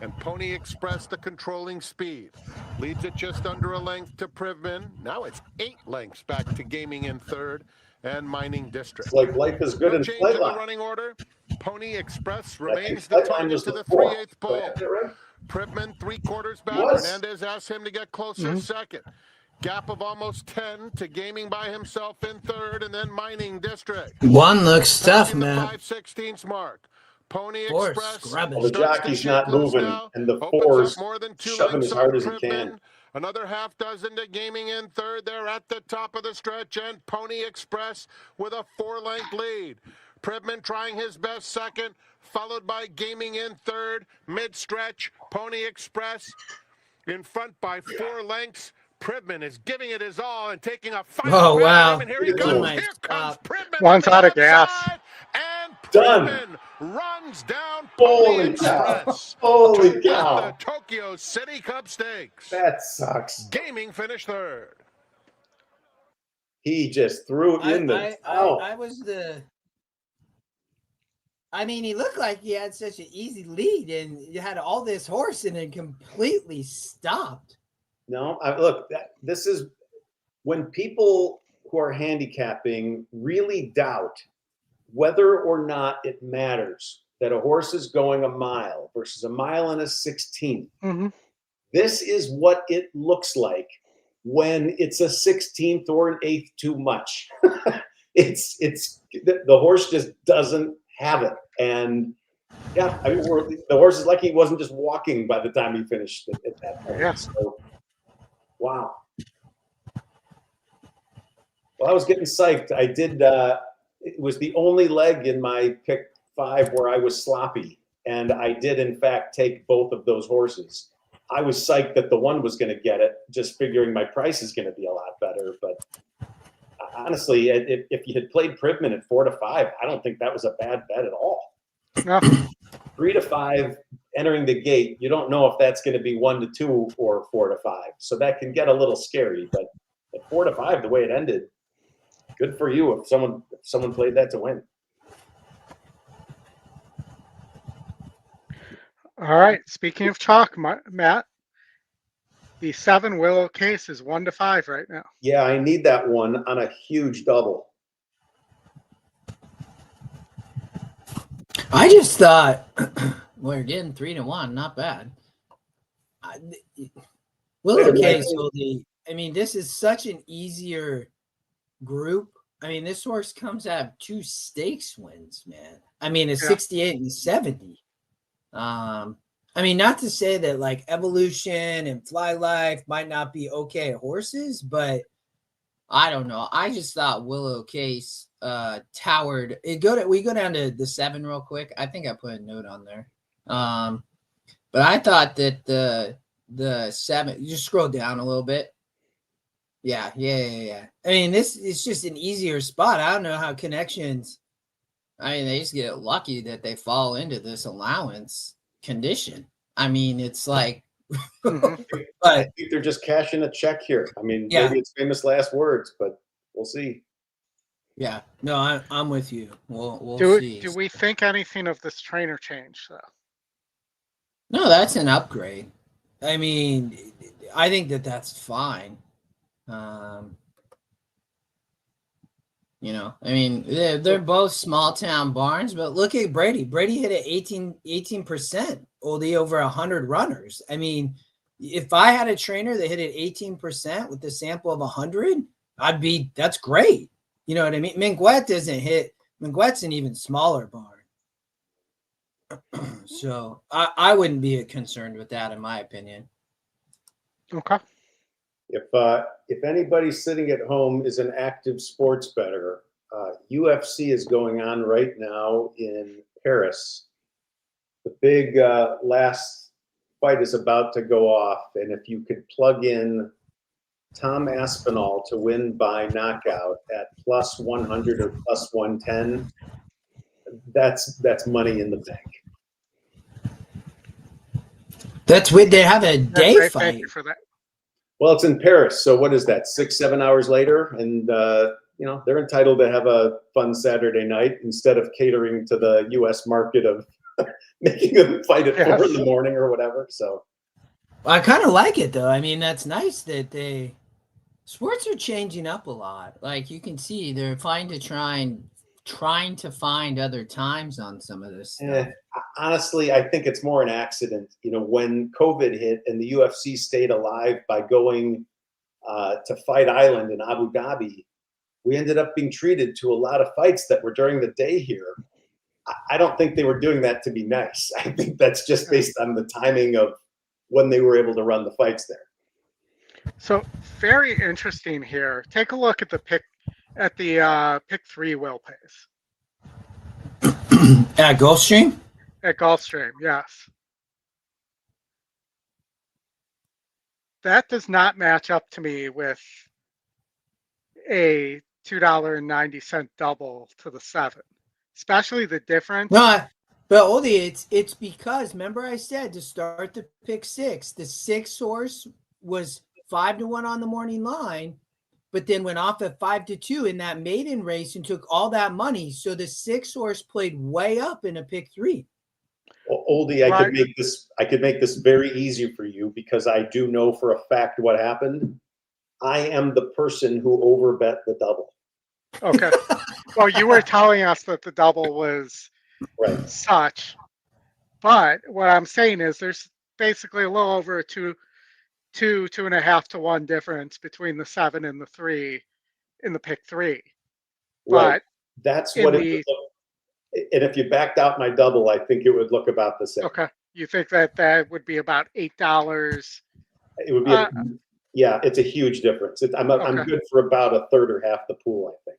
M: And Pony Express, the controlling speed, leads it just under a length to Privman. Now it's 8 lengths back to Gaming in third and Mining District.
B: It's like life is good in
M: change
B: flight
M: in the
B: line.
M: running order. Pony Express remains the target to the 3/8 pole. Privman 3/4 back. Hernandez asks him to get closer second. Gap of almost 10 to Gaming by himself in third, and then Mining District.
A: 1 looks tough, man.
M: 5/16 mark. Pony
A: Four
M: Express.
A: scrubbing.
B: Well, the jockey's not moving, and the 4's
M: more than 2
B: shoving
M: lengths
B: as hard
M: on
B: as he
M: Privman.
B: can.
M: Another half dozen to Gaming in third. They're at the top of the stretch, and Pony Express with a 4-length lead. Privman trying his best second, followed by Gaming in third. Mid-stretch, Pony Express in front by 4 lengths. Pridman is giving it his all and taking a
A: Oh, wow.
M: And here he comes. Here comes Pridman.
C: One's out of gas.
M: And
B: Done.
M: Pridman runs down
B: Holy
M: Pony
B: cow.
M: Express
B: Holy
M: to
B: cow.
M: win the Tokyo City Cup Stakes.
B: That sucks.
M: Gaming finished third.
B: He just threw it in the towel.
A: I mean, he looked like he had such an easy lead, and you had all this horse, and it completely stopped.
B: No, look, this is when people who are handicapping really doubt whether or not it matters that a horse is going a mile versus a mile and a 16th.
C: Mm-hmm.
B: This is what it looks like when it's a 16th or an eighth too much. it's the horse just doesn't have it. And yeah, I mean, the horse is like he wasn't just walking by the time he finished at that point.
C: Yeah.
B: So, wow. Well, I was getting psyched. I did. It was the only leg in my pick 5 where I was sloppy, and I did in fact take both of those horses. I was psyched that the one was going to get it, just figuring my price is going to be a lot better. But honestly, if you had played Pridman at 4 to 5, I don't think that was a bad bet at all.
C: No.
B: 3 to 5 entering the gate, you don't know if that's going to be 1 to 2 or 4 to 5. So that can get a little scary. But at 4 to 5, the way it ended, good for you if someone played that to win.
C: All right. Speaking of chalk, Matt, the 7 Willow case is 1 to 5 right now.
B: Yeah, I need that one on a huge double.
A: I just thought, well, you're getting 3 to 1, not bad. Willow case, I mean, this is such an easier group. I mean, this horse comes out of 2 stakes wins, man. I mean, it's 68 and 70. I mean, not to say that like Evolution and Fly Life might not be okay horses, but I don't know. I just thought Willow Case towered. We go down to the 7 real quick. I think I put a note on there. But I thought that the 7. You just scroll down a little bit. Yeah. I mean, this is just an easier spot. I don't know how Connections. I mean, they just get lucky that they fall into this allowance condition. I mean, it's like,
B: but I think they're just cashing a check here. I mean, maybe it's famous last words, but we'll see.
A: Yeah, no, I'm with you. We'll see.
C: Do we think anything of this trainer change though?
A: No, that's an upgrade. I mean, I think that's fine. You know, I mean, they're both small town barns, but look at Brady. Brady hit it 18%, Oldy, over 100 runners. I mean, if I had a trainer that hit it 18% with a sample of 100, that's great. You know what I mean? Minguet doesn't hit. Minguet's an even smaller barn. So I wouldn't be concerned with that, in my opinion.
C: Okay.
B: If anybody sitting at home is an active sports bettor, UFC is going on right now in Paris. The big last fight is about to go off, and if you could plug in Tom Aspinall to win by knockout at plus 100 or plus 110, that's money in the bank.
A: That's weird. They have a day fight.
C: Thank you for that.
B: Well, it's in Paris, so what is that? 6-7 hours later, and you know, they're entitled to have a fun Saturday night instead of catering to the U.S. market of making them fight at 4 in the morning or whatever. So
A: I kind of like it though. I mean, that's nice that sports are changing up a lot. Like you can see, they're trying to find other times on some of this stuff.
B: Honestly, I think it's more an accident. You know, when COVID hit and the UFC stayed alive by going to Fight Island in Abu Dhabi, we ended up being treated to a lot of fights that were during the day here. I don't think they were doing that to be nice. I think that's just based on the timing of when they were able to run the fights there. So
C: very interesting here. Take a look at the pick 3 Will Pace.
A: At Gulfstream?
C: At Gulfstream, yes. that does not match up to me with a $2.90 double to the 7, especially the difference.
A: No, but Oldy, it's because remember I said to start the pick 6, the 6 horse was 5-1 on the morning line, but then went off at 5-2 in that maiden race and took all that money. So the 6 horse played way up in a pick 3.
B: Well, Oldie, I could make this very easy for you because I do know for a fact what happened. I am the person who overbet the double.
C: Okay. Well, you were telling us that the double was such, but what I'm saying is there's basically a little over a 2.5 to 1 difference between the 7 and the 3 in the pick 3.
B: Right.
C: But
B: that's what it would look. And if you backed out my double, I think it would look about the same.
C: Okay. You think that would be about $8?
B: It would be, yeah, it's a huge difference. I'm good for about a third or half the pool, I think.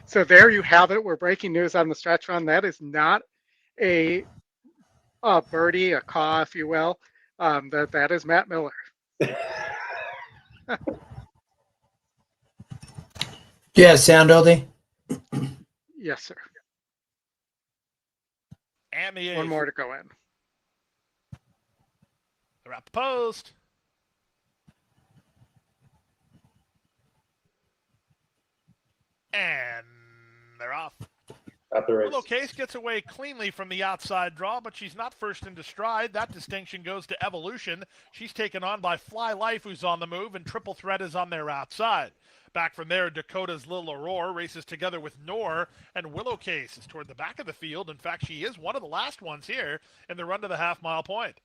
C: So there you have it. We're breaking news on the stretch run. That is not a birdie, a caw, if you will. That is Matt Miller.
A: Yeah, sound Oldy?
C: Yes, sir.
I: And the 8th.
C: One more to go in.
I: They're at the post. And they're off. Willow Case gets away cleanly from the outside draw, but she's not first into stride. That distinction goes to Evolution. She's taken on by Fly Life, who's on the move, and Triple Threat is on their outside. Back from there, Dakota's Little Aurora races together with Nor, and Willow Case is toward the back of the field. In fact, she is one of the last ones here in the run to the half-mile point.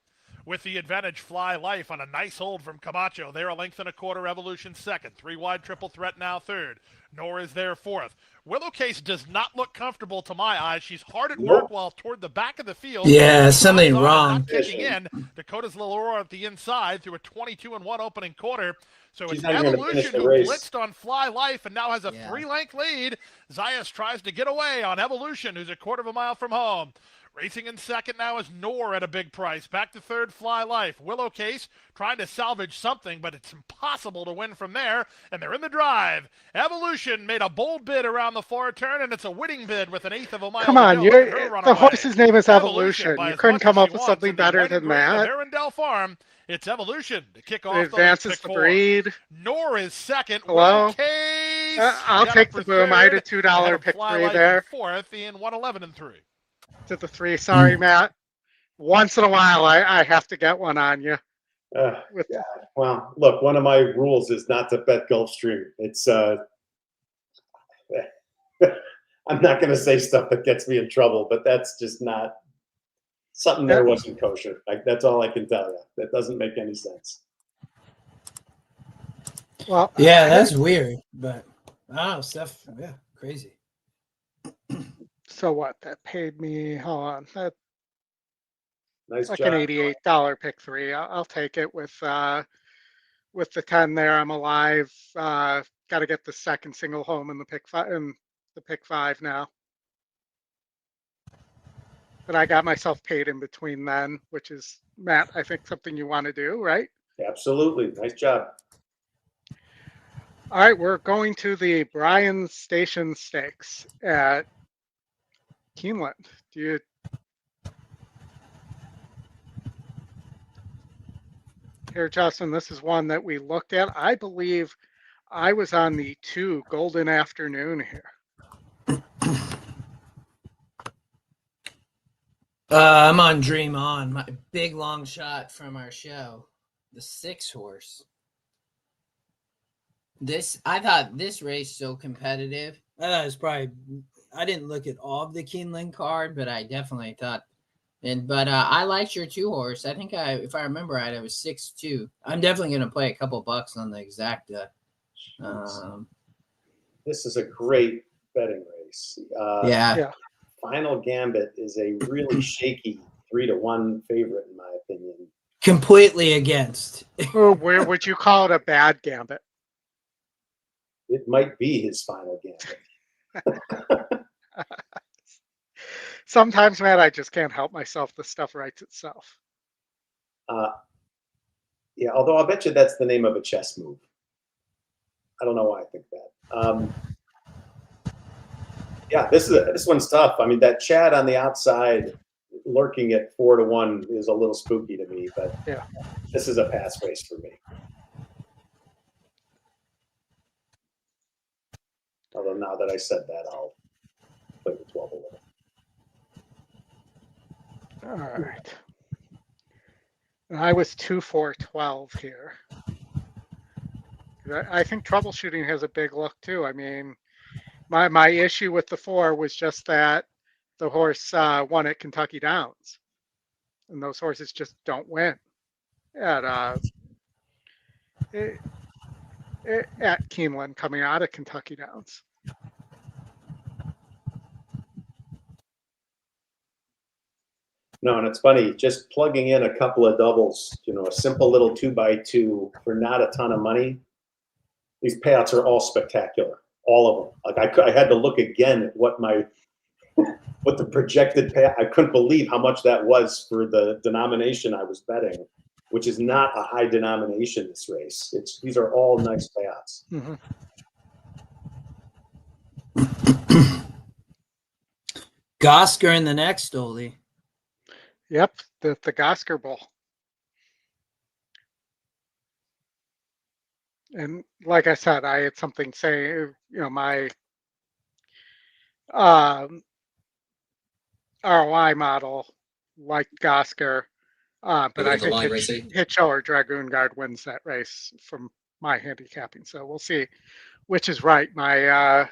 I: With the advantage, Fly Life on a nice hold from Camacho. They're a length and a quarter. Evolution second. 3 wide, Triple Threat now third. Nor is there fourth. Willow Case does not look comfortable to my eyes. She's hard at work while toward the back of the field.
A: Yeah, something wrong.
I: Not kicking in. Dakota's Little Aurora at the inside through a 22-1 opening quarter. So it's Evolution who blitzed on Fly Life and now has a 3-length lead. Zayas tries to get away on Evolution, who's a quarter of a mile from home. Racing in second now is Nor at a big price. Back to third, Fly Life. Willow Case trying to salvage something, but it's impossible to win from there, and they're in the drive. Evolution made a bold bid around the far turn, and it's a winning bid with an 1/8 of a mile.
C: Come on, the horse's name is Evolution. You couldn't come up with something better than that.
I: Arundel Farm. It's Evolution to kick off.
C: It advances the breed.
I: Nor is second.
C: Hello.
I: Case.
C: I'll take the boom. I had a $2 pick 3 there.
I: Fourth in 111 and 3.
C: To the 3. Sorry, Matt. Once in a while, I have to get one on you.
B: Well, look, one of my rules is not to bet Gulfstream. It's I'm not going to say stuff that gets me in trouble, but that's just not something there wasn't kosher. That's all I can tell you. That doesn't make any sense.
C: Well,
A: yeah, that's weird, but stuff, crazy.
C: So what? That paid me, hold on, that
B: nice
C: like
B: job.
C: an $88 pick 3. I'll take it with the 10 there. I'm alive. Got to get the second single home in the pick 5 now. But I got myself paid in between then, which is, Matt, I think something you want to do, right?
B: Absolutely. Nice job.
C: All right, we're going to the Bryan Station Stakes at Keeneland. Here, Justin, this is one that we looked at. I believe I was on the 2 Golden Afternoon here.
A: I'm on Dream On, my big long shot from our show, the 6 horse. I thought this race so competitive. I thought it was probably. I didn't look at all of the Keeneland card, but I definitely thought. But I liked your 2 horse. I think if I remember right, it was 6-2. I'm definitely going to play a couple bucks on the exacta.
B: This is a great betting race.
A: Yeah.
B: Final Gambit is a really shaky 3-1 favorite, in my opinion.
A: Completely against.
C: Where would you call it a bad gambit?
B: It might be his final gambit.
C: Sometimes, Matt, I just can't help myself. The stuff writes itself.
B: Yeah, although I'll bet you that's the name of a chess move. I don't know why I think that. Yeah, this one's tough. I mean, that Chad on the outside lurking at 4-1 is a little spooky to me, but
C: yeah,
B: this is a pass race for me. Although now that I said that, I'll play the 12 a little.
C: All right. I was 2-4-12 here. I think troubleshooting has a big look too. I mean, my issue with the 4 was just that the horse won at Kentucky Downs, and those horses just don't win at Keeneland coming out of Kentucky Downs.
B: No, and it's funny, just plugging in a couple of doubles, you know, a simple little 2x2 for not a ton of money. These payouts are all spectacular, all of them. Like I had to look again at what the projected payout. I couldn't believe how much that was for the denomination I was betting, which is not a high denomination this race. These are all nice payouts.
C: Mm-hmm.
A: Gosker in the next, Oldy.
C: Yep, the Gosker Bowl. And like I said, I had something saying, you know, my ROI model like Gosker, but I think Hitchell or Dragoon Guard wins that race from my handicapping. So we'll see which is right, my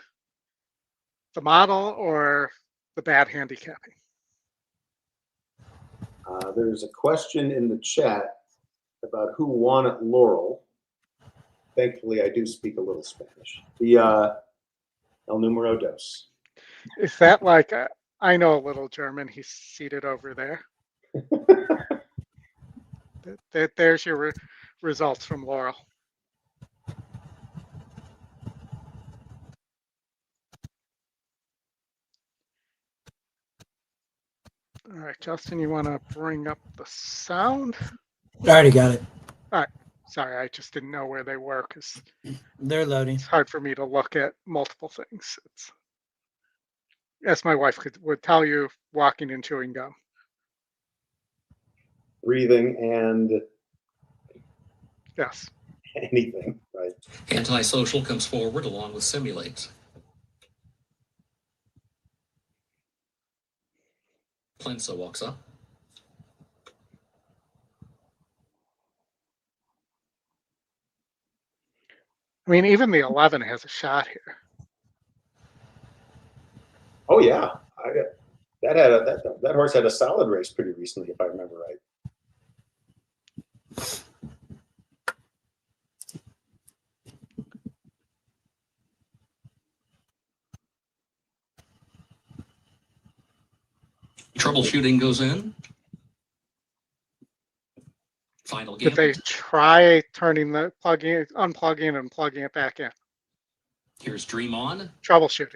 C: the model or the bad handicapping.
B: There's a question in the chat about who won at Laurel. Thankfully, I do speak a little Spanish. The El Numero Dos.
C: Is that like, I know a little German. He's seated over there. There's your results from Laurel. All right, Justin, you want to bring up the sound?
A: I already got it.
C: All right. Sorry, I just didn't know where they were because
A: they're loading.
C: It's hard for me to look at multiple things. As my wife would tell you, walking and chewing gum.
B: Breathing and
C: yes,
B: anything, right?
J: Antisocial comes forward along with Simulate. Plensa walks up.
C: I mean, even the 11 has a shot here.
B: Oh yeah, that horse had a solid race pretty recently, if I remember right.
J: Troubleshooting goes in. Final game.
C: Did they try turning unplugging and plugging it back in?
J: Here's Dream On.
C: Troubleshooting.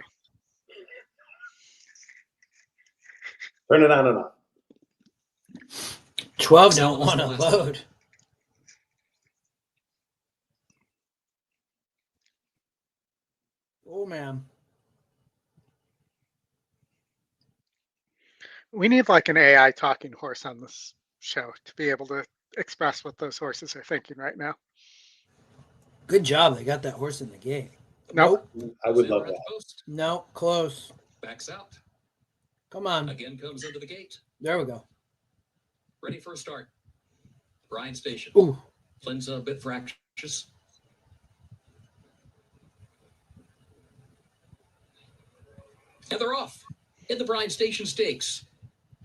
B: Turn it on and off.
A: 12 don't want to load. Oh, man.
C: We need like an AI talking horse on this show to be able to express what those horses are thinking right now.
A: Good job. They got that horse in the gate.
C: Nope.
B: I would love that.
A: No, close.
J: Backs out.
A: Come on.
J: Again comes into the gate.
A: There we go.
J: Ready for a start. Bryan Station.
A: Ooh.
J: Plensa a bit fractious. And they're off in the Bryan Station Stakes.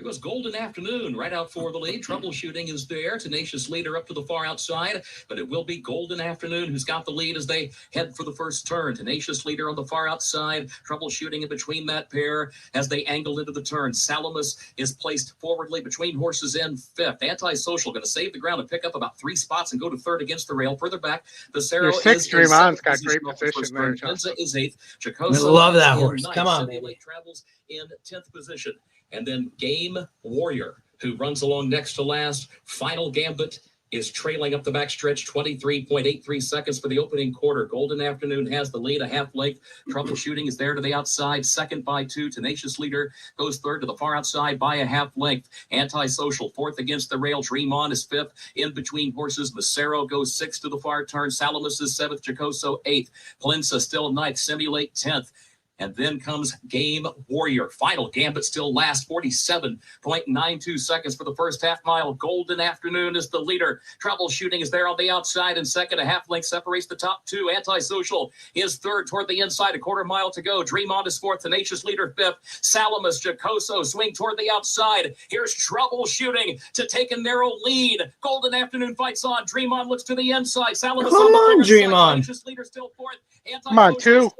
J: It was Golden Afternoon right out for the lead. Troubleshooting is there. Tenacious Leader up to the far outside, but it will be Golden Afternoon who's got the lead as they head for the first turn. Tenacious Leader on the far outside. Troubleshooting in between that pair as they angle into the turn. Salamis is placed forwardly between horses in fifth. Antisocial going to save the ground and pick up about 3 spots and go to third against the rail. Further back, Becerra
C: is Dream On's got great position there.
J: Plensa is 8th.
A: I love that horse. Come on,
J: baby. Travels in 10th position. And then Game Warrior, who runs along next to last. Final Gambit is trailing up the backstretch, 23.83 seconds for the opening quarter. Golden Afternoon has the lead, a half length. Troubleshooting is there to the outside, second by 2. Tenacious Leader goes third to the far outside by a half length. Antisocial, fourth against the rail. Dream On is fifth. In between horses, Macero goes sixth to the far turn. Salamis is seventh. Jacoso eighth. Plinsa still ninth. Simulate 10th. And then comes Game Warrior. Final Gambit still last, 47.92 seconds for the first half mile. Golden Afternoon is the leader. Troubleshooting is there on the outside, and second, a half length separates the top 2. Antisocial is third toward the inside, a quarter mile to go. Dream On is fourth. Tenacious Leader fifth. Salamis, Jacoso swing toward the outside. Here's Troubleshooting to take a narrow lead. Golden Afternoon fights on. Dream On looks to the inside. Salamis
A: Come on, Dream On.
J: Tenacious Leader still fourth.
C: Come on, 2.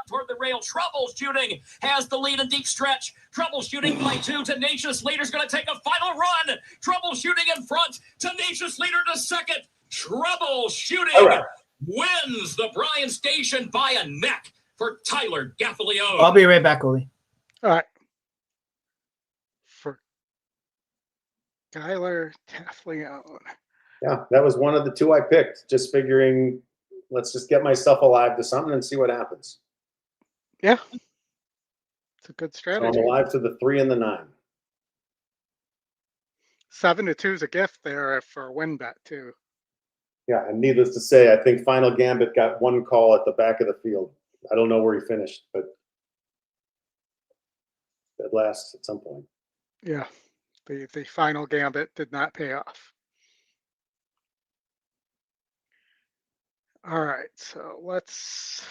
J: Toward the rail. Troubleshooting has the lead in deep stretch. Troubleshooting by 2. Tenacious Leader's going to take a final run. Troubleshooting in front. Tenacious Leader to second. Troubleshooting wins the Bryan Station by a neck for Tyler Gaffalione.
A: I'll be right back, Ollie.
C: All right. For Tyler Gaffalione.
B: Yeah, that was one of the 2 I picked. Just figuring, let's just get myself alive to something and see what happens.
C: Yeah. It's a good
B: So
C: strategy.
B: I'm alive to the 3 and the 9.
C: 7-2 is a gift there for a win bet, too.
B: Yeah, and needless to say, I think Final Gambit got 1 call at the back of the field. I don't know where he finished, but at last at some point.
C: Yeah. The Final Gambit did not pay off. All right, so let's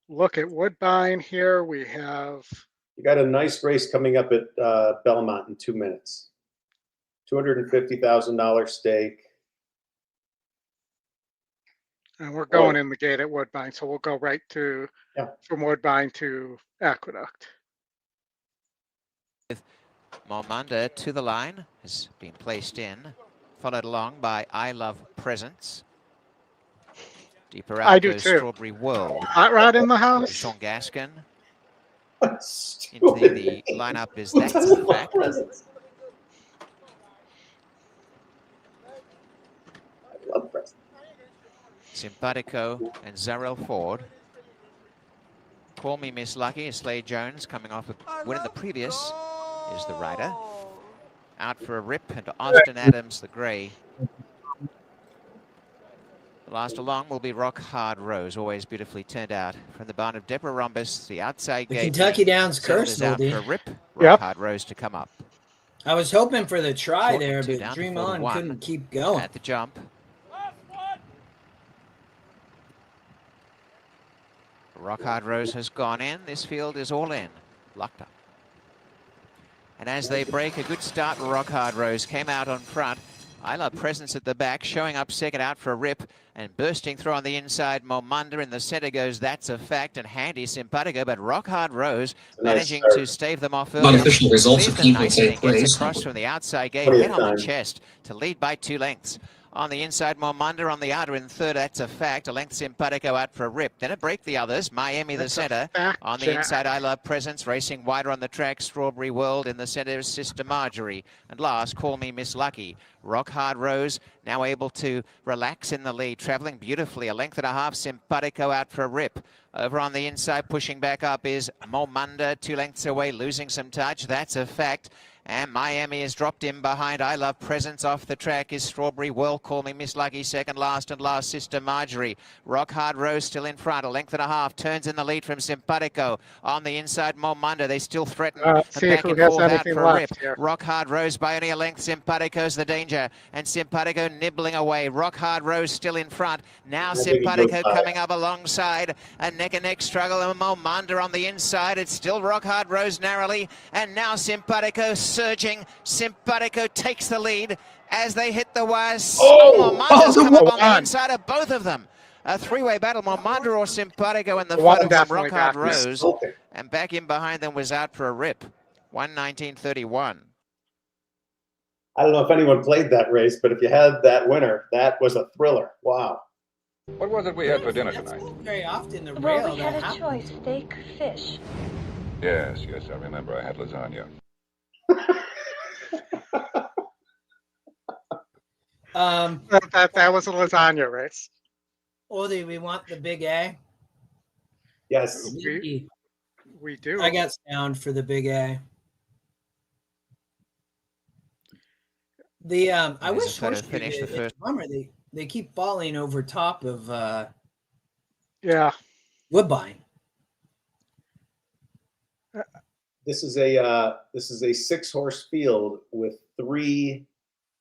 C: look at Woodbine here. We have...
B: You got a nice race coming up at Belmont in 2 minutes. $250,000 stake.
C: And we're going in the gate at Woodbine, so we'll go right to from Woodbine to Aqueduct.
G: Momanda to the line has been placed in, followed along by I Love Presence. Deeper out
C: I do
G: goes
C: too.
G: Strawberry World.
C: Hot Rod in the house.
G: Sean Gaskin. Into the lineup is That's a Fact.
B: I love Presence.
G: Simpatico and Zarel Ford. Call Me Miss Lucky is Slade Jones, coming off with winning the previous, is the rider. Out for a rip, and Austin Adams, the grey. The last along will be Rock Hard Rose, always beautifully turned out from the barn of Deborah Rhombus, the outside gate.
A: Kentucky Downs curse,
G: is out
A: Oldy.
G: for a rip. Rock Hard Rose to come up.
A: I was hoping for the try
G: Short
A: there,
G: two
A: but
G: down to
A: Dream On
G: 41.
A: couldn't keep going.
G: At the jump. Rock Hard Rose has gone in. This field is all in. Locked up. And as they break, a good start, Rock Hard Rose came out on front. I Love Presence at the back, showing up second out for a rip. And bursting through on the inside, Momanda in the center goes That's a Fact, and Handy Simpatico, but Rock Hard Rose managing to stave them off early.
J: Unofficial results of people take place.
G: Gets across from the outside gate, head on the chest to lead by 2 lengths. On the inside, Momanda on the outer in third. That's a Fact. A length Simpatico out for a rip. Then a break the others. Miami the center. On the inside, I Love Presence. Racing wider on the track. Strawberry World in the center is Sister Marjorie. And last, Call Me Miss Lucky. Rock Hard Rose now able to relax in the lead. Traveling beautifully. A length and a half. Simpatico out for a rip. Over on the inside, pushing back up is Momanda. 2 lengths away, losing some touch. That's a Fact. And Miami is dropped in behind. I Love Presence off the track is Strawberry World. Call Me Miss Lucky second last, and last Sister Marjorie. Rock Hard Rose still in front. A length and a half. Turns in the lead from Simpatico. On the inside, Momanda. They still threaten.
C: See if who has anything left here.
G: Rock Hard Rose by only a length. Simpatico's the danger. And Simpatico nibbling away. Rock Hard Rose still in front. Now Simpatico coming up alongside. A neck and neck struggle. And Momanda on the inside. It's still Rock Hard Rose narrowly. And now Simpatico surging. Simpatico takes the lead as they hit the wires. Momanda's come up on the inside of both of them. A 3-way battle. Momanda or Simpatico in the front of Rock Hard Rose. And back in behind them was out for a rip. 1:19:31.
B: I don't know if anyone played that race, but if you had that winner, that was a thriller. Wow.
O: What was it we had for dinner tonight?
A: Very often the
P: Well,
A: rail
P: we had
A: that
P: a
A: happens.
P: choice, steak, fish.
O: Yes, I remember. I had lasagna.
C: That was a lasagna race.
A: Oldy, we want the big A.
B: Yes,
C: we do.
A: I got sound for the big A. The I wish
G: Horseshoe finish the first.
A: Bummer they keep falling over top of Woodbine.
B: This is a 6-horse field with 3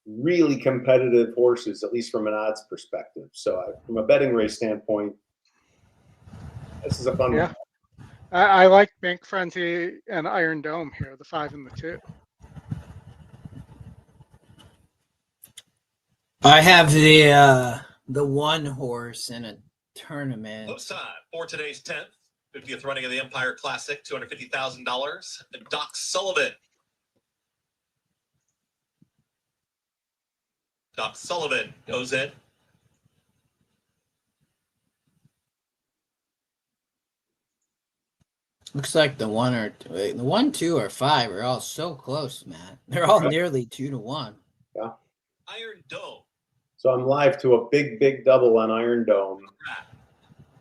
B: really competitive horses, at least from an odds perspective. So from a betting race standpoint, this is a fun one.
C: I like Bank Frenzy and Iron Dome here, the 5 and the 2.
A: I have the 1 horse in a tournament.
H: Close time for today's 10th, 50th running of the Empire Classic, $250,000. Doc Sullivan. Doc Sullivan goes in.
A: Looks like the 1, 2, or 5 are all so close, Matt. They're all nearly 2 to 1.
B: Yeah.
H: Iron Dome.
B: So I'm live to a big double on Iron Dome.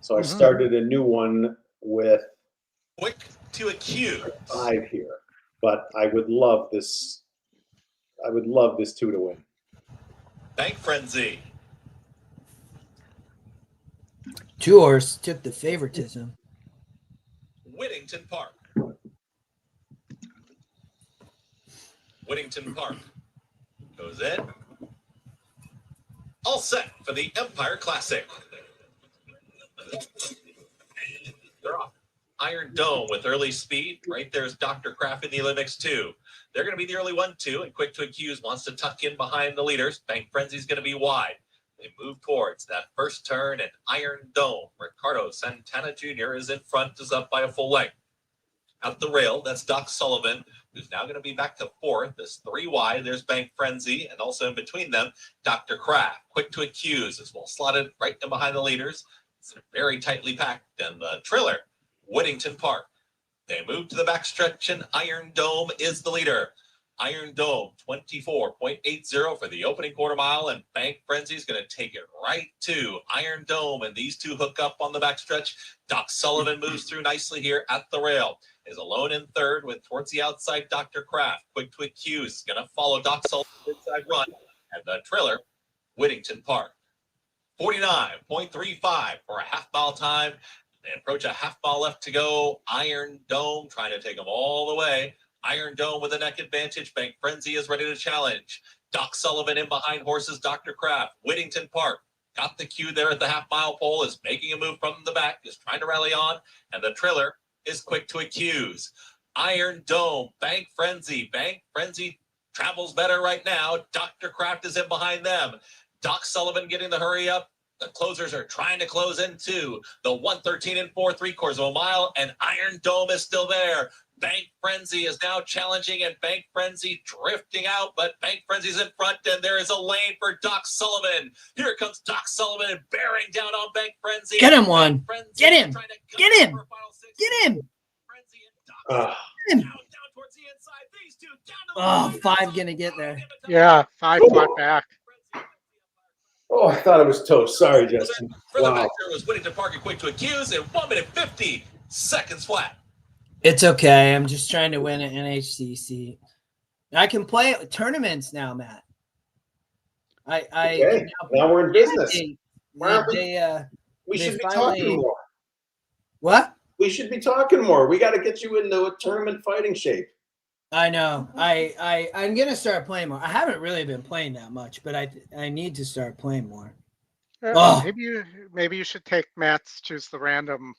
B: So I started a new one with
H: Quick to Accuse
B: 5 here, but I would love this. I would love this 2 to win.
H: Bank Frenzy.
A: 2 horse took the favoritism.
H: Whittington Park. Whittington Park goes in. All set for the Empire Classic. They're off. Iron Dome with early speed. Right there's Dr. Kraft in the early mix 2. They're going to be the early 1-2, and Quick to Accuse wants to tuck in behind the leaders. Bank Frenzy's going to be wide. They move towards that first turn, and Iron Dome. Ricardo Santana Jr. is in front, is up by a full length. At the rail, that's Doc Sullivan, who's now going to be back to 4th. There's 3 wide. There's Bank Frenzy, and also in between them, Dr. Kraft. Quick to Accuse is well slotted right in behind the leaders. It's very tightly packed, and the trailer, Whittington Park. They move to the backstretch, and Iron Dome is the leader. Iron Dome, 24.80 for the opening quarter mile, and Bank Frenzy is going to take it right to Iron Dome, and these 2 hook up on the backstretch. Doc Sullivan moves through nicely here at the rail. Is alone in 3rd with towards the outside Dr. Kraft. Quick to Accuse is going to follow Doc Sullivan's inside run, and the trailer, Whittington Park. 49.35 for a half-mile time. They approach a half-mile left to go. Iron Dome trying to take them all the way. Iron Dome with a neck advantage. Bank Frenzy is ready to challenge. Doc Sullivan in behind horses. Dr. Kraft. Whittington Park got the cue there at the half-mile pole. Is making a move from the back. Is trying to rally on. And the trailer is Quick to Accuse. Iron Dome. Bank Frenzy. Bank Frenzy travels better right now. Dr. Kraft is in behind them. Doc Sullivan getting the hurry up. The closers are trying to close into the 113 and 4 3/4 of a mile, and Iron Dome is still there. Bank Frenzy is now challenging, and Bank Frenzy drifting out, but Bank Frenzy's in front, and there is a lane for Doc Sullivan. Here comes Doc Sullivan bearing down on Bank Frenzy.
A: Get him one. Get him. Get him. Get him. Get him. Oh, 5 gonna get there.
C: Yeah, 5 flat back.
B: Oh, I thought it was toast. Sorry, Justin.
H: Further back there was Whittington Park and Quick to Accuse in 1 minute 50 seconds flat.
A: It's okay. I'm just trying to win an NHCC. I can play tournaments now, Matt.
B: Okay. Now we're in business. We should be talking more.
A: What?
B: We should be talking more. We got to get you into a tournament fighting shape.
A: I know. I'm gonna start playing more. I haven't really been playing that much, but I need to start playing more.
C: Maybe you should take Matt's choose the random.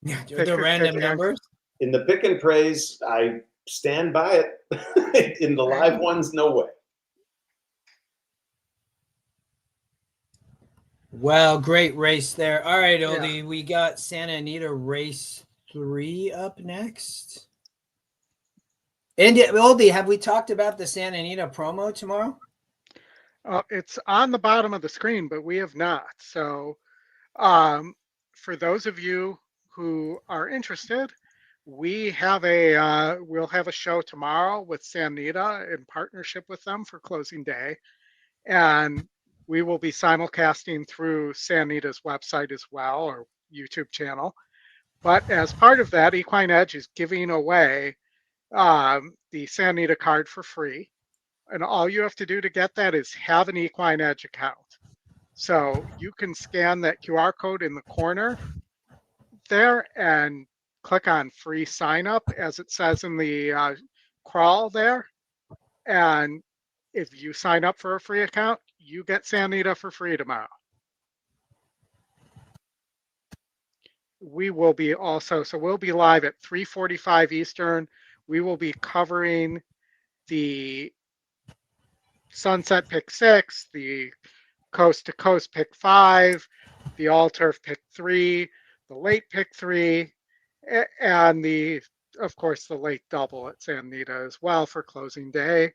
A: The random numbers.
B: In the pick and praise, I stand by it. In the live ones, no way.
A: Well, great race there. All right, Oldy, we got Santa Anita race 3 up next. And Oldy, have we talked about the Santa Anita promo tomorrow?
C: It's on the bottom of the screen, but we have not. So for those of you who are interested, we'll have a show tomorrow with Santa Anita in partnership with them for closing day. And we will be simulcasting through Sanita's website as well, or YouTube channel. But as part of that, EquinEdge is giving away the Sanita card for free. And all you have to do to get that is have an EquinEdge account. So you can scan that QR code in the corner there and click on free sign up, as it says in the crawl there. And if you sign up for a free account, you get Sanita for free tomorrow. We will be also, so we'll be live at 3:45 Eastern. We will be covering the Sunset Pick 6, the Coast to Coast Pick 5, the All Turf Pick 3, the Late Pick 3, and of course, the Late Double at Sanita as well for closing day.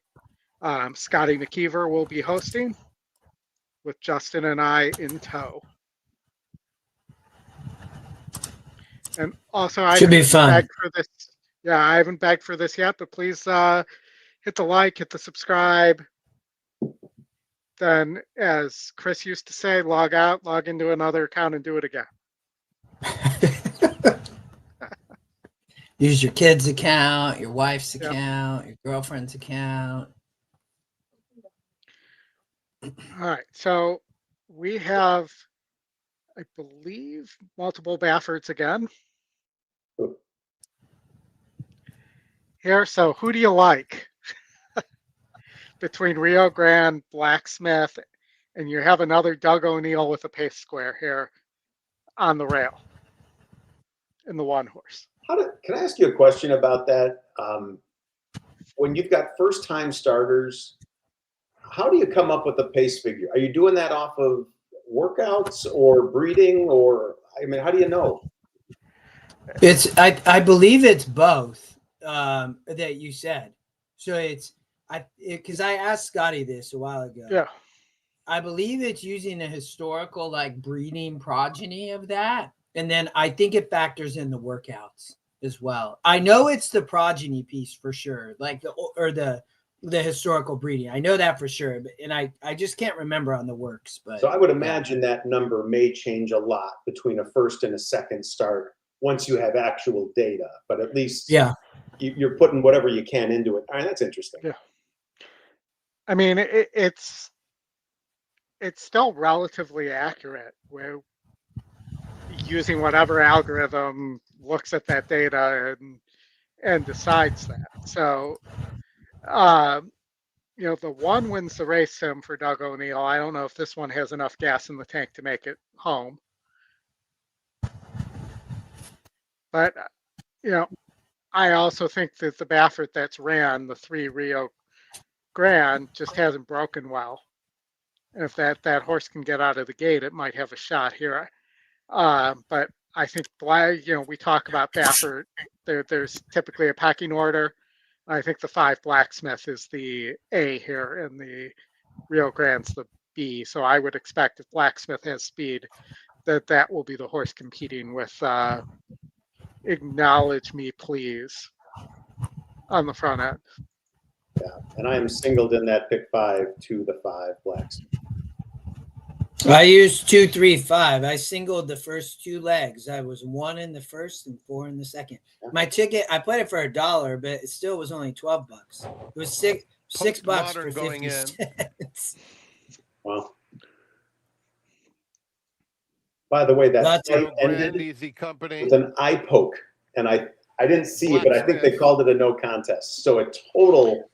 C: Scotty McKeever will be hosting with Justin and I in tow. And also, I
A: should be fun.
C: For this. Yeah, I haven't begged for this yet, but please hit the like, hit the subscribe. Then, as Chris used to say, log out, log into another account, and do it again.
A: Use your kid's account, your wife's account, your girlfriend's account.
C: All right, so we have, I believe, multiple Baffords again here. So who do you like between Rio Grande, Blacksmith, and you have another Doug O'Neill with a pace square here on the rail in the one horse?
B: Can I ask you a question about that? When you've got first-time starters, how do you come up with a pace figure? Are you doing that off of workouts or breeding, or I mean, how do you know?
A: I believe it's both that you said. So because I asked Scotty this a while ago.
C: Yeah.
A: I believe it's using a historical like breeding progeny of that. And then I think it factors in the workouts as well. I know it's the progeny piece for sure, like the historical breeding. I know that for sure, and I just can't remember on the works. But
B: so I would imagine that number may change a lot between a first and a second start once you have actual data. But at least you're putting whatever you can into it. All right, that's interesting.
C: Yeah. I mean, it's still relatively accurate. We're using whatever algorithm looks at that data and decides that. So, the one wins the race sim for Doug O'Neill. I don't know if this one has enough gas in the tank to make it home. But, I also think that the Baffert that's ran, the 3 Rio Grande, just hasn't broken well. And if that horse can get out of the gate, it might have a shot here. But I think, we talk about Baffert. There's typically a pecking order. I think the 5 Blacksmith is the A here, and the Rio Grande's the B. So I would expect if Blacksmith has speed, that will be the horse competing with Acknowledge Me Please on the front end.
B: Yeah, and I am singled in that pick 5 to the 5 Blacksmith.
A: I used 2, 3, 5. I singled the first 2 legs. I was 1 in the first and 4 in the second. My ticket, I played it for $1, but it still was only $12. It was $6 for 50 cents.
B: Wow. By the way, that fight ended
M: Easy Company
B: with an eye poke, and I didn't see it, but I think they called it a no contest. So a total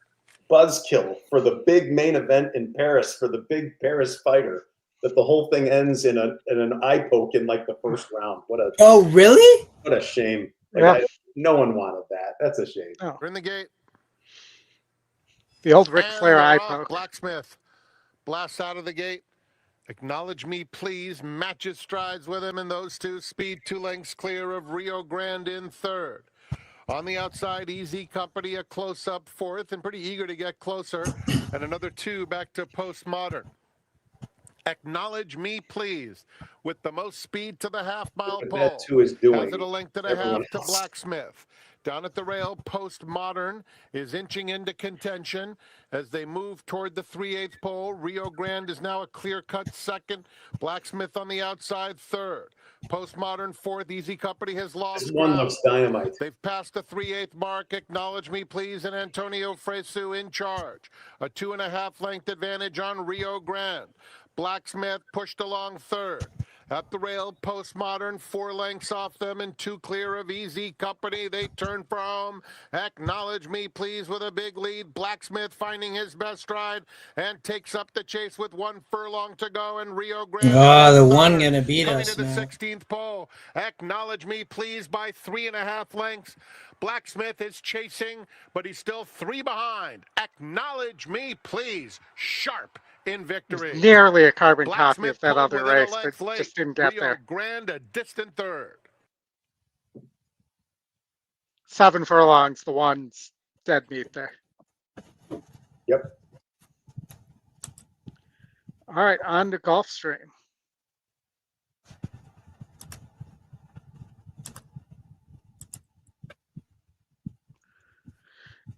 B: buzzkill for the big main event in Paris, for the big Paris fighter. That the whole thing ends in an eye poke in like the first round.
A: Oh, really?
B: What a shame. Like, no one wanted that. That's a shame.
C: Oh.
M: We're in the gate.
C: The old Ric Flair eye poke.
M: Blacksmith blasts out of the gate. Acknowledge Me Please matches strides with him in those 2. Speed 2 lengths clear of Rio Grande in 3rd. On the outside, Easy Company a close-up 4th and pretty eager to get closer. And another 2 back to Postmodern. Acknowledge Me Please with the most speed to the half-mile pole.
B: That 2 is doing.
M: Has it a length and a half to Blacksmith. Down at the rail, Postmodern is inching into contention as they move toward the 3/8 pole. Rio Grande is now a clear-cut second. Blacksmith on the outside, third. Postmodern, fourth. Easy Company has lost
B: This one
M: ground.
B: looks dynamite.
M: They've passed the 3/8 mark. Acknowledge Me, Please, and Antonio Fresu in charge. A 2.5 length advantage on Rio Grande. Blacksmith pushed along third. At the rail, Postmodern, 4 lengths off them and 2 clear of Easy Company. They turn for home. Acknowledge Me, Please, with a big lead. Blacksmith finding his best stride and takes up the chase with 1 furlong to go. And Rio Grande.
A: Oh, the one gonna beat
M: coming
A: us
M: to the
A: now.
M: 16th pole. Acknowledge Me, Please, by 3.5 lengths. Blacksmith is chasing, but he's still 3 behind. Acknowledge Me, Please. Sharp in victory.
C: Nearly a carbon copy of
M: Blacksmith
C: that
M: pulled
C: other
M: within a
C: race,
M: length
C: but
M: late.
C: just didn't get
M: Rio
C: there.
M: Grande a distant third.
C: 7 furlongs, the one's dead meat there.
B: Yep.
C: All right, on to Gulfstream.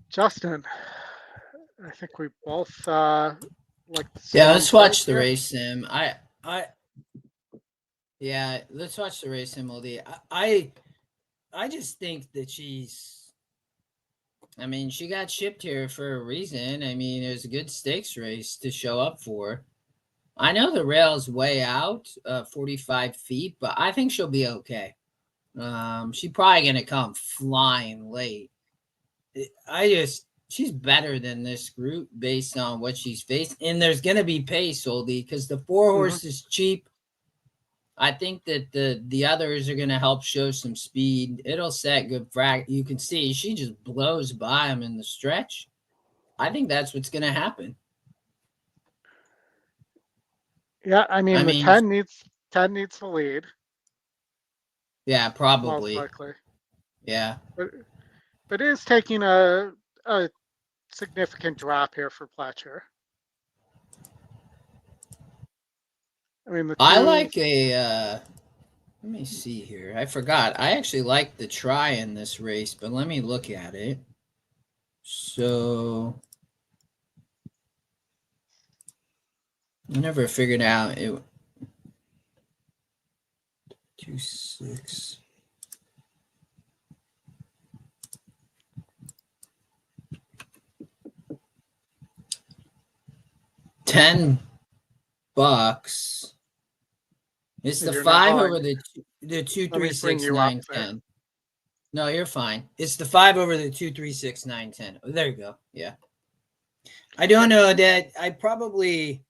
C: Justin, I think we both like.
A: Yeah, let's watch the race sim. Yeah, let's watch the race sim, Oldy. I just think that she's. I mean, she got shipped here for a reason. I mean, it was a good stakes race to show up for. I know the rail's way out, 45 feet, but I think she'll be okay. She's probably gonna come flying late. She's better than this group based on what she's faced. And there's going to be pace, Oldie, because the 4 horse is cheap. I think that the others are going to help show some speed. It'll set good frac. You can see she just blows by him in the stretch. I think that's what's going to happen.
C: Yeah, I mean, 10 needs the lead.
A: Yeah, probably.
C: Most likely.
A: Yeah.
C: But it is taking a significant drop here for Pletcher. I mean,
A: I like let me see here. I forgot. I actually like the try in this race, but let me look at it. So I never figured out it. 2-6. $10. It's the 5 over the 2, 3, 6, 9, 10. No, you're fine. It's the 5 over the 2, 3, 6, 9, 10. Oh, there you go. Yeah. I don't know that I probably.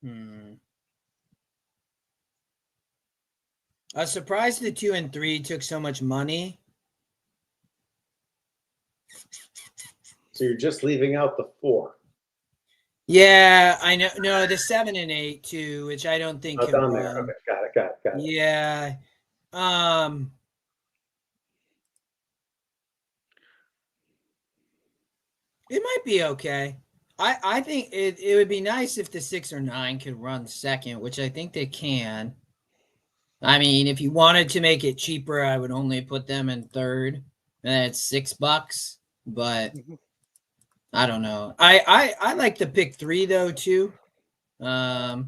A: I was surprised the 2 and 3 took so much money.
B: So you're just leaving out the 4.
A: Yeah, I know. No, the 7 and 8 too, which I don't think can
B: down
A: run.
B: there. Okay, got it.
A: Yeah. It might be okay. I think it would be nice if the 6 or 9 could run second, which I think they can. I mean, if you wanted to make it cheaper, I would only put them in third, and that's $6. But I don't know. I like to pick 3 though too. I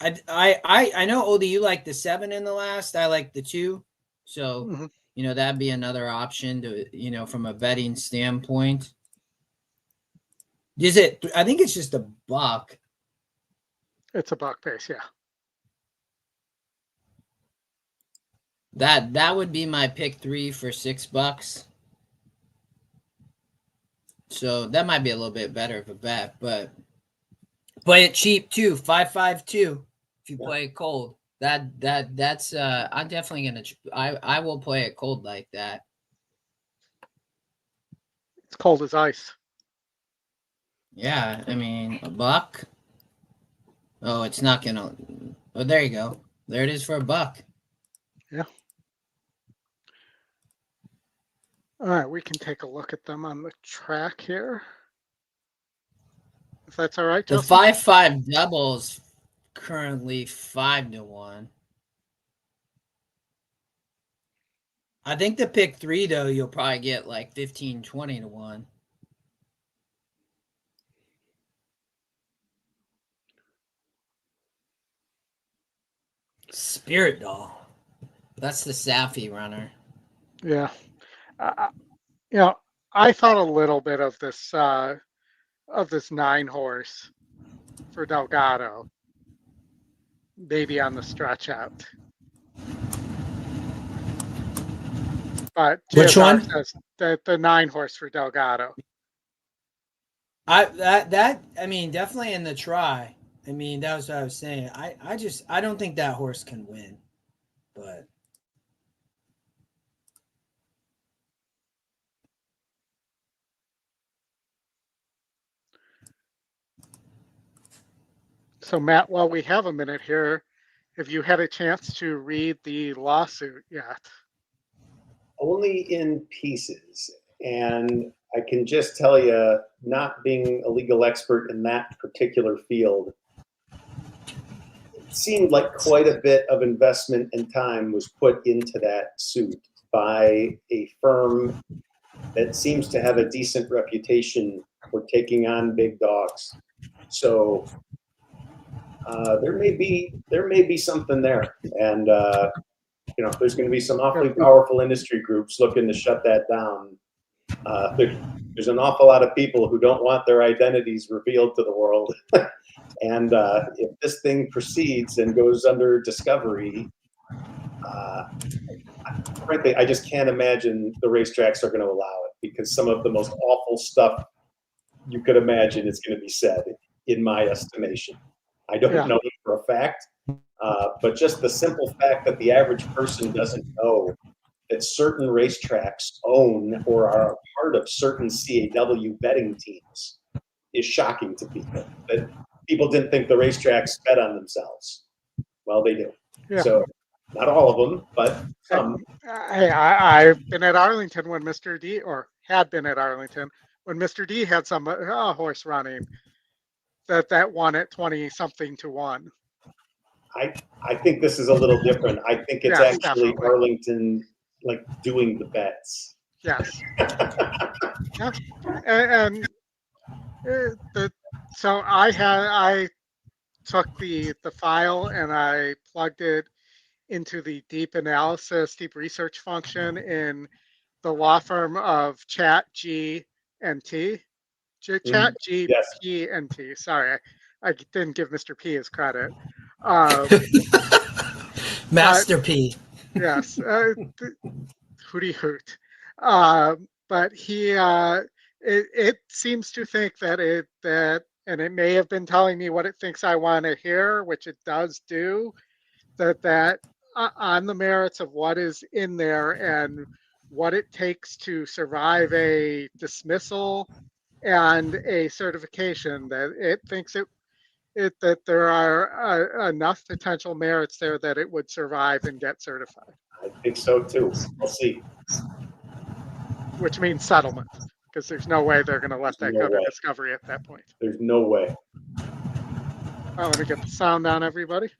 A: know, Oldie, you like the 7 in the last. I like the 2, so that'd be another option to from a betting standpoint. Is it? I think it's just $1.
C: It's $1 pace, yeah.
A: That would be my pick 3 for $6. So that might be a little bit better of a bet, but play it cheap too. 5-5-2 if you play it cold. That's I'm definitely gonna. I will play it cold like that.
C: It's cold as ice.
A: Yeah, I mean $1. Oh, it's not gonna. Oh, there you go. There it is for $1.
C: Yeah. All right, we can take a look at them on the track here. If that's all right,
A: Justin? The 5-5 doubles currently 5-1. I think the pick 3, though, you'll probably get like 15, 20 to 1. Spirit Doll. That's the Safi runner.
C: Yeah. I thought a little bit of this 9 horse for Delgado, maybe on the stretch out. But
A: which one?
C: The 9 horse for Delgado.
A: I mean, definitely in the try. I mean, that was what I was saying. I don't think that horse can win, but.
C: So, Matt, while we have a minute here, have you had a chance to read the lawsuit yet?
B: Only in pieces. And I can just tell you, not being a legal expert in that particular field, it seemed like quite a bit of investment and time was put into that suit by a firm that seems to have a decent reputation for taking on big dogs. So there may be something there, and there's going to be some awfully powerful industry groups looking to shut that down. There's an awful lot of people who don't want their identities revealed to the world, and if this thing proceeds and goes under discovery, frankly, I just can't imagine the racetracks are going to allow it, because some of the most awful stuff you could imagine is going to be said, in my estimation. I don't know it for a fact, but just the simple fact that the average person doesn't know that certain racetracks own or are a part of certain CAW betting teams is shocking to people. That people didn't think the racetracks bet on themselves. Well, they do.
C: Yeah.
B: So not all of them, but some.
C: I've been at Arlington when Mr. D, or had been at Arlington when Mr. D had some horse running that won at 20-something to 1.
B: I think this is a little different. I think it's actually definitely Arlington like doing the bets.
C: Yes. And so I took the file and I plugged it into the deep research function in the law firm of ChatGPT. ChatGPT. Sorry, I didn't give Mr. P his credit.
A: Master P.
C: Yes, hooty hoot. But he, it seems to think that, and it may have been telling me what it thinks I want to hear, which it does do, that on the merits of what is in there and what it takes to survive a dismissal and a certification, that it thinks that there are enough potential merits there that it would survive and get certified.
B: I think so too. We'll see.
C: Which means settlement, because there's no way they're going to let that go to discovery at that point.
B: There's no way.
C: Let me get the sound on, everybody.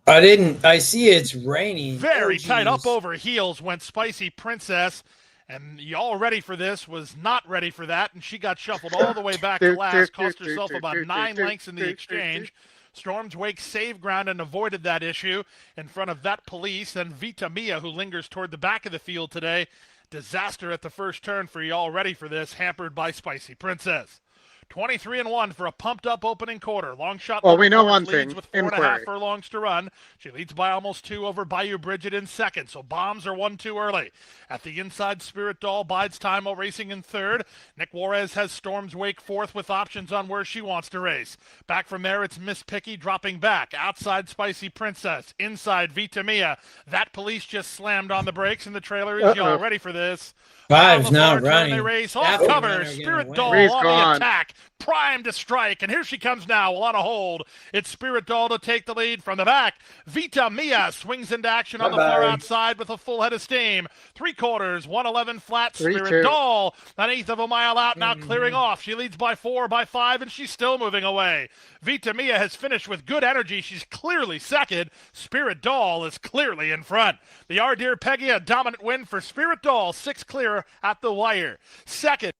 A: I see it's raining.
I: Very tight. Up over heels went Spicy Princess. And y'all ready for this, was not ready for that, and she got shuffled all the way back to last, cost herself about 9 lengths in the exchange. Storm's Wake saved ground and avoided that issue in front of That Police, and Vita Mia, who lingers toward the back of the field today. Disaster at the first turn for y'all ready for this, hampered by Spicy Princess. 23-1 for a pumped-up opening quarter. Long shot.
C: Well, we know one
I: leads
C: thing.
I: With 4.5 furlongs to run. She leads by almost 2 over Bayou Bridget in second, so bombs are 1 too early. At the inside, Spirit Doll bides time while racing in third. Nick Juarez has Storm's Wake fourth with options on where she wants to race. Back from there, it's Miss Peggy dropping back. Outside, Spicy Princess. Inside, Vita Mia. That Police just slammed on the brakes, and the trailer is y'all ready for this.
A: Five's not running.
I: They race off cover. Spirit Doll on the attack. primed to strike, and here she comes now, on a hold. It's Spirit Doll to take the lead from the back. Vita Mia swings into action on the far outside with a full head of steam. 3/4, 111 flat. Spirit Doll, an eighth of a mile out, now clearing off. She leads by 4, by 5, and she's still moving away. Vita Mia has finished with good energy. She's clearly second. Spirit Doll is clearly in front. The Our Dear Peggy, a dominant win for Spirit Doll, 6 clear at the wire. Second.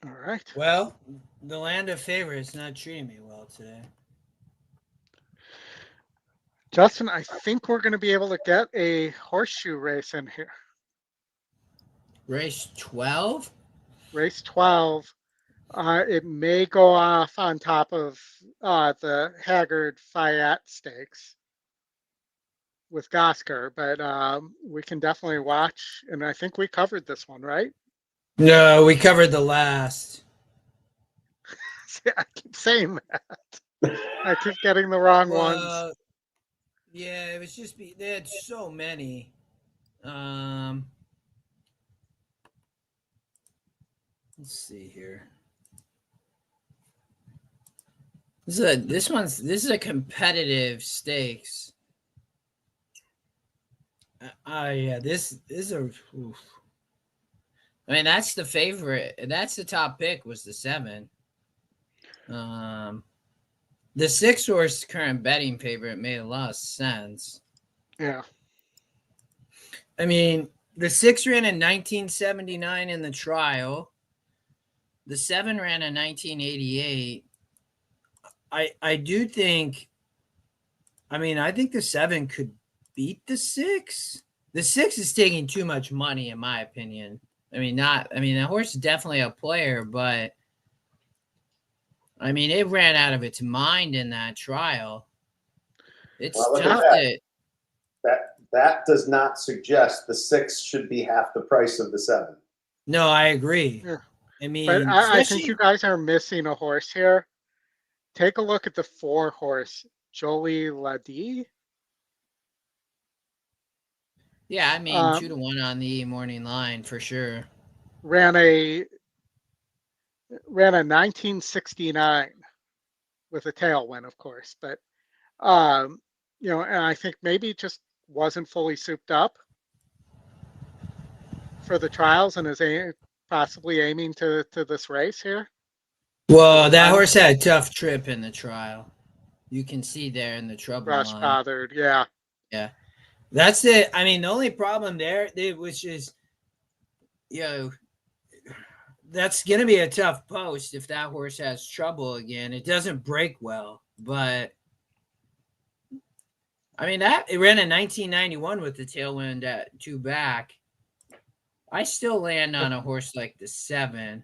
C: All right.
A: Well, the land of favorites not treating me well today.
C: Justin, I think we're going to be able to get a horseshoe race in here.
A: Race 12?
C: Race 12. It may go off on top of the Haggard Fet Stakes with Gosker, but we can definitely watch. And I think we covered this one, right?
A: No, we covered the last.
C: See, I keep saying that. I keep getting the wrong ones.
A: Yeah, it was just they had so many. Let's see here. This is a competitive stakes. Yeah, this is a. Oof. I mean, that's the favorite. That's the top pick was the 7. The 6 horse current betting favorite made a lot of sense.
C: Yeah.
A: I mean, the 6 ran in 1979 in the trial. The 7 ran in 1988. I do think. I mean, I think the 7 could beat the 6. The 6 is taking too much money, in my opinion. The horse is definitely a player, but I mean, it ran out of its mind in that trial. It's tough
B: that does not suggest the 6 should be half the price of the 7.
A: No, I agree.
C: Yeah.
A: I mean,
C: but I think you guys are missing a horse here. Take a look at the 4 horse, Jolie Ladie.
A: Yeah, I mean, 2-1 on the morning line for sure.
C: Ran a 1969 with a tailwind, of course, but and I think maybe just wasn't fully souped up for the trials and is possibly aiming to this race here.
A: Well, that horse had a tough trip in the trial. You can see there in the trouble
C: Rush
A: line.
C: bothered, yeah.
A: Yeah. That's it. I mean, the only problem there, which is, that's going to be a tough post if that horse has trouble again. It doesn't break well, but I mean, it ran in 1991 with the tailwind at 2 back. I still land on a horse like the 7.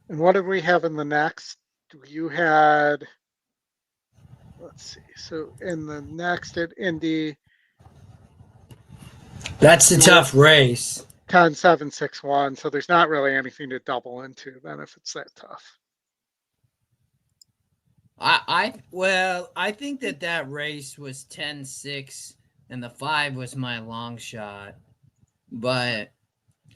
C: And what did we have in the next? You had, let's see. So in the next at Indy,
A: that's a tough race.
C: 10-7-6-1. So there's not really anything to double into then if it's that tough.
A: I think that race was 10-6 and the 5 was my long shot, but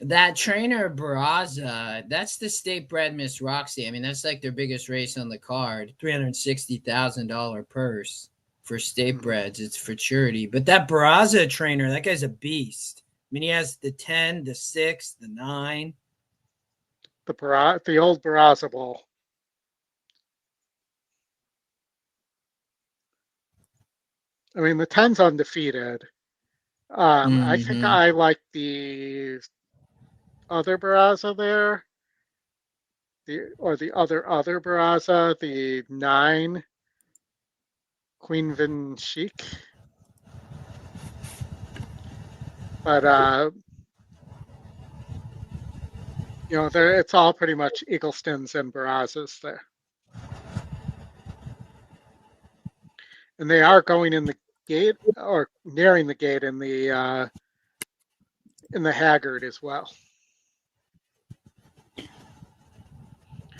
A: that trainer Barraza, that's the state bred Miss Roxy. I mean, that's like their biggest race on the card, $360,000 purse for state breds. It's Futurity, but that Barraza trainer, that guy's a beast. I mean, he has the 10, the 6, the 9.
C: The old Barraza Bowl. I mean, the 10's undefeated. I think I like the other Barraza there, the other Barraza, the 9 Queen Vin Chic. But it's all pretty much Eaglestons and Barrazas there, and they are going in the gate or nearing the gate in the Haggard as well.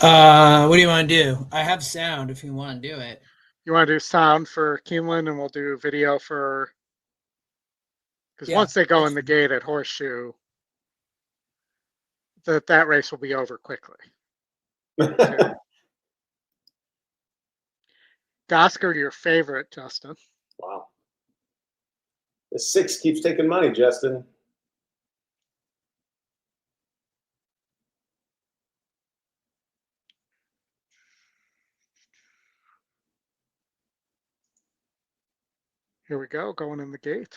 A: What do you want to do? I have sound if you want to do it.
C: You want to do sound for Keeneland, and we'll do video for, because once they go in the gate at Horseshoe, that race will be over quickly. Gosker, your favorite, Justin.
B: Wow. The 6 keeps taking money, Justin.
C: Here we go, going in the gate.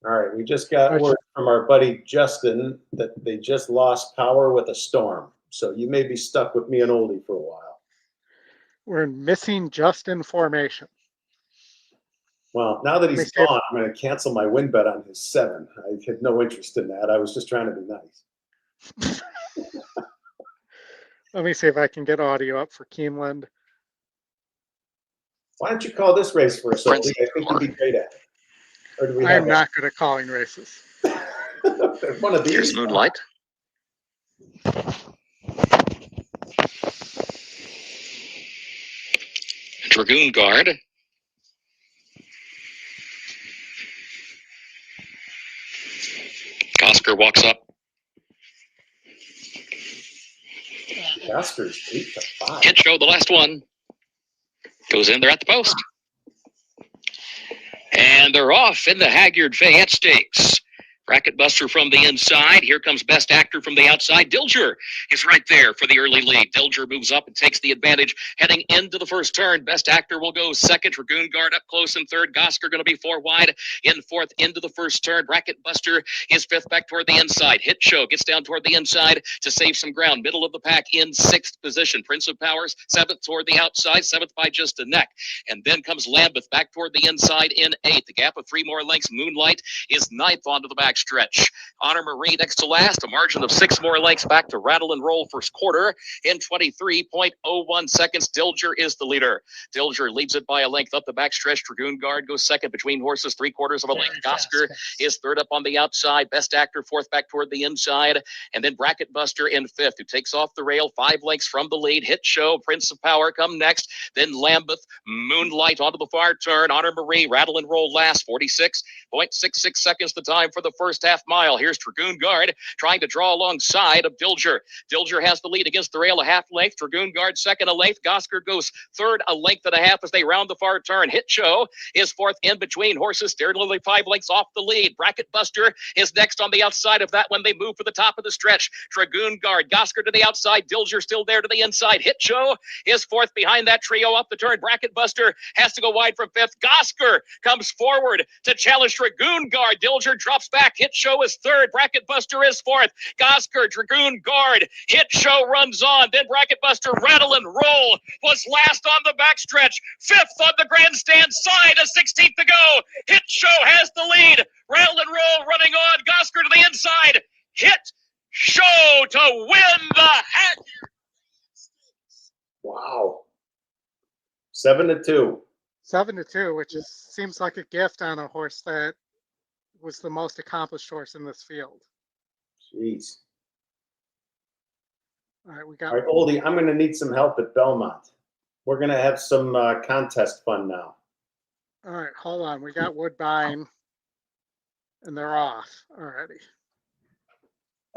B: All right, we just got word from our buddy Justin that they just lost power with a storm. So you may be stuck with me and Oldy for a while.
C: We're in missing Justin formation.
B: Well, now that he's gone, I'm going to cancel my win bet on his 7. I had no interest in that. I was just trying to be nice.
C: Let me see if I can get audio up for Keeneland.
B: Why don't you call this race for us, Oldy? I think you'd be great at it. Or do we have
C: I'm not good at calling races.
B: One of these.
P: Here's Moonlight. Dragoon Guard. Gosker walks up.
B: Gosker's 8-5.
P: Hit show, the last one. Goes in there at the post. And they're off in the Haggard Fet Stakes. Bracket buster from the inside. Here comes best actor from the outside. Dilger is right there for the early lead. Dilger moves up and takes the advantage heading into the first turn. Best actor will go second. Dragoon Guard up close in third. Gosker going to be 4 wide in fourth into the first turn. Bracket buster is 5th back toward the inside. Hit show gets down toward the inside to save some ground. Middle of the pack in 6th position. Prince of Powers 7th toward the outside. 7th by just a neck. And then comes Lambeth back toward the inside in 8th. The gap of 3 more lengths. Moonlight is 9th onto the back stretch. Honor Marie next to last, a margin of 6 more lengths back to Rattle and Roll first quarter in 23.01 seconds. Dilger is the leader. Dilger leads it by a length up the back stretch. Dragoon Guard goes second between horses, 3/4 of a length. Gosker is third up on the outside. Best actor 4th back toward the inside. And then Bracket Buster in 5th, who takes off the rail 5 lengths from the lead. Hit show, Prince of Power come next. Then Lambeth, Moonlight onto the far turn. Honor Marie, Rattle and Roll last, 46.66 seconds the time for the first half mile. Here's Dragoon Guard trying to draw alongside of Dilger. Dilger has the lead against the rail a half length. Dragoon Guard second a length. Gosker goes third a length and a half as they round the far turn. Hit show is 4th in between horses. Nearly 5 lengths off the lead. Bracket Buster is next on the outside of that when they move for the top of the stretch. Dragoon Guard, Gosker to the outside. Dilger still there to the inside. Hit show is 4th behind that trio up the turn. Bracket Buster has to go wide from 5th. Gosker comes forward to challenge Dragoon Guard. Dilger drops back. Hit show is 3rd. Bracket Buster is 4th. Gosker, Dragoon Guard. Hit show runs on. Then Bracket Buster, Rattle and Roll was last on the backstretch. 5th on the grandstand side. A 16th to go. Hit show has the lead. Rattle and Roll running on. Gosker to the inside. Hit show to win the Haggard.
B: Wow. 7-2.
C: 7-2, which seems like a gift on a horse that was the most accomplished horse in this field.
B: Jeez.
C: All right, we got.
B: All right, Oldy, I'm going to need some help at Belmont. We're going to have some contest fun now.
C: All right, hold on. We got Woodbine, and they're off already.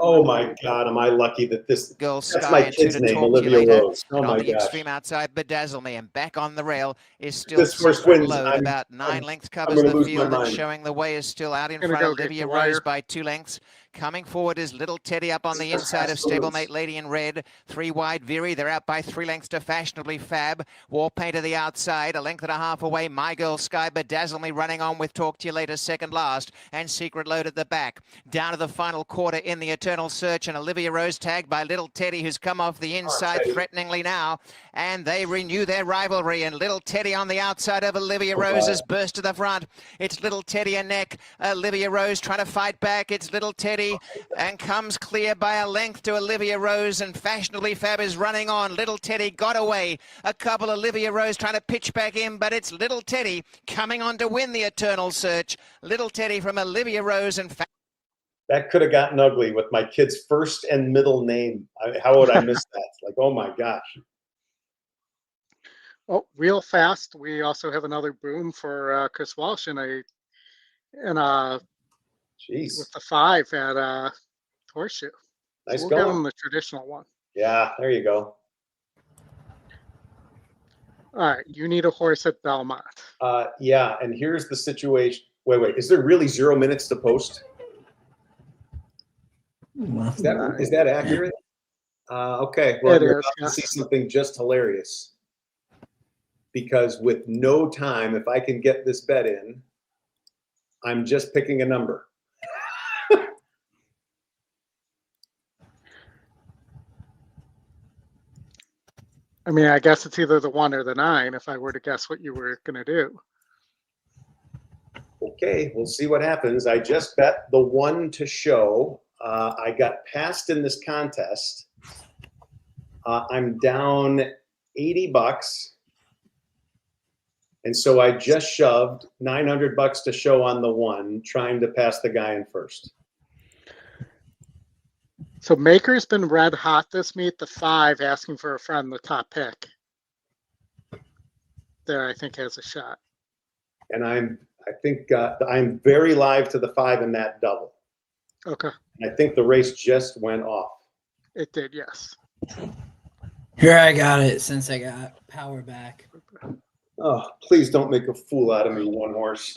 B: Oh my God, am I lucky that this
G: Girl
B: that's
G: Sky
B: my
G: and
B: kid's
G: Two to
B: name,
G: Talk
B: Olivia
G: to you later.
B: Rose. Oh
G: And
B: my
G: on the
B: gosh.
G: extreme outside, Bedazzle Me, and back on the rail is still
B: This horse
G: Secret
B: wins.
G: Load. About 9 lengths
B: I'm
G: covers
B: gonna
G: the
B: lose my
G: field, and
B: mind.
G: showing the way is still out in
C: Gonna
G: front.
C: go get
G: Olivia
C: the
G: Rose
C: wire.
G: by 2 lengths. Coming forward is Little Teddy up on the inside of stablemate Lady in Red. 3 wide Veery. They're out by 3 lengths to Fashionably Fab. War Paint to the outside. A length and a half away. My Girl Sky Bedazzle Me running on with Talk to You Later second last. And Secret Load at the back. Down to the final quarter in the Eternal Search. And Olivia Rose tagged by Little Teddy, who's come off the inside threateningly now. And they renew their rivalry. And Little Teddy on the outside of Olivia Rose has burst to the front. It's Little Teddy and neck. Olivia Rose trying to fight back. It's Little Teddy and comes clear by a length to Olivia Rose, and Fashionably Fab is running on. Little Teddy got away. A couple, Olivia Rose trying to pitch back in, but it's Little Teddy coming on to win the Eternal Search. Little Teddy from Olivia Rose and
B: that could have gotten ugly with my kid's first and middle name. How would I miss that? Like, oh my gosh.
C: Oh, real fast. We also have another boom for Chris Walsh and
B: Jeez.
C: With the 5 at Horseshoe.
B: Nice
C: so we'll
B: going.
C: give him the traditional one.
B: Yeah, there you go.
C: All right, you need a horse at Belmont.
B: Yeah, and here's the situation. Wait. Is there really 0 minutes to post? Is that accurate? Okay. Well, you're about to see something just hilarious. Because with no time, if I can get this bet in, I'm just picking a number.
C: I mean, I guess it's either the 1 or the 9 if I were to guess what you were going to do.
B: Okay, we'll see what happens. I just bet the 1 to show. I got passed in this contest. I'm down $80. And so I just shoved $900 to show on the 1, trying to pass the guy in first.
C: So Maker's been red hot this meet, the 5 asking for a friend, the top pick. There, I think has a shot.
B: And I think I'm very live to the 5 in that double.
C: Okay.
B: And I think the race just went off.
C: It did, yes.
A: Here I got it since I got power back.
B: Oh, please don't make a fool out of me, one horse.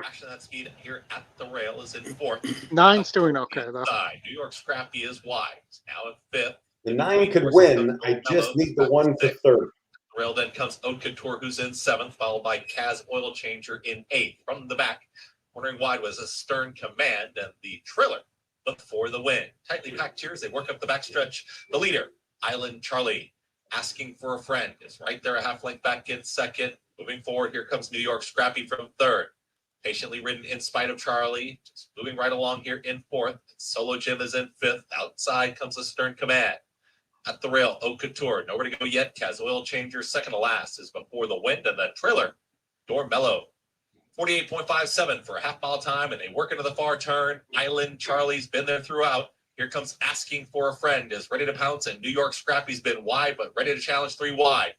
H: Action that speed here at the rail is in 4th.
C: 9's doing okay, though.
H: New York Scrappy is wide. It's now in 5th.
B: The 9 could win. I just need the 1 to 3rd.
H: Rail then comes Haute Couture, who's in 7th, followed by Kaz Oil Changer in 8th. From the back, wondering wide was a Stern Command and the Triller looked for the win. Tightly packed here as they work up the backstretch. The leader, Island Charlie, asking for a friend, is right there a half length back in 2nd. Moving forward, here comes New York Scrappy from 3rd. Patiently ridden in spite of Charlie, just moving right along here in 4th. Solo Jim is in 5th. Outside comes a Stern Command. At the rail, Haute Couture, nowhere to go yet. Kaz Oil Changer, second to last, is before the wind, and the Triller, Door Mellow. 48.57 for a half mile time, and they work into the far turn. Island Charlie's been there throughout. Here comes Asking for a Friend, is ready to pounce, and New York Scrappy's been wide, but ready to challenge 3 wide.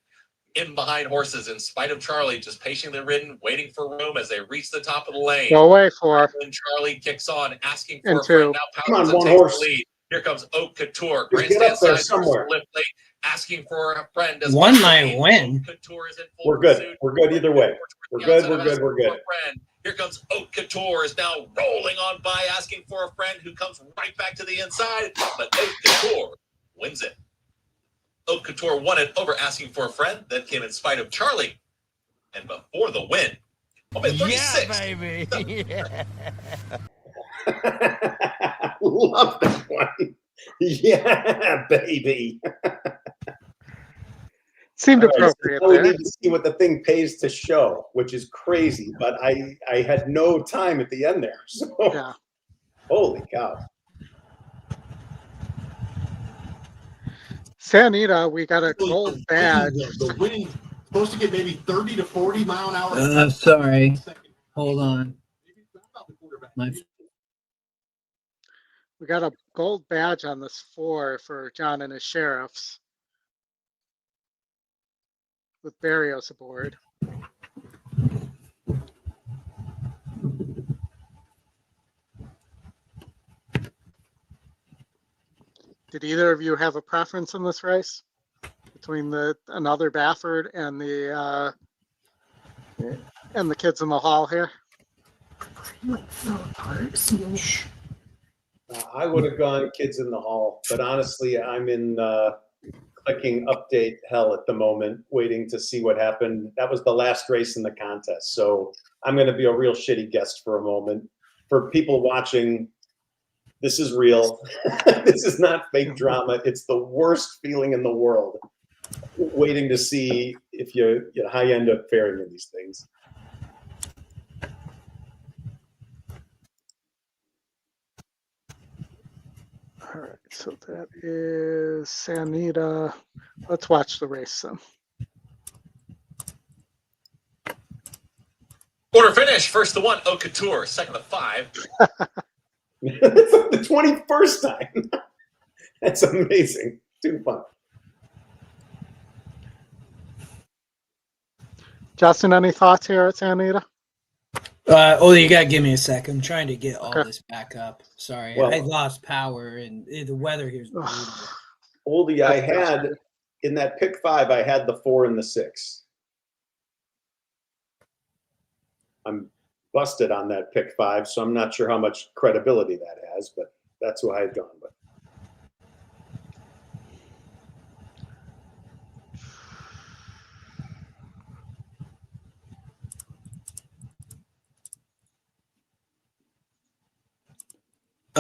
H: In behind horses, in spite of Charlie, just patiently ridden, waiting for room as they reach the top of the lane.
C: Go away for.
H: And Charlie kicks on, asking for a
C: 2.
H: friend. Now
B: Come on,
H: pounces and
B: one
H: takes
B: horse.
H: the lead. Here comes Haute Couture.
B: Just get up there somewhere.
H: Lift late, asking for a friend. As
A: 1 might win.
H: Couture is in full
B: We're good.
H: pursuit.
B: We're good either way. We're good. We're good. We're good.
H: Here comes Haute Couture, is now rolling on by, asking for a friend, who comes right back to the inside. But Haute Couture wins it. Haute Couture won it over Asking for a Friend. That came in spite of Charlie. And before the win, 36.
A: Yeah, baby. Yeah.
B: Love that one. Yeah, baby.
C: Seemed appropriate.
B: So we need to see what the thing pays to show, which is crazy. But I had no time at the end there. So
C: yeah.
B: Holy cow.
C: Anita, we got a gold badge.
N: The winning supposed to get maybe 30 to 40 mile an hour.
A: Sorry. Hold on.
C: We got a gold badge on this 4 for John and his sheriffs with Barrios aboard. Did either of you have a preference in this race between another Baffert and the kids in the hall here?
B: I would have gone Kids in the Hall, but honestly, I'm in clicking update hell at the moment, waiting to see what happened. That was the last race in the contest, so I'm going to be a real shitty guest for a moment. For people watching, this is real. This is not fake drama. It's the worst feeling in the world, waiting to see if how you end up faring in these things.
C: All right, so that is Anita. Let's watch the race then.
H: Quarter finish. First the 1, Eau Couture. Second the 5.
B: It's like the 21st time. That's amazing. Too fun.
C: Justin, any thoughts here at Anita?
A: You gotta give me a sec. I'm trying to get all this back up. Sorry,
B: Well,
A: I lost power and the weather here's brutal.
B: Oldy, I had in that pick 5, I had the 4 and the 6. I'm busted on that pick 5, so I'm not sure how much credibility that has, but that's what I had gone with.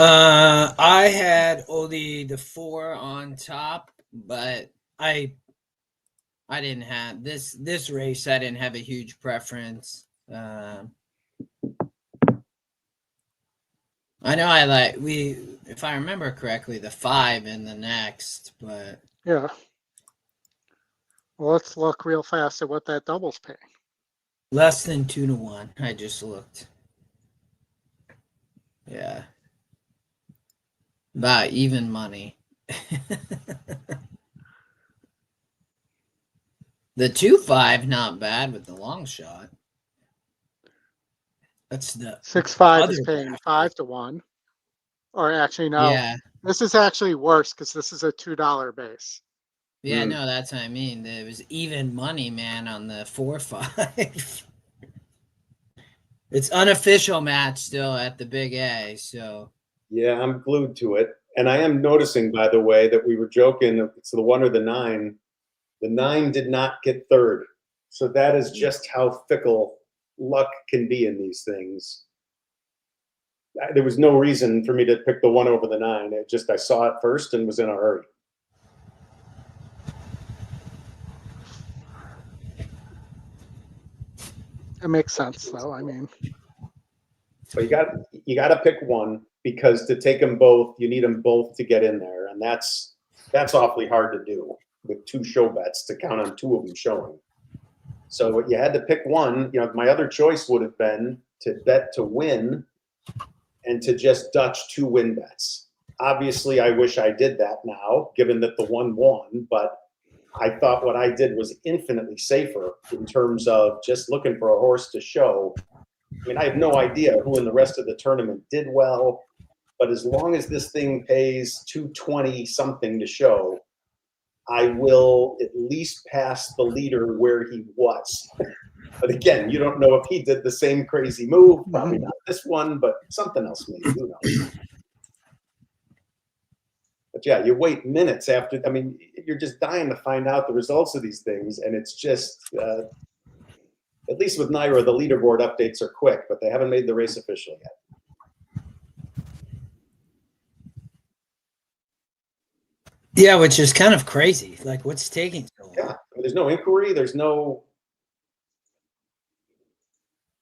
A: I had Oldy the 4 on top, but I didn't have this race. I didn't have a huge preference. I know if I remember correctly, the 5 in the next, but
C: yeah. Well, let's look real fast at what that double's paying.
A: less than 2-1. I just looked. Yeah. About even money. The 2-5 not bad with the long shot. That's the
C: 6-5 is paying 5-1. Or actually, no.
A: Yeah.
C: This is actually worse because this is a $2 base.
A: Yeah, no, that's what I mean. There was even money, man, on the 4-5. It's unofficial match still at the Big A, so.
B: Yeah, I'm glued to it. And I am noticing, by the way, that we were joking, it's the 1 or the 9. The 9 did not get third. So that is just how fickle luck can be in these things. There was no reason for me to pick the 1 over the 9. It just, I saw it first and was in a hurry.
C: It makes sense, though. I mean,
B: but you got to pick one, because to take them both, you need them both to get in there, and that's awfully hard to do with 2 show bets to count on 2 of them showing. So you had to pick one. You know, my other choice would have been to bet to win and to just Dutch 2 win bets. Obviously, I wish I did that now, given that the 1 won, but I thought what I did was infinitely safer in terms of just looking for a horse to show. I mean, I have no idea who in the rest of the tournament did well, but as long as this thing pays 220 something to show, I will at least pass the leader where he was. But again, you don't know if he did the same crazy move. Probably not this one, but something else maybe. Who knows? But yeah, you wait minutes after. I mean, you're just dying to find out the results of these things, and it's just, at least with NYRA, the leaderboard updates are quick, but they haven't made the race official yet.
A: Yeah, which is kind of crazy. Like, what's taking so long?
B: Yeah, I mean, there's no inquiry. There's no.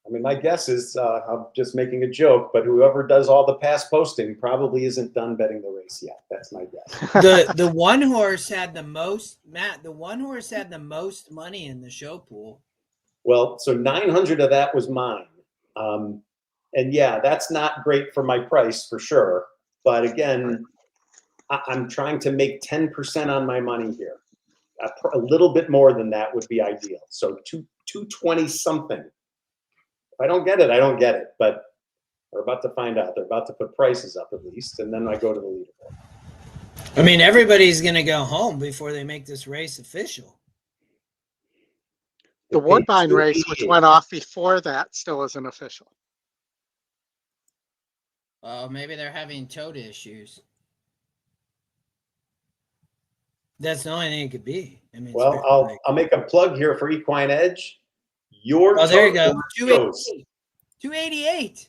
B: I mean, my guess is I'm just making a joke, but whoever does all the past posting probably isn't done betting the race yet. That's my guess.
A: The one horse had the most, Matt. The one horse had the most money in the show pool.
B: Well, so 900 of that was mine, and yeah, that's not great for my price for sure. But again, I'm trying to make 10% on my money here. A little bit more than that would be ideal. So 220 something. If I don't get it, I don't get it. But we're about to find out. They're about to put prices up at least, and then I go to the leaderboard.
A: I mean, everybody's going to go home before they make this race official.
C: The Woodbine race, which went off before that, still isn't official.
A: Oh, maybe they're having tote issues. That's the only thing it could be. I mean,
B: well, I'll make a plug here for EquinEdge.
A: There you go.
B: 288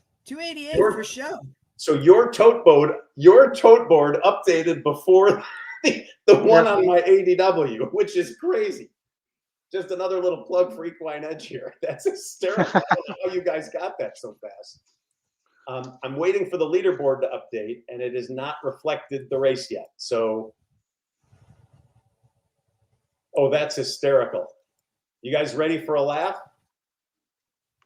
A: for show.
B: So your tote board updated before the one on my ADW, which is crazy. Just another little plug for EquinEdge here. That's hysterical. I don't know how you guys got that so fast. I'm waiting for the leaderboard to update, and it has not reflected the race yet. So, oh, that's hysterical. You guys ready for a laugh?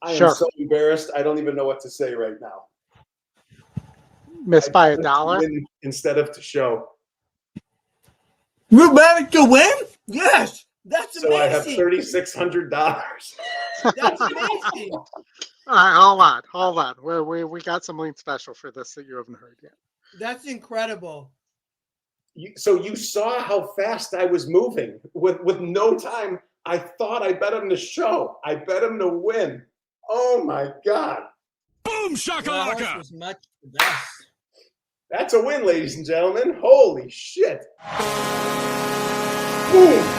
B: I am so embarrassed. I don't even know what to say right now.
C: Missed by $1
B: instead of to show.
A: We're ready to win? Yes. That's amazing.
B: So I have $3,600.
A: That's amazing.
C: All right, hold on. We got something special for this that you haven't heard yet.
A: That's incredible.
B: So you saw how fast I was moving with no time. I thought I bet him to show. I bet him to win. Oh my God!
Q: Boom shakalaka!
A: Was much the best.
B: That's a win, ladies and gentlemen. Holy shit! Boom.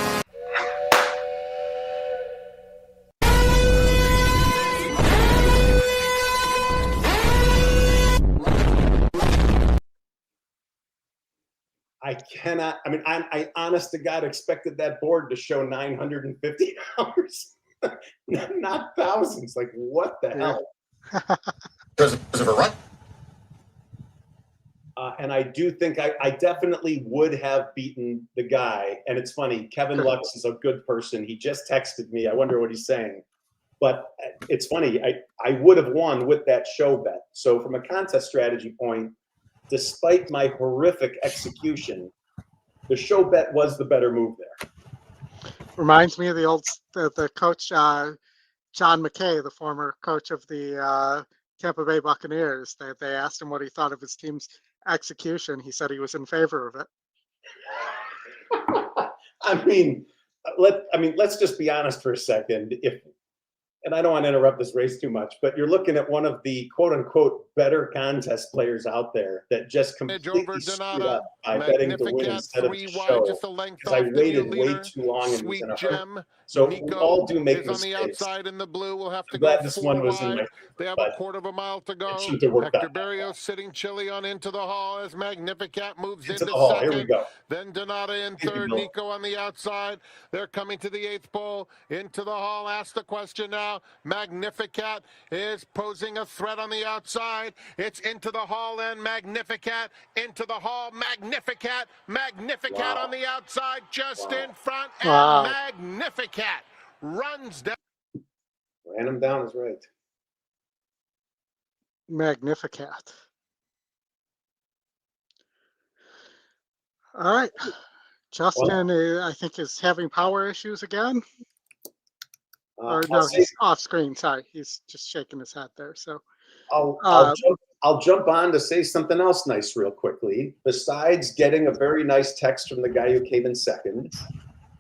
B: I cannot. I mean, I honest to God expected that board to show $950, not thousands. Like, what the hell?
H: Does it a run?
B: And I do think I definitely would have beaten the guy. And it's funny, Kevin Lux is a good person. He just texted me. I wonder what he's saying. But it's funny, I would have won with that show bet. So from a contest strategy point, despite my horrific execution, the show bet was the better move there.
C: Reminds me of the coach, John McKay, the former coach of the Tampa Bay Buccaneers. They asked him what he thought of his team's execution. He said he was in favor of it.
B: I mean, let's just be honest for a second. And I don't want to interrupt this race too much, but you're looking at one of the quote unquote better contest players out there that just completely screwed up by betting to win instead of to show. Because I waited way too long and was in a hurry. So we all do make mistakes. On the outside in the blue, we'll have to go this one was in my.
M: They have a quarter of a mile to go. Hector Barrios sitting chilly on Into the Hall as Magnificat moves into
B: the hall.
M: second.
B: Here we go.
M: Then Donata in third. Nico on the outside. They're coming to the 8th pole. Into the Hall. Ask the question now. Magnificat is posing a threat on the outside. It's Into the Hall and Magnificat. Into the Hall. Magnificat. Magnificat on the outside, just in front. And Magnificat runs down.
B: Ran him down is right.
C: Magnificat. All right. Justin, I think, is having power issues again. Or no, he's off screen. Sorry, he's just shaking his head there. So
B: I'll jump on to say something else nice real quickly. Besides getting a very nice text from the guy who came in second,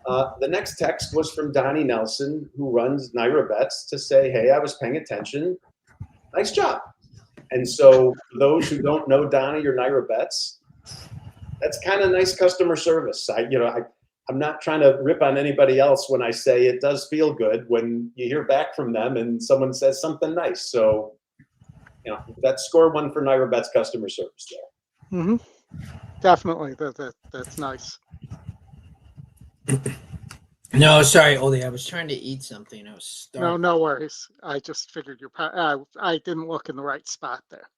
B: the next text was from Donnie Nelson, who runs NYRA Bets, to say, "Hey, I was paying attention. Nice job." And so, for those who don't know Donnie or NYRA Bets, that's kind of nice customer service. I'm not trying to rip on anybody else when I say it does feel good when you hear back from them and someone says something nice. So, that's score one for NYRA Bets customer service there.
C: Mm-hmm. Definitely. That's nice.
A: No, sorry, Oldy. I was trying to eat something. I was starving.
C: No worries. I just figured I didn't look in the right spot there.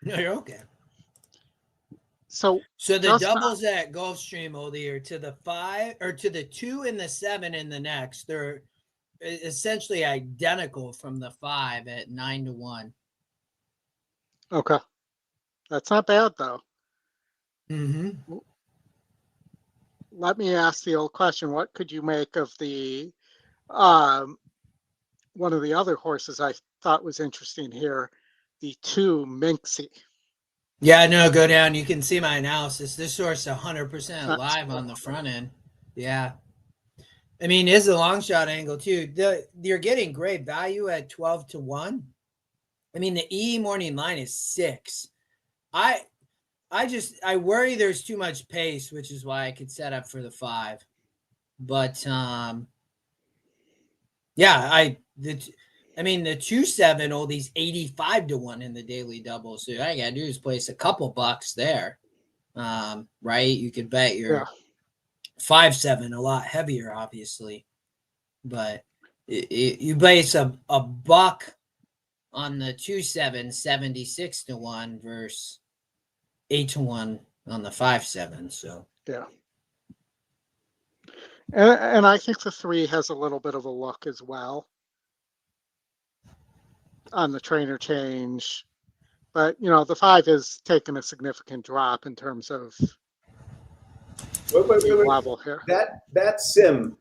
A: No, you're okay.
C: So
A: the doubles at Gulfstream, Oldy, are to the 5 or to the 2 and the 7 in the next. They're essentially identical from the 5 at 9-1.
C: Okay, that's not bad though.
A: Mm-hmm.
C: Let me ask the old question: what could you make of the one of the other horses I thought was interesting here, the 2 Minxie?
A: Yeah, no, go down. You can see my analysis. This horse 100% live on the front end. Yeah. I mean, it's a long shot angle too. You're getting great value at 12-1. I mean, the E morning line is 6. I worry there's too much pace, which is why I could set up for the 5. But yeah, the 2-7 Oldie's 85-1 in the daily double. So all I gotta do is place a couple bucks there. Right? You could bet your 5-7 a lot heavier, obviously. But you place a buck on the 2-7, 76-1 versus 8-1 on the 5-7. So
C: yeah. And I think the 3 has a little bit of a look as well on the trainer change. But, you know, the 5 is taking a significant drop in terms of level here.
B: That sim,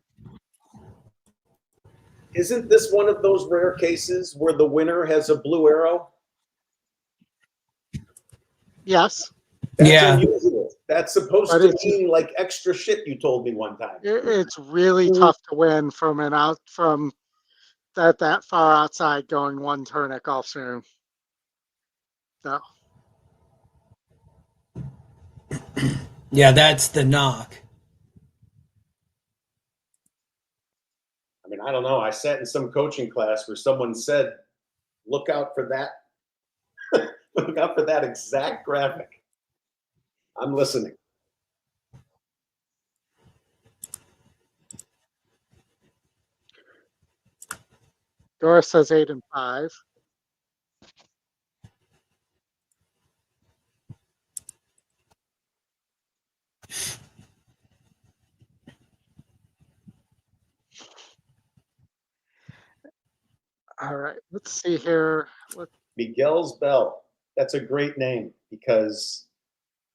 B: isn't this one of those rare cases where the winner has a blue arrow?
C: Yes.
B: That's
A: yeah.
B: unusual. That's supposed to mean like extra shit, you told me one time.
C: It's really tough to win from that far outside going one turn at Gulfstream. So.
A: Yeah, that's the knock.
B: I mean, I don't know. I sat in some coaching class where someone said, look out for that. Look out for that exact graphic. I'm listening.
C: Doris says 8 and 5. All right, let's see here.
B: Miguel's Bell. That's a great name because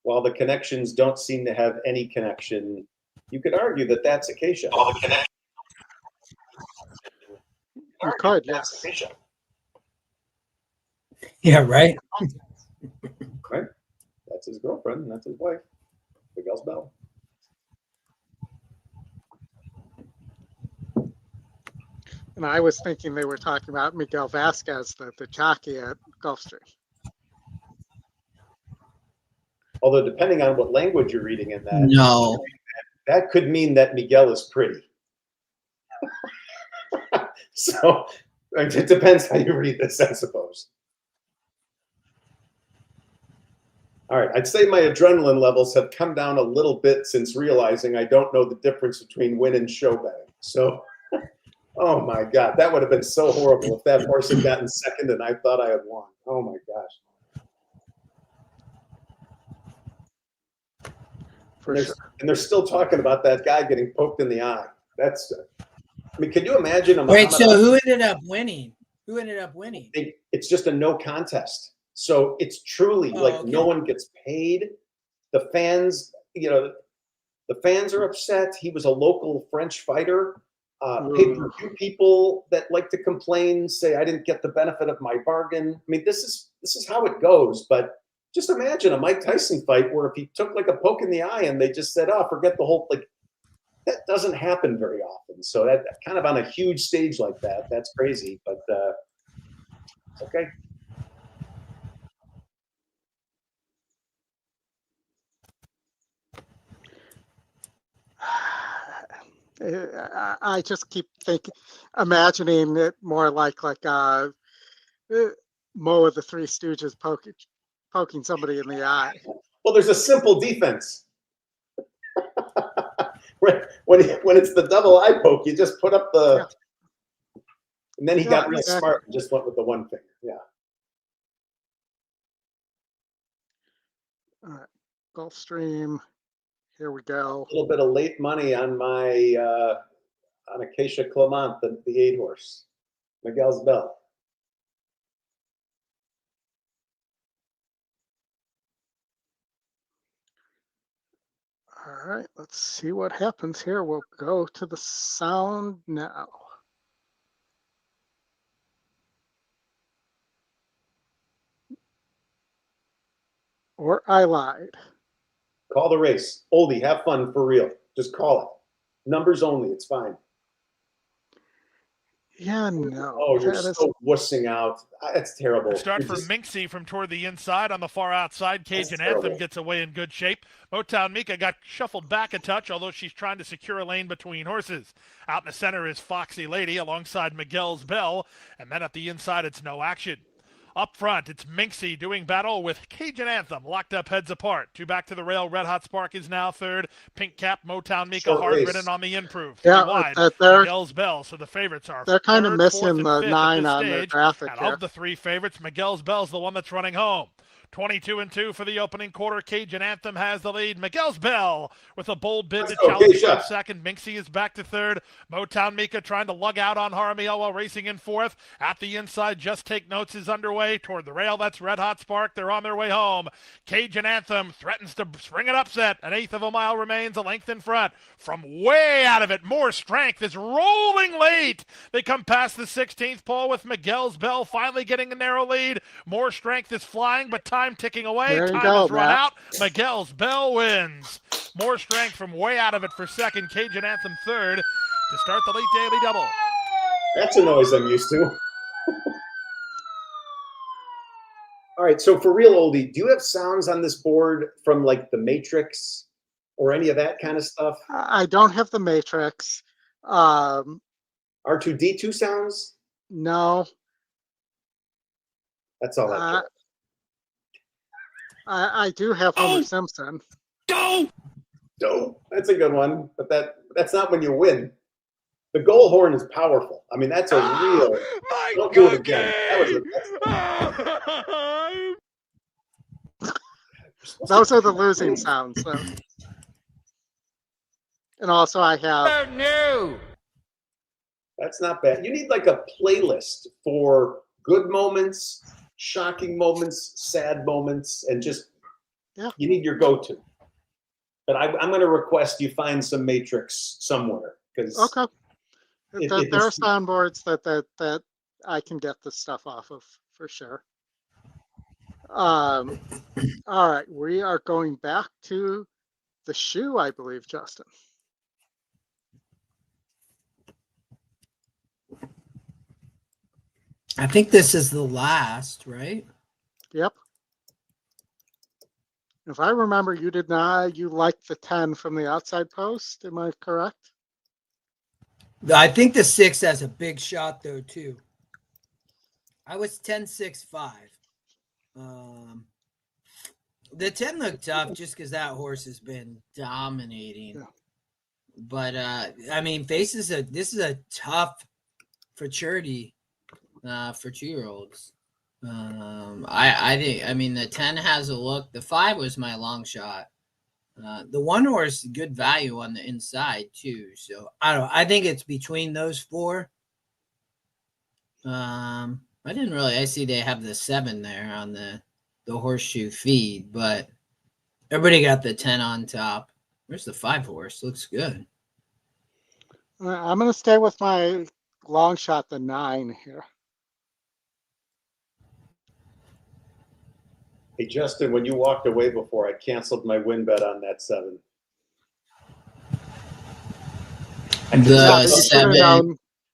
B: while the connections don't seem to have any connection, you could argue that that's Acacia.
C: You could, yes.
A: Yeah, right.
B: Right? That's his girlfriend. That's his wife. Miguel's Bell.
C: And I was thinking they were talking about Miguel Vasquez, the jockey at Gulfstream.
B: Although depending on what language you're reading in that,
A: no,
B: that could mean that Miguel is pretty. So it depends how you read this, I suppose. All right, I'd say my adrenaline levels have come down a little bit since realizing I don't know the difference between win and show betting. So, oh my God, that would have been so horrible if that horse had gotten second and I thought I had won. Oh my gosh. And they're still talking about that guy getting poked in the eye. That's, I mean, can you imagine?
A: Wait, so who ended up winning? Who ended up winning?
B: It's just a no contest. So it's truly no one gets paid. The fans, you know, the fans are upset. He was a local French fighter. Pay-per-view people that like to complain say, I didn't get the benefit of my bargain. I mean, this is how it goes. But just imagine a Mike Tyson fight where if he took like a poke in the eye and they just said, oh, forget the whole, like, that doesn't happen very often. So that kind of on a huge stage like that, that's crazy. But it's okay.
C: I just keep imagining it more like Mo of the Three Stooges poking somebody in the eye.
B: Well, there's a simple defense. when it's the double eye poke, you just put up the. Yeah. And then he got real smart and just went with the one finger. Yeah.
C: All right, Gulfstream. Here we go.
B: A little bit of late money on my on Acacia Clement, the 8 horse, Miguel's Bell.
C: All right, let's see what happens here. We'll go to the sound now. Or I lied.
B: Call the race. Oldie, have fun for real. Just call it. Numbers only. It's fine.
C: Yeah, no.
B: Oh, you're so wussing out. That's terrible.
I: Start for Minxie from toward the inside on the far outside. Cajun Anthem gets away in good shape. Motown Mika got shuffled back a touch, although she's trying to secure a lane between horses. Out in the center is Foxy Lady alongside Miguel's Bell, and then at the inside it's No Action. Up front, it's Minxie doing battle with Cajun Anthem, locked up heads apart. Two back to the rail. Red Hot Spark is now third. Pink Cap, Motown Mika, hard-ridden on the improve.
C: Yeah,
I: wide,
C: they're
I: Miguel's Bell, so the favorites are
C: they're kind of
I: third,
C: missing
I: fourth, and
C: the
I: fifth
C: 9
I: at
C: on
I: this
C: the
I: stage.
C: graphic
I: And
C: here.
I: of the three favorites, Miguel's Bell's the one that's running home. 22-2 for the opening quarter. Cajun Anthem has the lead. Miguel's Bell with a bold bid to challenge for second. Minxie is back to third. Motown Mika trying to lug out on Haramiel while racing in fourth. At the inside, Just Take Notes is underway. Toward the rail, that's Red Hot Spark. They're on their way home. Cajun Anthem threatens to spring an upset. An eighth of a mile remains, a length in front. From way out of it, More Strength is rolling late. They come past the 16th pole with Miguel's Bell finally getting a narrow lead. More Strength is flying, but time ticking away.
C: There you
I: Time
C: go,
I: has run
C: Matt.
I: out. Miguel's Bell wins. More Strength from way out of it for second. Cajun Anthem third to start the late daily double.
B: That's a noise I'm used to. All right, so for real, Oldie, do you have sounds on this board from like the Matrix or any of that kind of stuff?
C: I don't have the Matrix.
B: R2D2 sounds?
C: No.
B: That's all I care.
C: I do have Homer Simpson.
B: Dope. That's a good one, but that's not when you win. The goal horn is powerful. I mean, that's a real. Don't do it again.
C: Those are the losing sounds. So. And also I have.
B: Oh, no. That's not bad. You need like a playlist for good moments, shocking moments, sad moments, and just you need your go-to. But I'm going to request you find some Matrix somewhere because
C: there are soundboards that I can get this stuff off of for sure. All right, we are going back to the shoe, I believe, Justin.
A: I think this is the last, right?
C: Yep. If I remember, you did not. You liked the 10 from the outside post. Am I correct?
A: I think the 6 has a big shot, though, too. I was 10-6-5. The 10 looked tough just because that horse has been dominating. Yeah. But, I mean, this is a tough Futurity for 2-year-olds. I mean, the 10 has a look. The 5 was my long shot. The 1 horse, good value on the inside too. So I think it's between those 4. I see they have the 7 there on the horseshoe feed, but everybody got the 10 on top. Where's the 5 horse? Looks good.
C: I'm going to stay with my long shot, the 9 here.
B: Hey, Justin, when you walked away before, I canceled my win bet on that 7.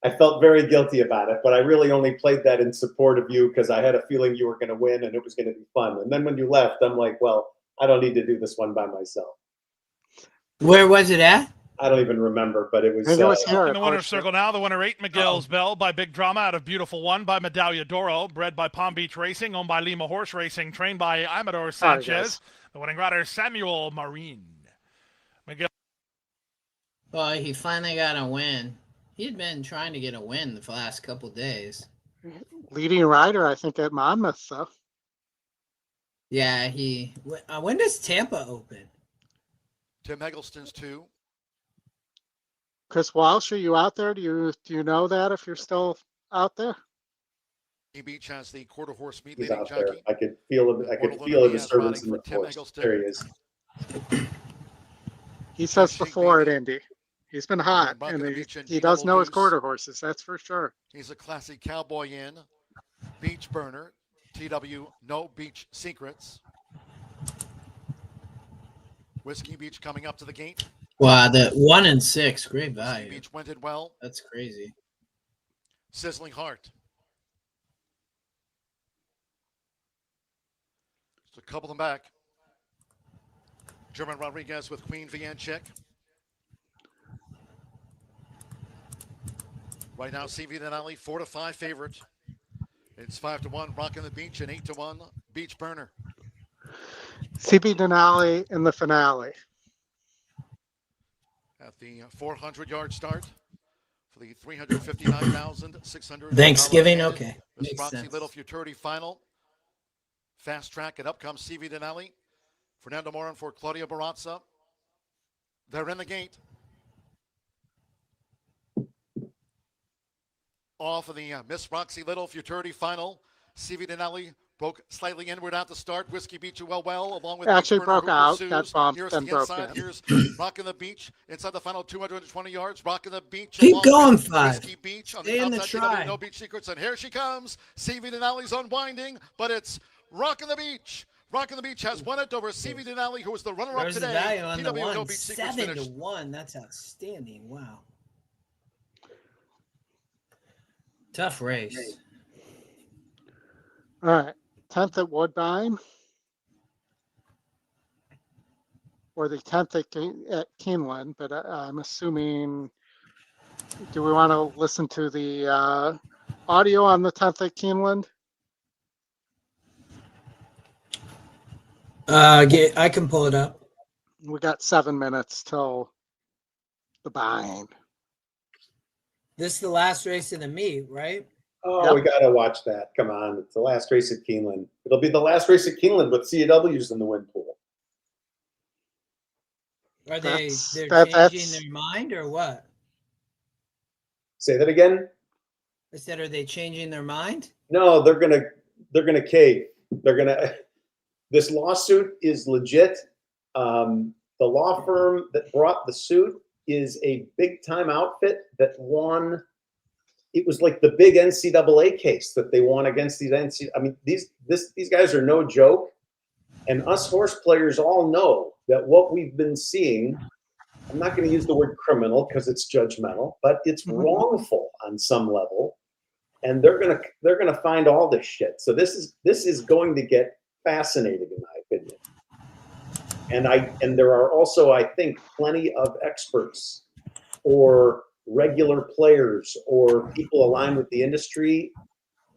B: I felt very guilty about it, but I really only played that in support of you because I had a feeling you were going to win and it was going to be fun. And then when you left, I'm like, well, I don't need to do this one by myself.
A: Where was it at?
B: I don't even remember, but it was.
I: In the winner's circle now, the winner 8, Miguel's Bell by Big Drama out of Beautiful One by Medallia Doro, bred by Palm Beach Racing, owned by Lima Horse Racing, trained by Amador Sanchez. The winning rider, Samuel Marine. Miguel.
A: Well, he finally got a win. He had been trying to get a win the last couple days.
C: Leading rider, I think, at Monmouth, though.
A: Yeah, when does Tampa open?
E: Tim Eggleston's 2.
C: Chris Walsh, are you out there? Do you know that if you're still out there?
E: Beach has the quarter horse meet
B: He's
E: leading
B: out there.
E: jockey.
B: I could feel it. I could feel a disturbance in the horse. There he is.
C: He says before at Indy. He's been hot, and he does know his quarter horses. That's for sure.
E: He's a classic cowboy in Beach Burner, TW No Beach Secrets. Whiskey Beach coming up to the gate.
A: Wow, the 1 and 6, great value.
E: Beach went it well.
A: That's crazy.
E: Sizzling Heart. Just a couple of them back. German Rodriguez with Queen Vianchek. Right now, CV Denali 4-5 favorite. It's 5-1 Rockin' the Beach and 8-1 Beach Burner.
C: CB Denali in the finale.
E: At the 400-yard start for the 359,600.
A: Thanksgiving, okay.
E: This
A: Makes
E: Roxy
A: sense.
E: Little Futurity final. Fast track, and up comes CV Denali. Fernando Morin for Claudia Barazza. They're in the gate. Off of the Miss Roxy Little Futurity final. CV Denali broke slightly inward at the start. Whiskey Beach well, along with
C: Actually
E: Beach Burner,
C: broke out,
E: pursues.
C: got bumped,
E: Here's
C: then
E: the
C: broke
E: inside.
C: in.
E: Here's Rockin' the Beach inside the final 220 yards. Rockin' the Beach.
A: Keep
E: along
A: going,
E: with
A: Five.
E: Whiskey Beach on
A: Stay
E: the
A: in the
E: outside.
A: try.
E: No Beach Secrets, and here she comes. CV Denali's unwinding, but it's Rockin' the Beach. Rockin' the Beach has won it over CV Denali, who was the runner-up
A: There's the
E: today.
A: value on the
E: TW No
A: one.
E: Beach Secrets finished.
A: 7-1. That's outstanding. Wow. Tough race.
C: All right. 10th at Woodbine. Or the 10th at Keeneland, but I'm assuming, do we want to listen to the audio on the 10th at Keeneland?
A: I can pull it up.
C: We got 7 minutes till the bind.
A: This is the last race of the meet, right?
B: Oh,
C: Yep.
B: we got to watch that. Come on. It's the last race at Keeneland. It'll be the last race at Keeneland with CAWs in the win pool.
A: Are they're
C: that's-
A: changing their mind or what?
B: Say that again?
A: I said, are they changing their mind?
B: No, they're gonna cave. This lawsuit is legit. The law firm that brought the suit is a big time outfit that won. It was like the big NCAA case that they won against these NCAA. I mean, these guys are no joke, and us horse players all know that what we've been seeing. I'm not going to use the word criminal because it's judgmental, but it's wrongful on some level, and they're gonna find all this shit. So this is going to get fascinating, in my opinion. And there are also, I think, plenty of experts or regular players or people aligned with the industry.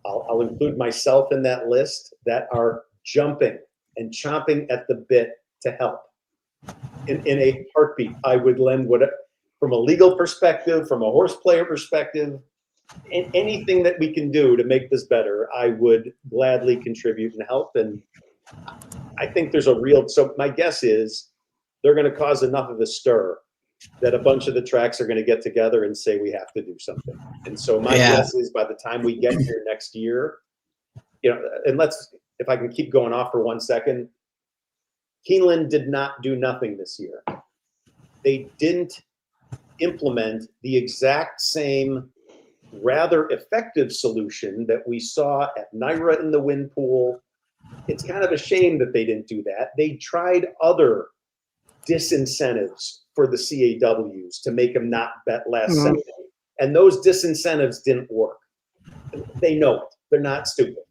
B: I'll include myself in that list, that are jumping and chomping at the bit to help. In a heartbeat, I would lend from a legal perspective, from a horse player perspective, anything that we can do to make this better, I would gladly contribute and help. And I think there's so my guess is they're going to cause enough of a stir that a bunch of the tracks are going to get together and say we have to do something. And so my guess is by the time we get here next year, and if I can keep going off for 1 second, Keeneland did not do nothing this year. They didn't implement the exact same rather effective solution that we saw at NYRA in the win pool. It's kind of a shame that they didn't do that. They tried other disincentives for the CAWs to make them not bet last Sunday. And those disincentives didn't work. They know it. They're not stupid.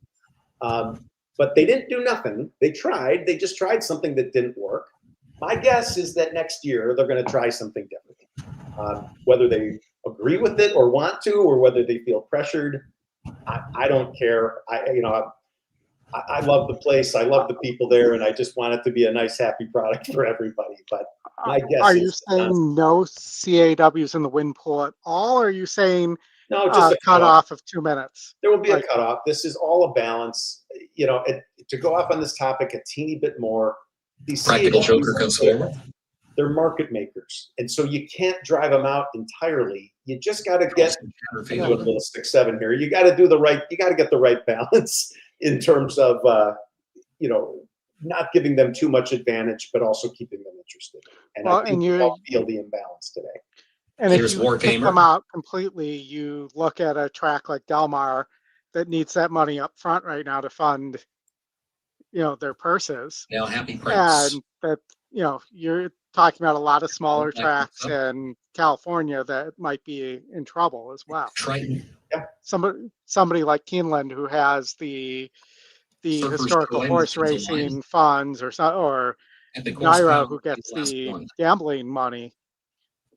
B: But they didn't do nothing. They tried. They just tried something that didn't work. My guess is that next year they're going to try something different. Whether they agree with it or want to, or whether they feel pressured, I don't care. I love the place. I love the people there, and I just want it to be a nice, happy product for everybody. But my guess
C: are
B: is
C: you saying no CAWs in the win pool at all? Or are you saying
B: no, just a
C: cutoff of 2 minutes?
B: There will be a cutoff. This is all a balance. To go off on this topic a teeny bit more, these
J: Practical
B: CAWs,
J: Joker comes forward.
B: They're market makers, and so you can't drive them out entirely. You just got to get a little 6-7 here. You got to do the right. You got to get the right balance in terms of not giving them too much advantage, but also keeping them interested. And I think you all feel the imbalance today.
C: And if you take them out completely, you look at a track like Del Mar that needs that money up front right now to fund, their purses.
J: Now, Happy Prince.
C: And that, talking about a lot of smaller tracks in California that might be in trouble as well.
J: Triton.
B: Yeah.
C: Somebody like Keeneland, who has the historical horse racing funds, or NYRA, who gets the gambling money,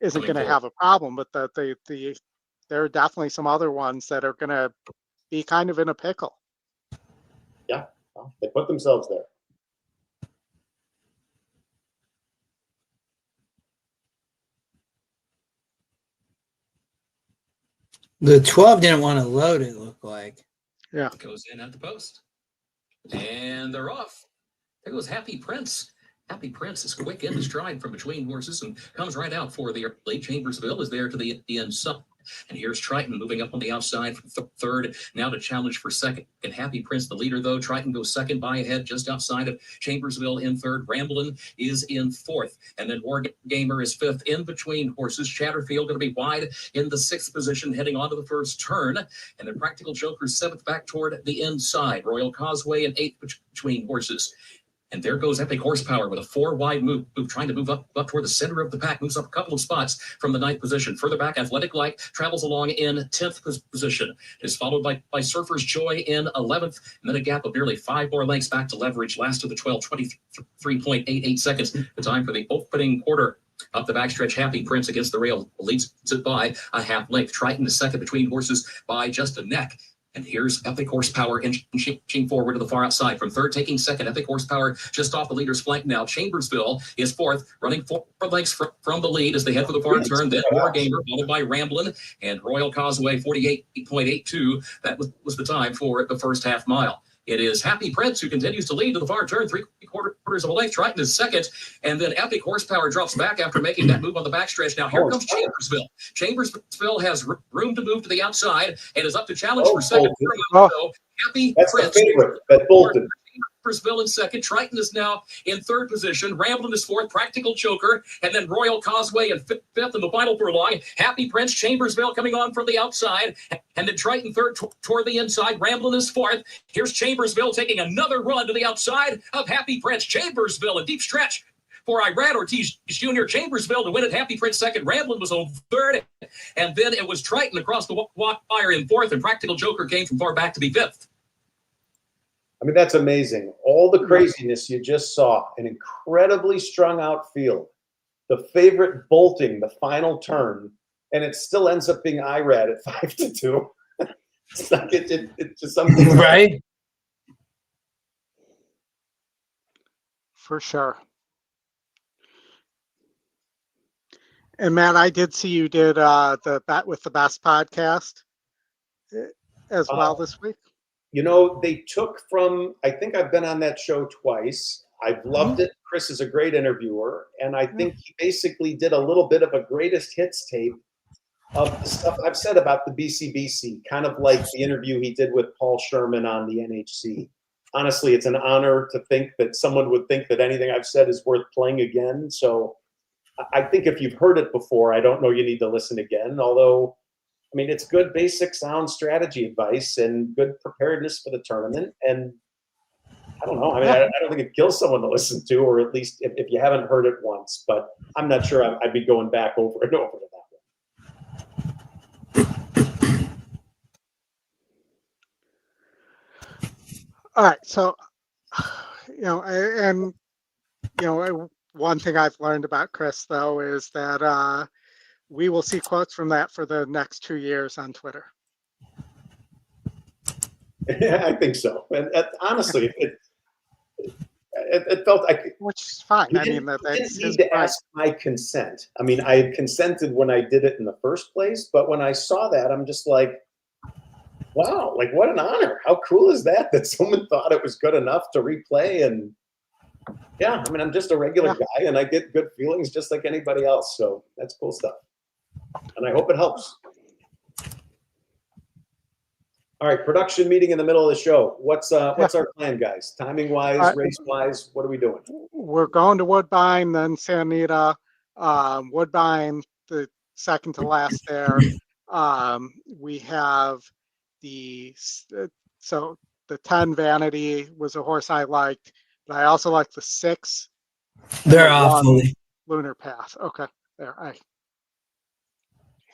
C: isn't going to have a problem. But there are definitely some other ones that are going to be kind of in a pickle.
B: Yeah, well, they put themselves there.
A: The 12 didn't want to load, it looked like.
C: Yeah.
J: Goes in at the post. And they're off. There goes Happy Prince. Happy Prince is quick in the stride from between horses and comes right out for the late. Chambersville is there to the inside. And here's Triton moving up on the outside from third, now to challenge for second. And Happy Prince, the leader, though. Triton goes second by ahead, just outside of Chambersville in third. Ramblin' is in fourth. And then War Gamer is fifth in between horses. Chatterfield going to be wide in the sixth position, heading onto the first turn. And then Practical Joker seventh back toward the inside. Royal Causeway in eighth between horses. And there goes Epic Horsepower with a four-wide move, trying to move up toward the center of the pack, moves up a couple of spots from the ninth position. Further back, Athletic Light travels along in 10th position. It is followed by Surfer's Joy in 11th, and then a gap of nearly 5 more lengths back to Leverage. Last of the 12, 23.88 seconds. The time for the opening quarter. Up the backstretch, Happy Prince against the rail leads it by a half length. Triton is second between horses by just a neck. And here's Epic Horsepower inching forward to the far outside. From third, taking second. Epic Horsepower just off the leader's flank now. Chambersville is fourth, running 4 lengths from the lead as they head for the far turn. Then War Gamer, followed by Ramblin' and Royal Causeway, 48.82. That was the time for the first half mile. It is Happy Prince who continues to lead to the far turn, 3/4 of a length. Triton is second, and then Epic Horsepower drops back after making that move on the backstretch. Now here comes Chambersville. Chambersville has room to move to the outside and is up to challenge for second. Happy
B: That's
J: Prince.
B: the favorite, that Bolton.
J: Chambersville in second. Triton is now in third position. Ramblin' is fourth. Practical Joker, and then Royal Causeway in fifth in the final furlong. Happy Prince, Chambersville coming on from the outside, and then Triton third toward the inside. Ramblin' is fourth. Here's Chambersville taking another run to the outside of Happy Prince. Chambersville, a deep stretch for Irad Ortiz Jr. Chambersville to win it. Happy Prince second. Ramblin' was on third, and then it was Triton across the wire in fourth, and Practical Joker came from far back to be fifth.
B: I mean, that's amazing. All the craziness you just saw, an incredibly strung out field. The favorite bolting the final turn, and it still ends up being Irad at 5-2. It's like it's just something,
A: right?
C: For sure. And Matt, I did see you did the Bet with the Best podcast as well this week.
B: You know, they took from, I think I've been on that show twice. I've loved it. Chris is a great interviewer. And I think he basically did a little bit of a greatest hits tape of the stuff I've said about the BCBC, kind of like the interview he did with Paul Sherman on the NHC. Honestly, it's an honor to think that someone would think that anything I've said is worth playing again. So I think if you've heard it before, I don't know you need to listen again, although I mean, it's good, basic, sound strategy advice and good preparedness for the tournament. And I don't know. I mean, I don't think it kills someone to listen to, or at least if you haven't heard it once. But I'm not sure I'd be going back over and over to that one.
C: All right. So, one thing I've learned about Chris, though, is that we will see quotes from that for the next 2 years on Twitter.
B: Yeah, I think so. And honestly, it felt like,
C: which is fine. I mean,
B: that's didn't need to ask my consent. I mean, I had consented when I did it in the first place, but when I saw that, I'm just like, wow, like what an honor! How cool is that? That someone thought it was good enough to replay. And yeah, I mean, I'm just a regular guy, and I get good feelings just like anybody else. So that's cool stuff. And I hope it helps. All right, production meeting in the middle of the show. What's our plan, guys? Timing wise, race wise, what are we doing?
C: We're going to Woodbine, then Anita. Woodbine, the second to last there. We have the 10 Vanity was a horse I liked, but I also like the 6.
A: They're awfully.
C: Lunar Path. Okay, there. I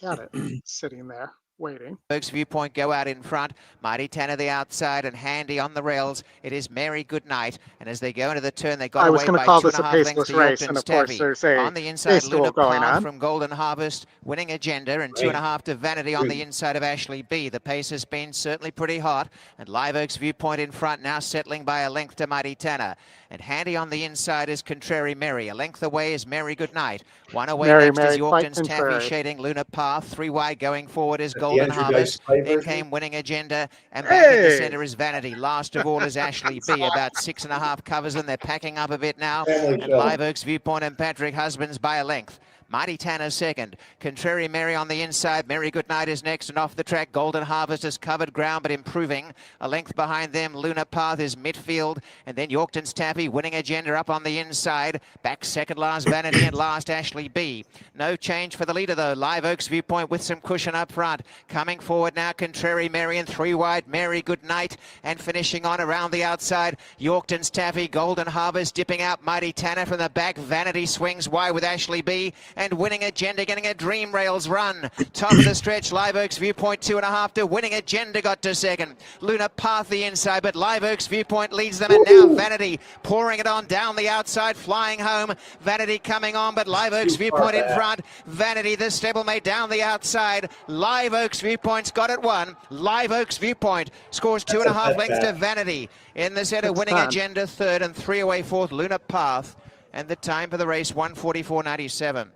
C: had it sitting there waiting.
G: Berg's Viewpoint go out in front. Mighty Tanner the outside and Handy on the rails. It is Mary Goodnight. And as they go into the turn, they got away by 2.5 lengths to
C: race, and
G: Yorkton's
C: of course
G: Taffy.
C: there's a
G: On the inside,
C: duel
G: Luna
C: going
G: Path
C: on
G: from Golden Harvest, winning Agenda, and 2.5 to Vanity on the inside of Ashley B. The pace has been certainly pretty hot. And Live Oak's Viewpoint in front, now settling by a length to Mighty Tanner. And Handy on the inside is Contrary Mary. A length away is Mary Goodnight. One away next is Yorkton's Taffy, shading Luna Path. 3 wide going forward is Golden Harvest. Then came Winning Agenda, and back in the centre is Vanity. Last of all is Ashley B. About 6.5 covers, and they're packing up a bit now. And Live Oak's Viewpoint and Patrick Husbands by a length. Mighty Tanner second. Contrary Mary on the inside. Mary Goodnight is next, and off the track, Golden Harvest has covered ground, but improving. A length behind them, Luna Path is midfield, and then Yorkton's Taffy, Winning Agenda up on the inside. Back second last, Vanity, and last, Ashley B. No change for the leader, though. Live Oak's Viewpoint with some cushion up front. Coming forward now, Contrary Mary, and 3 wide, Mary Goodnight, and finishing on around the outside, Yorkton's Taffy, Golden Harvest, dipping out Mighty Tanner from the back. Vanity swings wide with Ashley B. And Winning Agenda getting a Dream Rails run. Top of the stretch, Live Oak's Viewpoint 2.5 to Winning Agenda got to second. Luna Path the inside, but Live Oak's Viewpoint leads them, and now Vanity pouring it on down the outside, flying home. Vanity coming on, but Live Oak's Viewpoint in front. Vanity, the stablemate down the outside. Live Oak's Viewpoint's got it won. Live Oak's Viewpoint scores 2.5 lengths to Vanity. In the centre, Winning Agenda third, and 3 away fourth, Luna Path. And the time for the race, 1:44.97.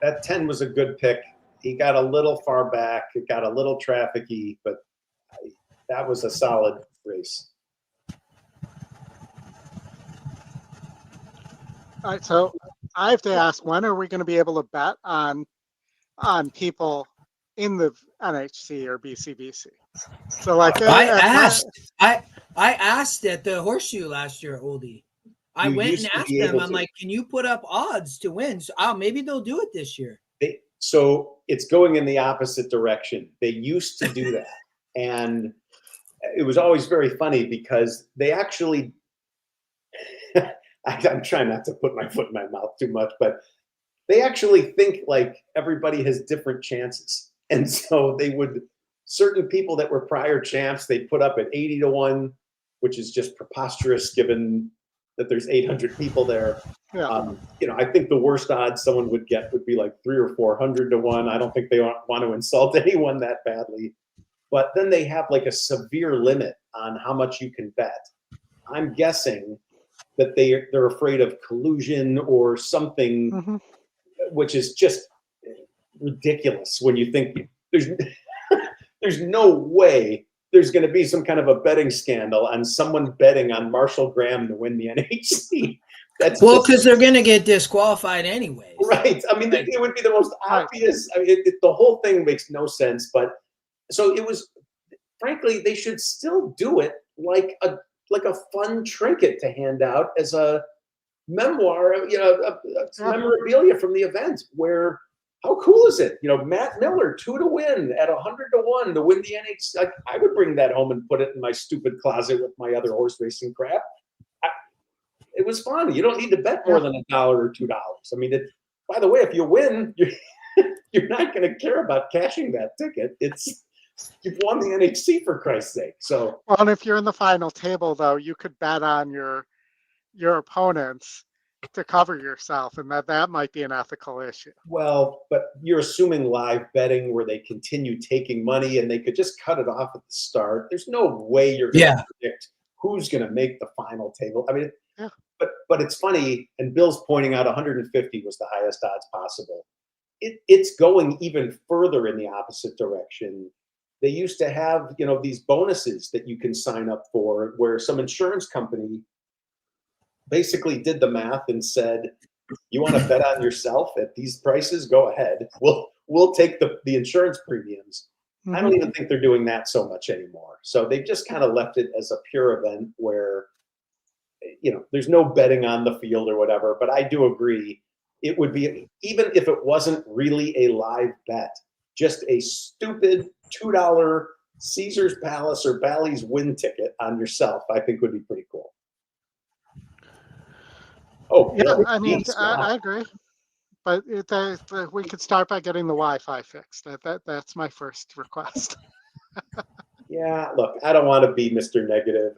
B: That 10 was a good pick. He got a little far back. It got a little trafficky, but that was a solid race.
C: All right, so I have to ask, when are we going to be able to bet on people in the NHC or BCBC? So like
A: I asked at the Horseshoe last year, Oldie. I went and asked them, I'm like, can you put up odds to win? So maybe they'll do it this year.
B: So it's going in the opposite direction. They used to do that. And it was always very funny because they actually, I'm trying not to put my foot in my mouth too much, but they actually think like everybody has different chances. And so they would, certain people that were prior champs, they put up at 80 to 1, which is just preposterous given that there's 800 people there.
C: Yeah.
B: I think the worst odds someone would get would be like 300 or 400 to 1. I don't think they want to insult anyone that badly. But then they have like a severe limit on how much you can bet. I'm guessing that they're afraid of collusion or something, which is just ridiculous when you think there's no way there's going to be some kind of a betting scandal on someone betting on Marshall Graham to win the NHC.
A: Because they're going to get disqualified anyways.
B: Right. I mean, it would be the most obvious. I mean, the whole thing makes no sense. But so it was, frankly, they should still do it like a fun trinket to hand out as a memoir, memorabilia from the event. Where, how cool is it? Matt Miller, 2 to win at 100 to 1 to win the NHC. I would bring that home and put it in my stupid closet with my other horse racing crap. It was fun. You don't need to bet more than $1 or $2. I mean, by the way, if you win, you're not going to care about cashing that ticket. You've won the NHC for Christ's sake. So,
C: well, and if you're in the final table, though, you could bet on your opponents to cover yourself, and that might be an ethical issue.
B: Well, but you're assuming live betting where they continue taking money and they could just cut it off at the start. There's no way you're going to predict who's going to make the final table. I mean, but it's funny, and Bill's pointing out 150 was the highest odds possible. It's going even further in the opposite direction. They used to have, these bonuses that you can sign up for, where some insurance company basically did the math and said, you want to bet on yourself at these prices? Go ahead. We'll take the insurance premiums. I don't even think they're doing that so much anymore. So they've just kind of left it as a pure event where, there's no betting on the field or whatever. But I do agree, it would be, even if it wasn't really a live bet, just a stupid $2 Caesar's Palace or Bally's win ticket on yourself, I think would be pretty cool. Oh,
C: yeah, I mean, I agree. but we could start by getting the Wi-Fi fixed. That's my first request.
B: Yeah, look, I don't want to be Mr. Negative.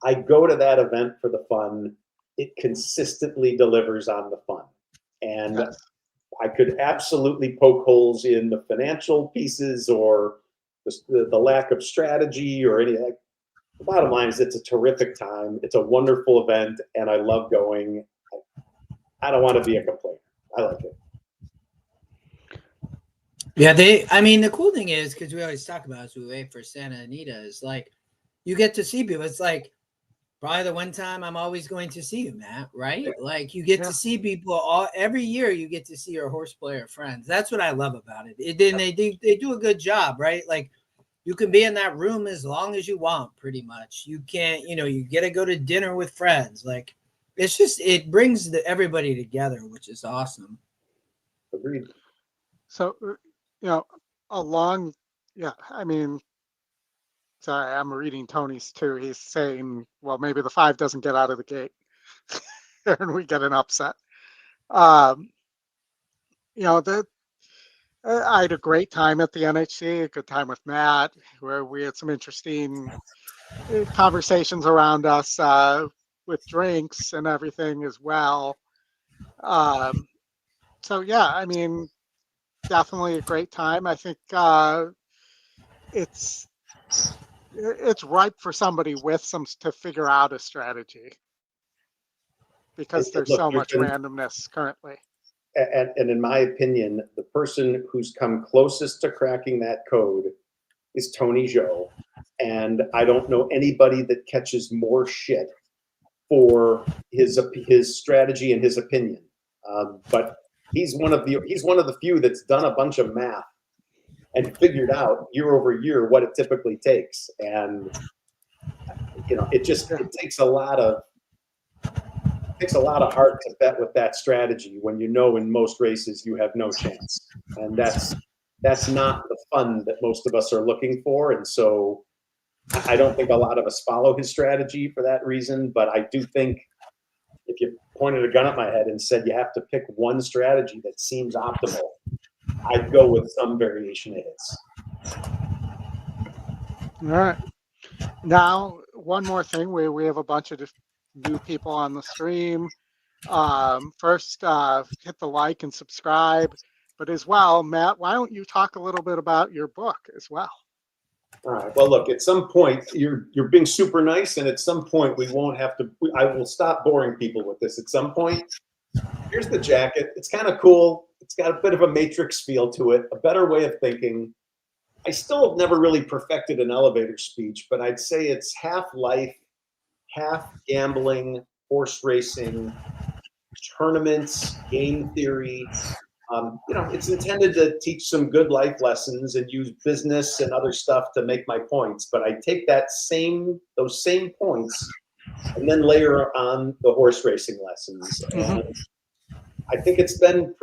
B: I go to that event for the fun. It consistently delivers on the fun. And
C: Yes.
B: I could absolutely poke holes in the financial pieces or the lack of strategy or any of that. The bottom line is it's a terrific time. It's a wonderful event, and I love going. I don't want to be a complainer. I like it.
A: Yeah, the cool thing is, because we always talk about as we wait for Santa Anita, is like you get to see people. It's like probably the one time I'm always going to see you, Matt, right? Like you get to see people every year. You get to see your horse player friends. That's what I love about it. Then they do a good job, right? Like you can be in that room as long as you want, pretty much. You can't, you get to go to dinner with friends. Like it brings everybody together, which is awesome.
B: Agreed.
C: So, sorry, I'm reading Tony's too. He's saying, well, maybe the 5 doesn't get out of the gate and we get an upset. I had a great time at the NHC, a good time with Matt, where we had some interesting conversations around us with drinks and everything as well. Definitely a great time. I think it's ripe for somebody with to figure out a strategy because there's so much randomness currently.
B: And in my opinion, the person who's come closest to cracking that code is Tony Joe. And I don't know anybody that catches more shit for his strategy and his opinion. But he's one of the few that's done a bunch of math and figured out year over year what it typically takes. And it takes a lot of heart to bet with that strategy when in most races you have no chance. And that's not the fun that most of us are looking for. And so I don't think a lot of us follow his strategy for that reason, but I do think if you pointed a gun at my head and said you have to pick one strategy that seems optimal, I'd go with some variation of his.
C: All right. Now, one more thing. We have a bunch of new people on the stream. First, hit the like and subscribe. But as well, Matt, why don't you talk a little bit about your book as well?
B: All right. Well, look, at some point you're being super nice, and at some point we won't have to. I will stop boring people with this. At some point, here's the jacket. It's kind of cool. It's got a bit of a Matrix feel to it. A better way of thinking. I still have never really perfected an elevator speech, but I'd say it's half life, half gambling, horse racing, tournaments, game theory. It's intended to teach some good life lessons and use business and other stuff to make my points. But I take those same points and then layer on the horse racing lessons. And I think it's been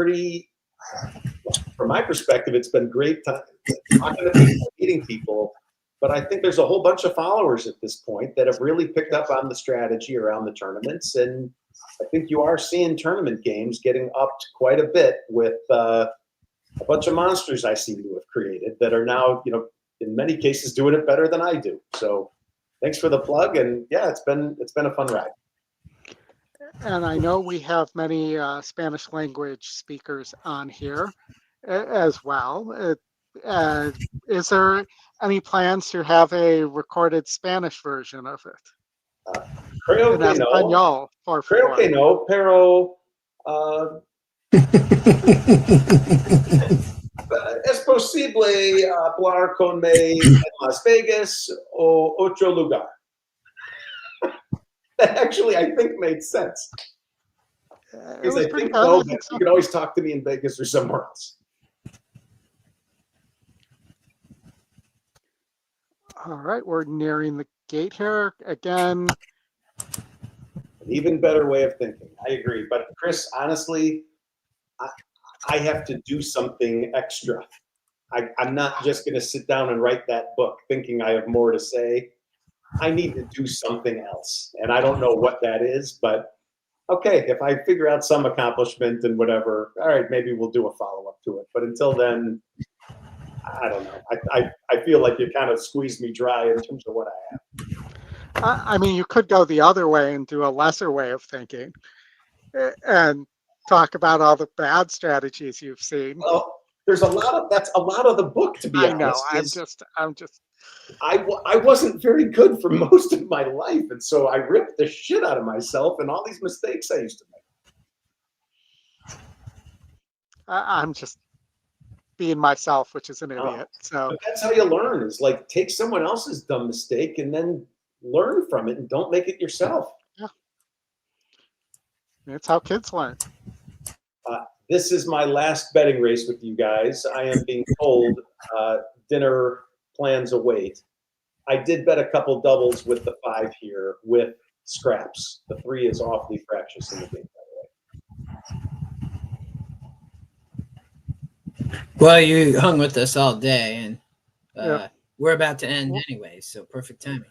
B: from my perspective, it's been great talking to people, meeting people. But I think there's a whole bunch of followers at this point that have really picked up on the strategy around the tournaments. And I think you are seeing tournament games getting upped quite a bit with a bunch of monsters I seem to have created that are now, in many cases doing it better than I do. So thanks for the plug. And yeah, it's been a fun ride.
C: And I know we have many Spanish language speakers on here as well. Is there any plans to have a recorded Spanish version of it?
B: Creo que no. Creo que no, pero es posible hablar con me en Las Vegas o otro lugar. That actually, I think, made sense. Because I think you can always talk to me in Vegas or somewhere else.
C: All right, we're nearing the gate here again.
B: An even better way of thinking. I agree. But Chris, honestly, I have to do something extra. I'm not just going to sit down and write that book thinking I have more to say. I need to do something else. And I don't know what that is, but okay, if I figure out some accomplishment and whatever, all right, maybe we'll do a follow-up to it. But until then, I don't know. I feel like you kind of squeezed me dry in terms of what I have.
C: I mean, you could go the other way and do a lesser way of thinking and talk about all the bad strategies you've seen.
B: Well, that's a lot of the book, to be honest.
C: I know.
B: I wasn't very good for most of my life, and so I ripped the shit out of myself and all these mistakes I used to make.
C: I'm just being myself, which is an idiot. So
B: but that's how you learn, is like take someone else's dumb mistake and then learn from it and don't make it yourself.
C: Yeah. It's how kids learn.
B: This is my last betting race with you guys. I am being told dinner plans await. I did bet a couple doubles with the 5 here with scraps. The 3 is awfully fractious in the game, by the way.
A: Well, you hung with us all day, and we're about to end anyway, so perfect timing.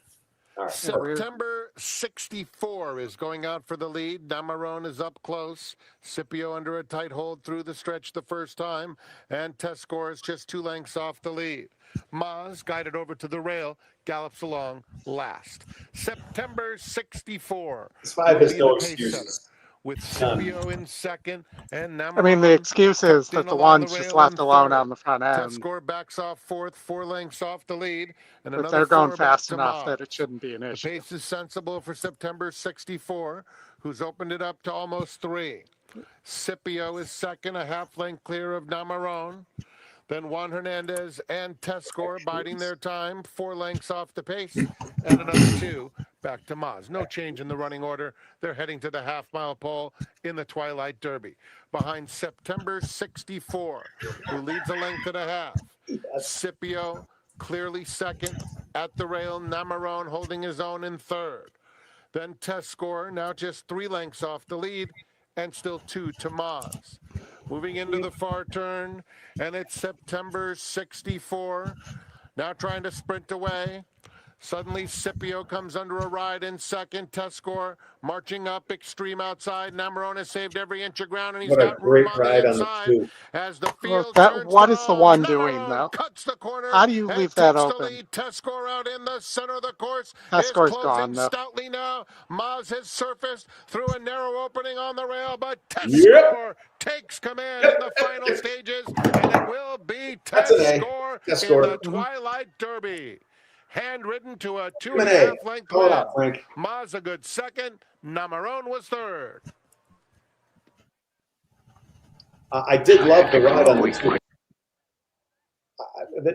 B: All right.
M: September 64 is going out for the lead. Namarone is up close. Scipio under a tight hold through the stretch the first time, and Tescore is just 2 lengths off the lead. Maz, guided over to the rail, gallops along last. September 64.
B: This 5 has no excuses.
M: With Scipio in second, and Namarone.
C: I mean, the excuse is that the one's just left alone on the front end.
M: Tescore backs off fourth, 4 lengths off the lead. And
C: but they're going fast enough that it shouldn't be an issue.
M: The pace is sensible for September 64, who's opened it up to almost 3. Scipio is second, a half length clear of Namarone. Then Juan Hernandez and Tescore biding their time, 4 lengths off the pace, and another 2 back to Maz. No change in the running order. They're heading to the half-mile pole in the Twilight Derby. Behind September 64, who leads a length and a half. Scipio clearly second at the rail. Namarone holding his own in third. Then Tescore, now just 3 lengths off the lead, and still 2 to Maz. Moving into the far turn, and it's September 64. Now trying to sprint away. Suddenly, Scipio comes under a ride in second. Tescore marching up, extreme outside. Namarone has saved every inch of ground, and he's got room on the inside. As the field turns
C: what is the one doing, though?
M: Cuts the corner.
C: How do you leave that open?
M: Tescore out in the center of the course.
C: Tescore's gone, though.
M: Stoutly now. Maz has surfaced through a narrow opening on the rail, but Tescore takes command in the final stages, and it will be Tescore in the Twilight Derby. Handwritten to a 2.5 length lead. Maz a good second. Namarone was third.
B: I did love the ride on the 2.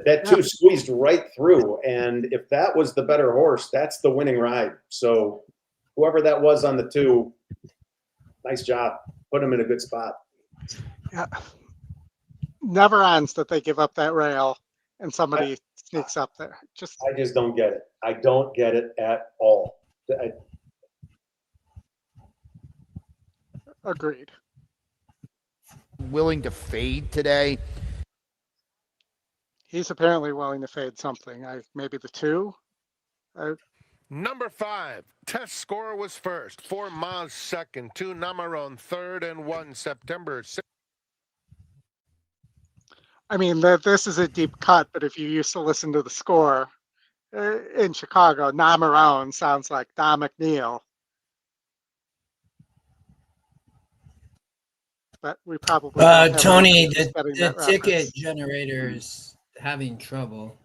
B: That 2 squeezed right through, and if that was the better horse, that's the winning ride. So whoever that was on the 2, nice job. Put him in a good spot.
C: Yeah. Never ends that they give up that rail and somebody sneaks up there.
B: I just don't get it. I don't get it at all.
C: Agreed.
L: Willing to fade today?
C: He's apparently willing to fade something. Maybe the 2.
M: Number 5, Tescore was first. 4 Maz second. 2 Namarone third, and 1 September 6th.
C: I mean, this is a deep cut, but if you used to listen to the score in Chicago, Namarone sounds like Don McNeil. But we probably
A: Tony, the ticket generator is having trouble.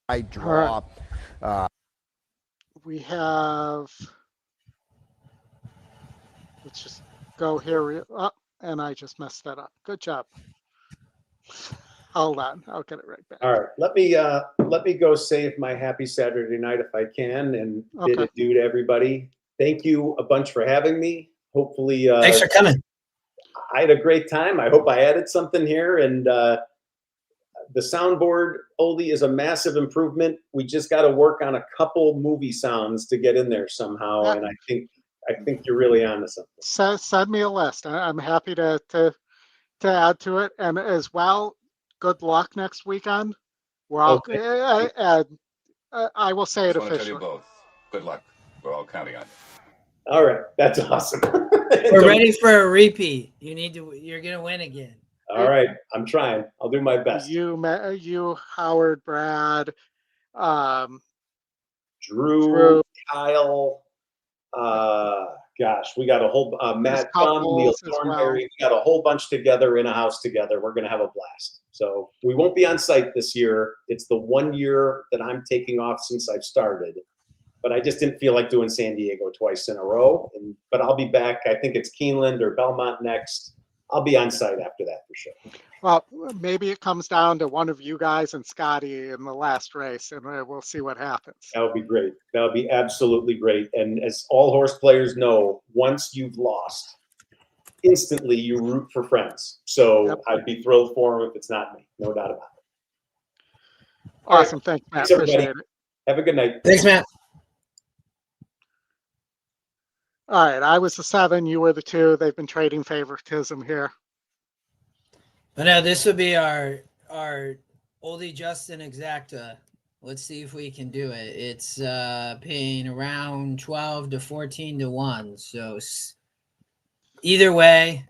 L: I draw.
C: We have. Let's just go here. Oh, and I just messed that up. Good job. Hold on, I'll get it right back.
B: All right, let me go save my happy Saturday night if I can, and bid adieu to everybody. Thank you a bunch for having me. Hopefully,
A: thanks for coming.
B: I had a great time. I hope I added something here, and the soundboard, Oldie, is a massive improvement. We just got to work on a couple movie sounds to get in there somehow, and I think you're really onto something.
C: Send me a list. I'm happy to add to it, and as well. Good luck next weekend Well,
B: Okay.
C: I will say it
O: Just want to tell you
C: officially.
O: both. Good luck. We're all counting on you.
B: All right, that's awesome.
A: We're ready for a repeat. You're gonna win again.
B: All right, I'm trying. I'll do my best.
C: You, Howard, Brad,
B: Drew, Kyle, gosh, we got a whole Matt Dunn, Neil Thornberry. We got a whole bunch together in a house together. We're gonna have a blast. So we won't be on site this year. It's the 1 year that I'm taking off since I've started. But I just didn't feel like doing San Diego twice in a row. But I'll be back. I think it's Keeneland or Belmont next. I'll be on site after that for sure.
C: Well, maybe it comes down to one of you guys and Scotty in the last race, and we'll see what happens.
B: That would be great. That would be absolutely great. And as all horse players know, once you've lost, instantly you root for friends. So I'd be thrilled for them if it's not me. No doubt about it.
C: Awesome. Thanks, Matt.
B: Thanks, everybody.
C: Appreciate it.
B: Have a good night.
A: Thanks, Matt.
C: All right. I was the 7. You were the 2. They've been trading favoritism here.
A: But now this will be our Oldie Justin exacta. Let's see if we can do it. It's paying around 12 to 14 to 1. So either way,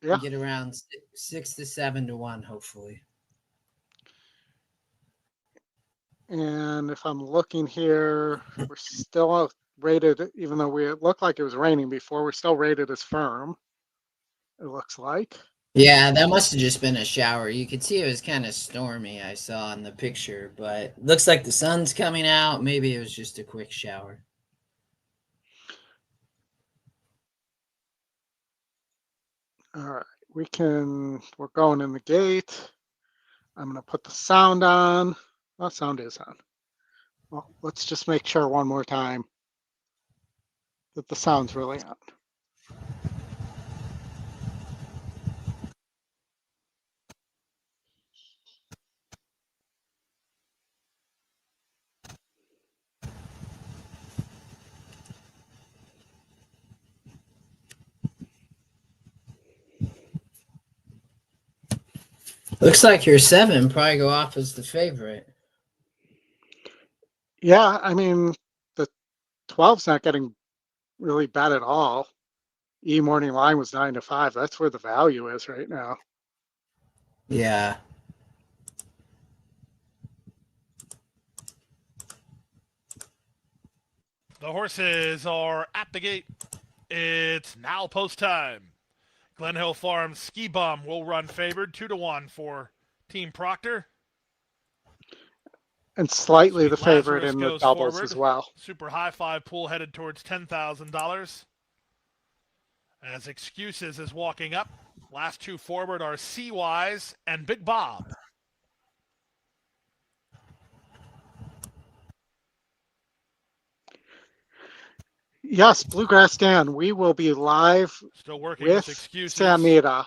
C: yeah,
A: we get around 6 to 7 to 1, hopefully.
C: And if I'm looking here, we're still rated, even though it looked like it was raining before, we're still rated as firm, it looks like.
A: Yeah, that must have just been a shower. You could see it was kind of stormy, I saw in the picture, but looks like the sun's coming out. Maybe it was just a quick shower.
C: All right, we're going in the gate. I'm going to put the sound on. Well, sound is on. Well, let's just make sure one more time that the sound's really on.
A: Looks like your 7 probably go off as the favorite.
C: Yeah, I mean, the 12's not getting really bet at all. Morning line was 9 to 5. That's where the value is right now.
A: Yeah.
I: The horses are at the gate. It's now post time. Glen Hill Farms Ski Bum will run favored 2 to 1 for Team Proctor.
C: And slightly
I: Sweet
C: the favorite
I: Lazarus
C: in the
I: goes
C: doubles
I: forward.
C: as well.
I: Super high 5 pool headed towards $10,000. As Excuses is walking up. Last 2 forward are Seawise and Big Bob.
C: Yes, Bluegrass Dan, we will be live
I: Still working
C: with
I: Excuses.
C: Anita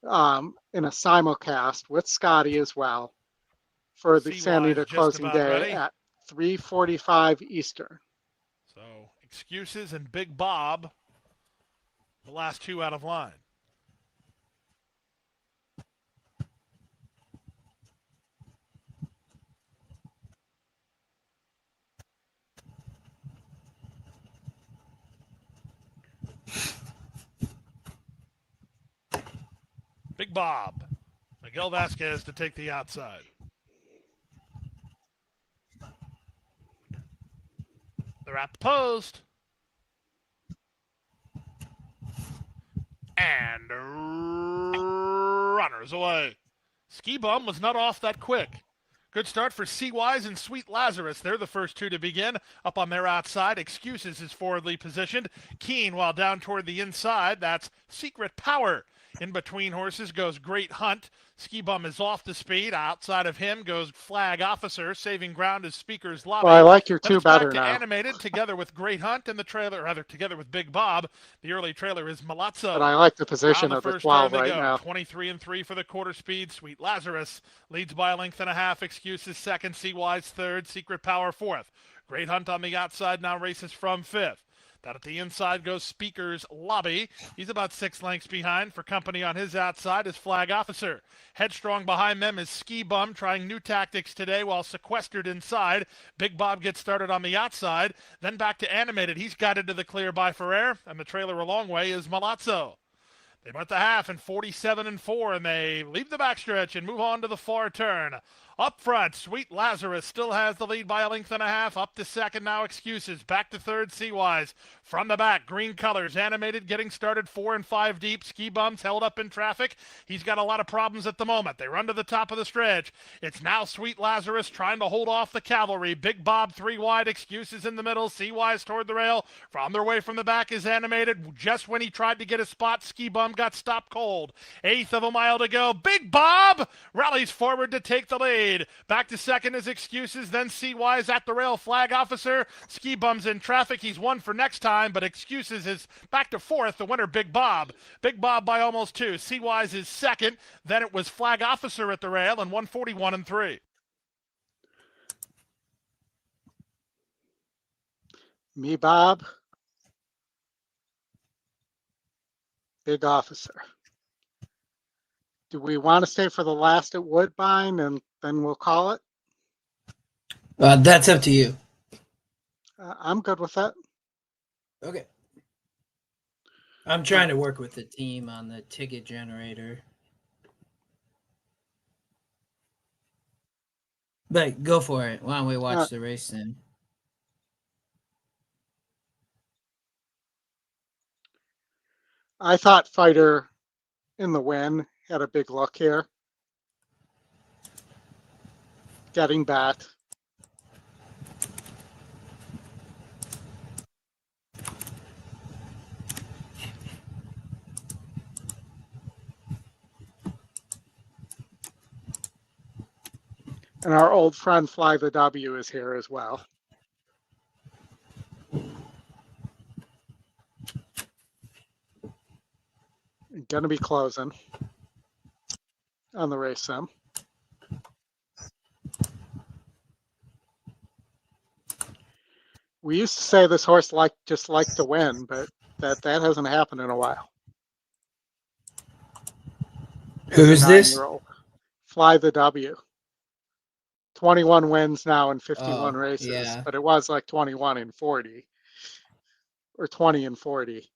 C: in a simulcast with Scotty as well for the Anita closing day
I: ready
C: at 3:45 Eastern.
I: So Excuses and Big Bob, the last 2 out of line. Big Bob. Miguel Vasquez to take the outside. They're at the post. And runners away. Ski Bum was not off that quick. Good start for Seawise and Sweet Lazarus. They're the first 2 to begin. Up on their outside, Excuses is forwardly positioned. Keen while down toward the inside. That's Secret Power. In between horses goes Great Hunt. Ski Bum is off the speed. Outside of him goes Flag Officer. Saving ground is Speaker's Lobby.
C: Well, I like your
I: Then
C: 2
I: it's back
C: better
I: to
C: now.
I: Animated together with Great Hunt and the trailer, rather together with Big Bob. The early trailer is Malazzo.
C: But I like the position
I: Around
C: of the
I: first
C: 12
I: turn they
C: right
I: go.
C: now.
I: 23 and 3 for the quarter speed. Sweet Lazarus leads by a length and a half. Excuses second. Seawise third. Secret Power fourth. Great Hunt on the outside now races from 5th. Down at the inside goes Speaker's Lobby. He's about 6 lengths behind. For company on his outside is Flag Officer. Headstrong behind them is Ski Bum, trying new tactics today while sequestered inside. Big Bob gets started on the outside. Then back to Animated. He's guided to the clear by Ferrer. And the trailer a long way is Malazzo. They went the half in 47-4, and they leave the backstretch and move on to the far turn. Up front, Sweet Lazarus still has the lead by a length and a half. Up to second now, Excuses. Back to third, Seawise. From the back, Green Colors. Animated getting started 4 and 5 deep. Ski Bum's held up in traffic. He's got a lot of problems at the moment. They run to the top of the stretch. It's now Sweet Lazarus trying to hold off the cavalry. Big Bob 3 wide, Excuses in the middle. Seawise toward the rail. From their way from the back is Animated. Just when he tried to get a spot, Ski Bum got stopped cold. 1/8 of a mile to go. Big Bob rallies forward to take the lead. Back to second is Excuses, then Seawise at the rail. Flag Officer. Ski Bum's in traffic. He's won for next time, but Excuses is back to fourth. The winner, Big Bob. Big Bob by almost 2. Seawise is second. Then it was Flag Officer at the rail, and 141-3.
C: Me, Bob. Big Officer. Do we want to stay for the last at Woodbine and then we'll call it?
A: That's up to you.
C: I'm good with that.
A: Okay. I'm trying to work with the team on the ticket generator. But go for it. Why don't we watch the race then?
C: I thought Fighter in the win had a big look here. Getting back. And our old friend Fly the W is here as well. Going to be closing on the race sim. We used to say this horse just liked to win, but that hasn't happened in a while.
A: Who is this?
C: Fly the W. 21 wins now in 51 races, but it was like 21 in 40 or 20 in 40.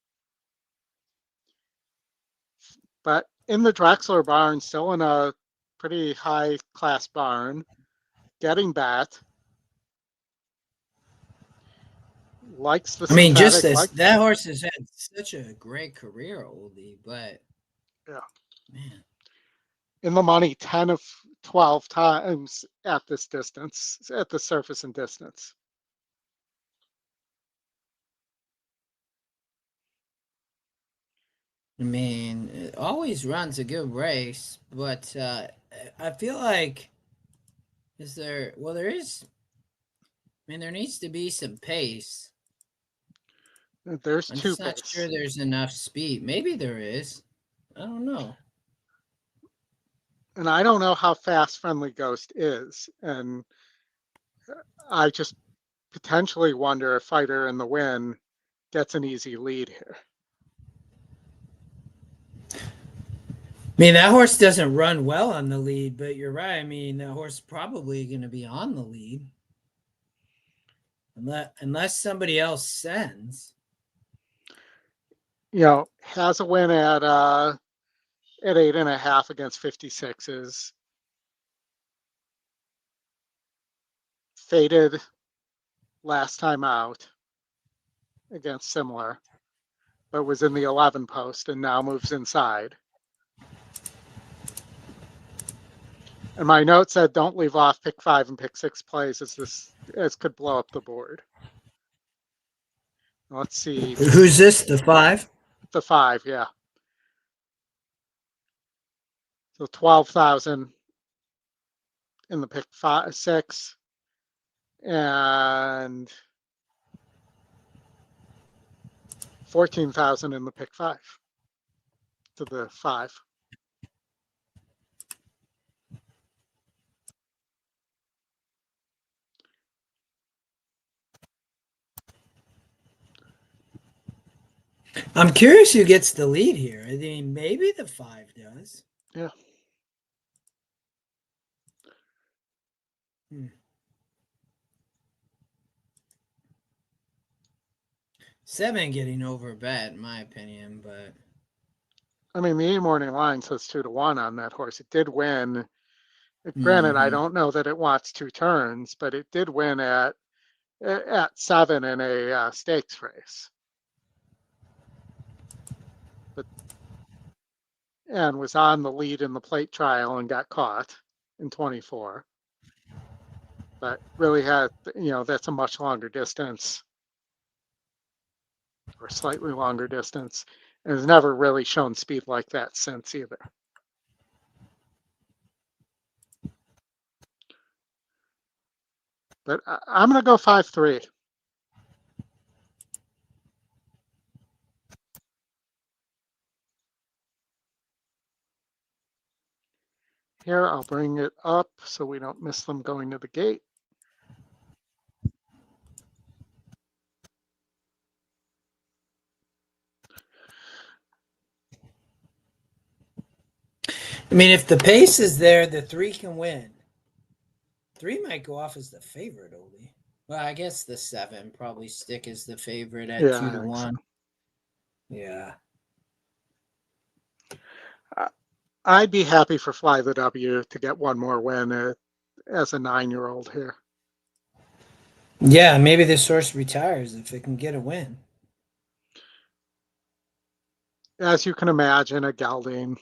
C: But in the Drexler barn, still in a pretty high class barn, getting bat. Likes the
A: just this, that horse has had such a great career, Oldie, but
C: yeah,
A: man.
C: In the money 10 of 12 times at this distance, at the surface and distance.
A: I mean, it always runs a good race, but I feel like there needs to be some pace.
C: There's
A: I'm
C: two
A: just not sure there's enough speed. Maybe there is. I don't know.
C: And I don't know how fast Friendly Ghost is. And I just potentially wonder if Fighter in the win gets an easy lead here.
A: I mean, that horse doesn't run well on the lead, but you're right. I mean, that horse is probably going to be on the lead. Unless somebody else sends.
C: You know, has a win at 8.5 against 56s. Faded last time out against Similar, but was in the 11 post and now moves inside. And my note said, don't leave off pick 5 and pick 6 plays as could blow up the board. Let's see.
A: Who's this? The 5?
C: The 5, yeah. So 12,000 in the pick 6 and 14,000 in the pick 5 to the 5.
A: I'm curious who gets the lead here. I mean, maybe the 5 does.
C: Yeah.
A: 7 getting over bet, in my opinion, but
C: I mean, the morning line says 2-1 on that horse. It did win. Granted, I don't know that it wants 2 turns, but it did win at 7 in a stakes race. And was on the lead in the plate trial and got caught in 24. But really had, that's a much longer distance, or slightly longer distance, and has never really shown speed like that since either. But I'm going to go 5-3. Here, I'll bring it up so we don't miss them going to the gate.
A: I mean, if the pace is there, the 3 can win. 3 might go off as the favorite, Oldy. Well, I guess the 7 probably stick as the favorite at 2-1. So. Yeah.
C: I'd be happy for Fly the W to get one more win as a 9-year-old here.
A: Yeah, maybe this horse retires if it can get a win.
C: As you can imagine, a gelding.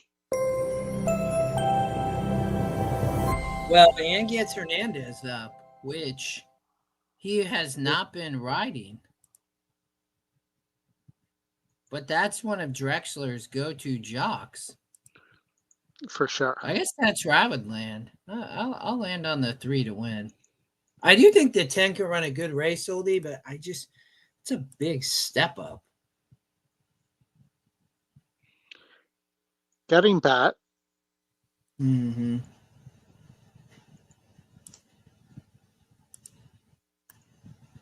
A: Well, and gets Hernandez up, which he has not been riding. But that's one of Drexler's go-to jocks.
C: For sure.
A: I guess that's where I would land. I'll land on the 3 to win. I do think the 10 can run a good race, Oldie, but it's a big step up.
C: Getting bet.
A: Mm-hmm.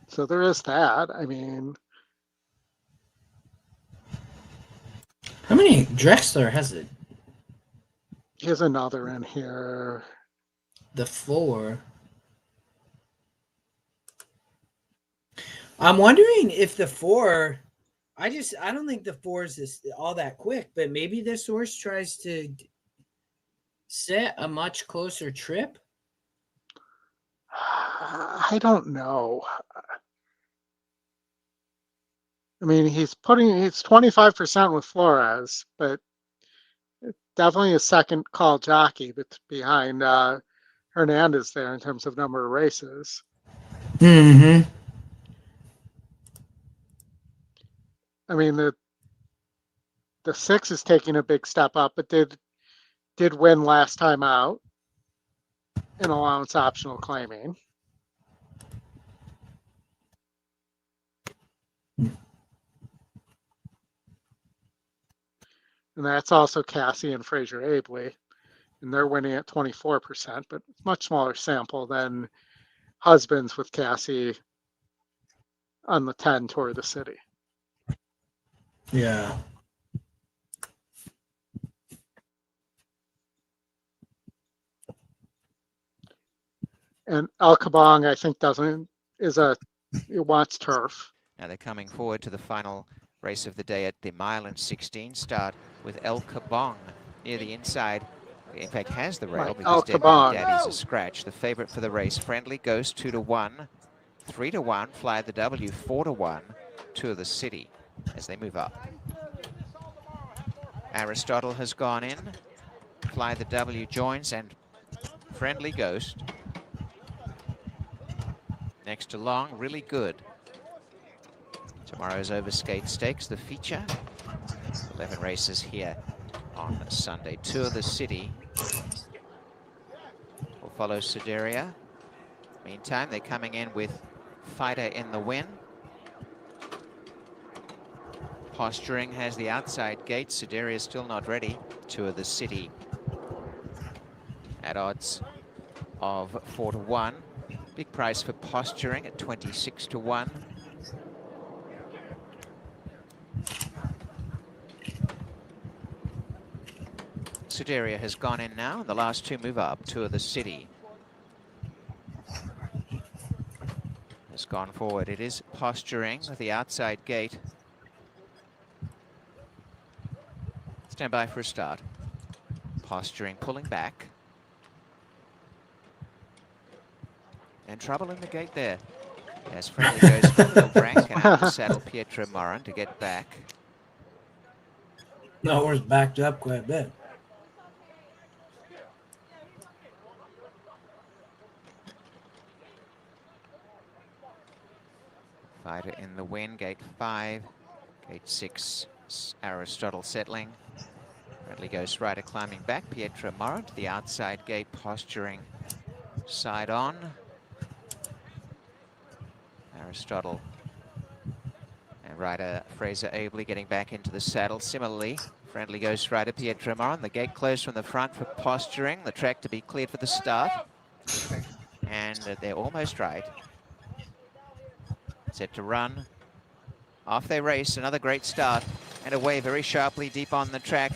C: So there is that. I mean,
A: how many Drexler has it?
C: Here's another in here.
A: The 4. I'm wondering if the 4. I don't think the 4 is all that quick, but maybe this horse tries to set a much closer trip.
C: I don't know. I mean, he's 25% with Flores, but definitely a second call jockey that's behind Hernandez there in terms of number of races.
A: Mm-hmm.
C: I mean, the 6 is taking a big step up, but did win last time out in allowance optional claiming. And that's also Cassie and Fraser Abley. And they're winning at 24%, but much smaller sample than Husbands with Cassie on the 10 Tour of the City.
A: Yeah.
C: And El Kabong, I think, it wants turf.
G: Now they're coming forward to the final race of the day at the 1:16 start with El Kabong near the inside. In fact, has the rail because Daddy's a scratch. The favorite for the race, Friendly Ghost, 2-1, 3-1, Fly the W, 4-1, Tour of the City as they move up. Aristotle has gone in. Fly the W joins and Friendly Ghost. Next to Long, Really Good. Tomorrow's Overskate Stakes, the feature. 11 races here on Sunday. Tour of the City will follow Sideria. Meantime, they're coming in with Fighter in the win. Posturing has the outside gate. Sideria is still not ready. Tour of the City at odds of 4-1. Big price for Posturing at 26-1. Sideria has gone in now, and the last two move up. Tour the City has gone forward. It is posturing at the outside gate. Stand by for a start. Posturing, pulling back. And trouble in the gate there. As Friendly goes for Bill Brank and out the saddle Pietro Moran to get back.
A: No, horse backed up quite a bit.
G: Fighter in the wind, gate 5. Gate 6, Aristotle settling. Friendly goes rider climbing back. Pietro Moran to the outside gate, posturing side on. Aristotle and rider Fraser Abley getting back into the saddle. Similarly, Friendly goes rider Pietro Moran. The gate closed from the front for posturing. The track to be cleared for the start. And they're almost right. Set to run. Off they race. Another great start. And away very sharply deep on the track.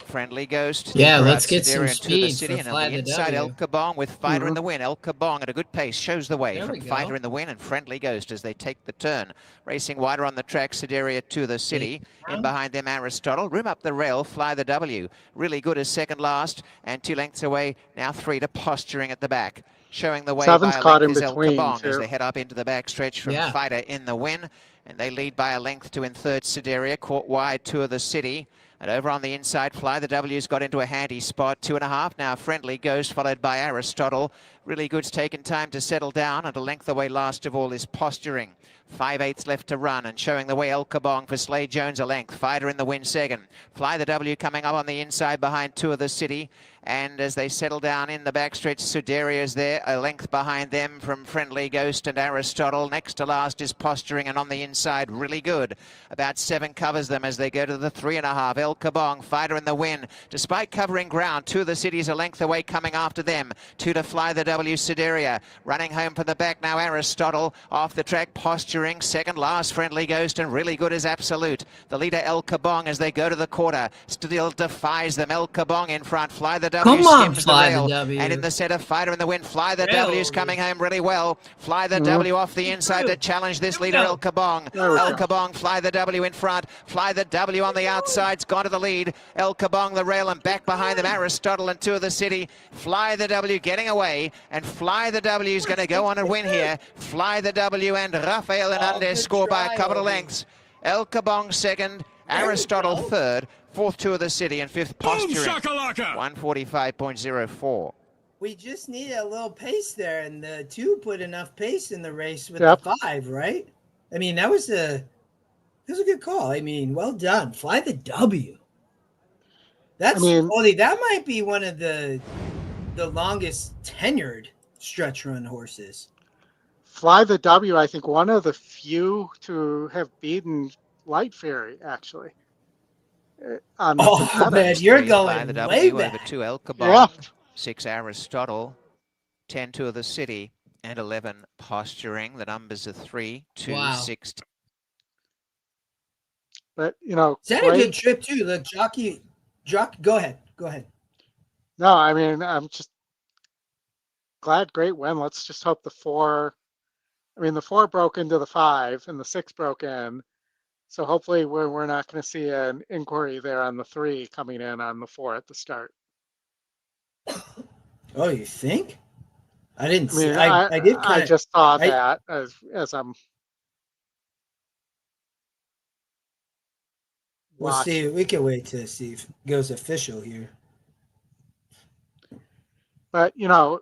G: Friendly Ghost.
A: Yeah, let's get some
G: Sideria
A: speed
G: the city,
A: for
G: and
A: Fly
G: on the
A: the
G: inside,
A: W.
G: El Kabong with Fighter in the win. El Kabong at a good pace shows the way
A: There
G: from
A: we go.
G: Fighter in the win and Friendly Ghost as they take the turn. Racing wider on the track, Sideria to the City. In behind them, Aristotle. Room up the rail, Fly the W. Really good as second last, and 2 lengths away, now 3 to posturing at the back. Showing the way
C: Seven's
G: by a
C: caught
G: length
C: in
G: is El
C: between,
G: Kabong as
C: too.
G: they head up into the back stretch from
A: Yeah.
G: Fighter in the win. And they lead by a length to in third, Sideria. Caught wide, Tour the City. And over on the inside, Fly the W's got into a handy spot. 2.5 now. Friendly Ghost followed by Aristotle. Really good's taken time to settle down, and a length away last of all is posturing. 5/8 left to run, and showing the way El Kabong for Slade Jones a length. Fighter in the win second. Fly the W coming up on the inside behind Tour the City. And as they settle down in the backstretch, Sideria's there, a length behind them from Friendly Ghost and Aristotle. Next to last is posturing, and on the inside, really good. About 7 covers them as they go to the 3.5. El Kabong, Fighter in the win. Despite covering ground, Tour the City's a length away coming after them. 2 to Fly the W, Sideria. Running home from the back now, Aristotle. Off the track, posturing. Second last, Friendly Ghost, and really good is Absolute. The leader, El Kabong, as they go to the quarter, still defies them. El Kabong in front. Fly the W
A: Come on,
G: skips
A: Fly
G: the
A: the
G: rail.
A: W.
G: And in the center, Fighter in the win. Fly the W's coming home really well. Fly the W off the inside to challenge this leader, El Kabong. El Kabong, Fly the W in front. Fly the W on the outside's gone to the lead. El Kabong the rail, and back behind them, Aristotle and Tour the City. Fly the W getting away, and Fly the W is going to go on and win here. Fly the W and Rafael Hernandez score by a couple of lengths. El Kabong second, Aristotle third, fourth Tour the City, and fifth posturing. 145.04.
A: We just need a little pace there, and the 2 put enough pace in the race with the 5, right? I mean, that was a good call. I mean, well done. Fly the W. That's Oldy, that might be one of the longest tenured stretch run horses.
C: Fly the W, I think one of the few to have beaten Light Fairy, actually.
A: Man, you're going
G: the
A: way
G: W
A: back.
G: over 2 El Kabong, 6 Aristotle, 10 Tour the City, and 11 posturing. The numbers are 3, 2, 6.
C: But you know,
A: Is that a good trip too? Look, jockey, go ahead.
C: No, I mean, I'm just glad, great win. Let's just hope the 4. I mean, the 4 broke into the 5, and the 6 broke in. So hopefully we're not going to see an inquiry there on the 3 coming in on the 4 at the start.
A: Oh, you think? I didn't see.
C: I
A: did.
C: I just saw that as I'm.
A: We'll see. We can wait to see if it goes official here.
C: But you know,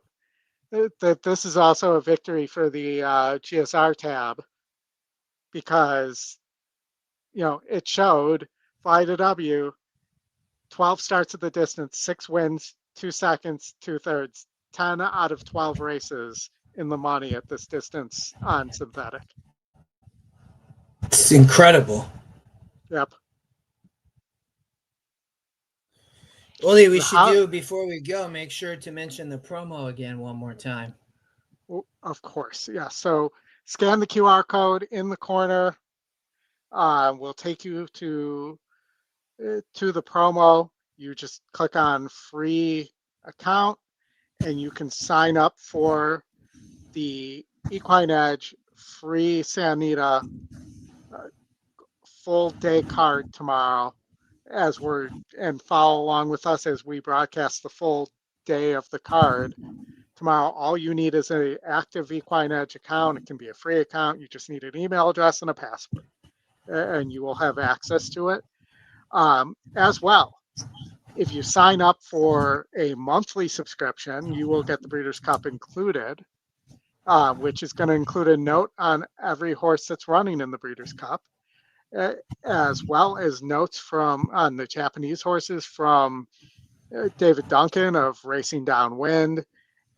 C: that this is also a victory for the GSR tab, because you know it showed Fly the W, 12 starts at the distance, 6 wins, 2 seconds, 2/3, 10 out of 12 races in the money at this distance on synthetic.
A: It's incredible.
C: Yep.
A: Ollie, we should do, before we go, make sure to mention the promo again one more time.
C: Well, of course, yeah. So scan the QR code in the corner. We'll take you to the promo. You just click on free account and you can sign up for the EquinEdge free Anita full day card tomorrow and follow along with us as we broadcast the full day of the card. Tomorrow, all you need is an active EquinEdge account. It can be a free account. You just need an email address and a password, and you will have access to it. As well, if you sign up for a monthly subscription, you will get the Breeders' Cup included, which is going to include a note on every horse that's running in the Breeders' Cup, as well as notes on the Japanese horses from David Duncan of Racing Downwind,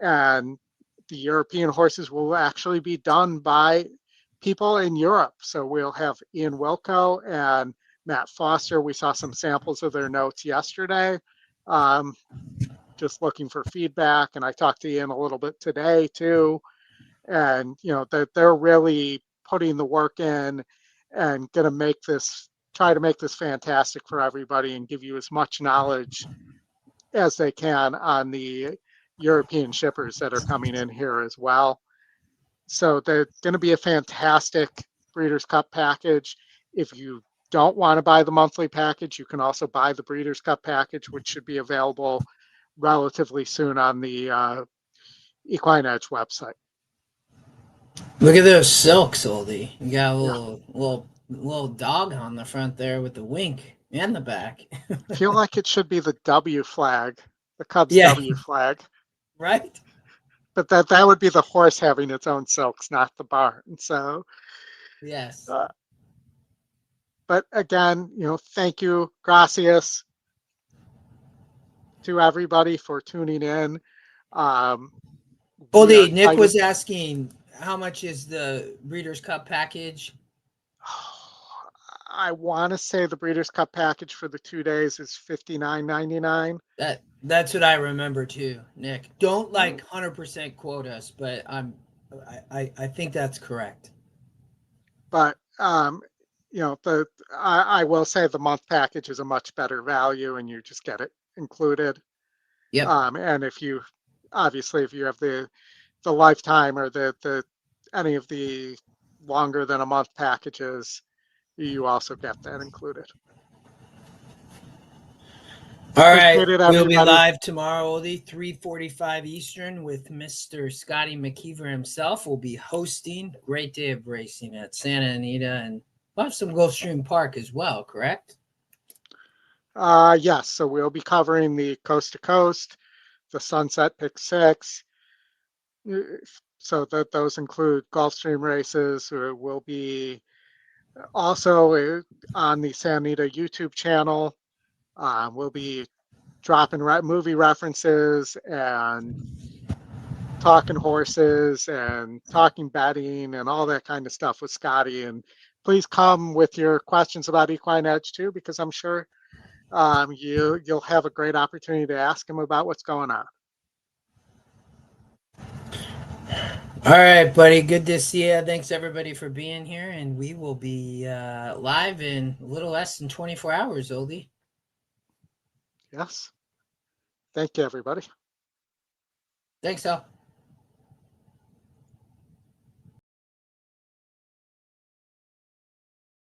C: and the European horses will actually be done by people in Europe. So we'll have Ian Wilco and Matt Foster. We saw some samples of their notes yesterday, just looking for feedback. And I talked to Ian a little bit today too. And, that they're really putting the work in and going to try to make this fantastic for everybody and give you as much knowledge as they can on the European shippers that are coming in here as well. So they're going to be a fantastic Breeders' Cup package. If you don't want to buy the monthly package, you can also buy the Breeders' Cup package, which should be available relatively soon on the EquinEdge website.
A: Look at those silks, Oldy. You got a little dog on the front there with the wink and the back.
C: I feel like it should be the W flag, the Cubs W flag.
A: Right.
C: But that would be the horse having its own silks, not the barn. So
A: yes.
C: But again, thank you, gracias to everybody for tuning in.
A: Oldy, Nick was asking, how much is the Breeders' Cup package?
C: I want to say the Breeders' Cup package for the 2 days is $59.99.
A: That's what I remember too, Nick. Don't 100% quote us, but I think that's correct.
C: But I will say the month package is a much better value, and you just get it included.
A: Yeah.
C: And if you have the lifetime or the any of the longer than a month packages, you also get that included.
A: All right, we'll be live tomorrow, Oldy, 3:45 Eastern, with Mr. Scotty McKeever himself. We'll be hosting. Great day of racing at Santa Anita, and we'll have some Gulfstream Park as well, correct?
C: Yes, so we'll be covering the Coast to Coast, the Sunset Pick 6. So that those include Gulfstream races. We'll be also on the Santa Anita YouTube channel. We'll be dropping movie references and talking horses and talking betting and all that kind of stuff with Scotty. And please come with your questions about EquinEdge too, because I'm sure you'll have a great opportunity to ask him about what's going on.
A: All right, buddy. Good to see you. Thanks, everybody, for being here. And we will be live in a little less than 24 hours, Oldy.
C: Yes. Thank you, everybody.
A: Thanks, Al.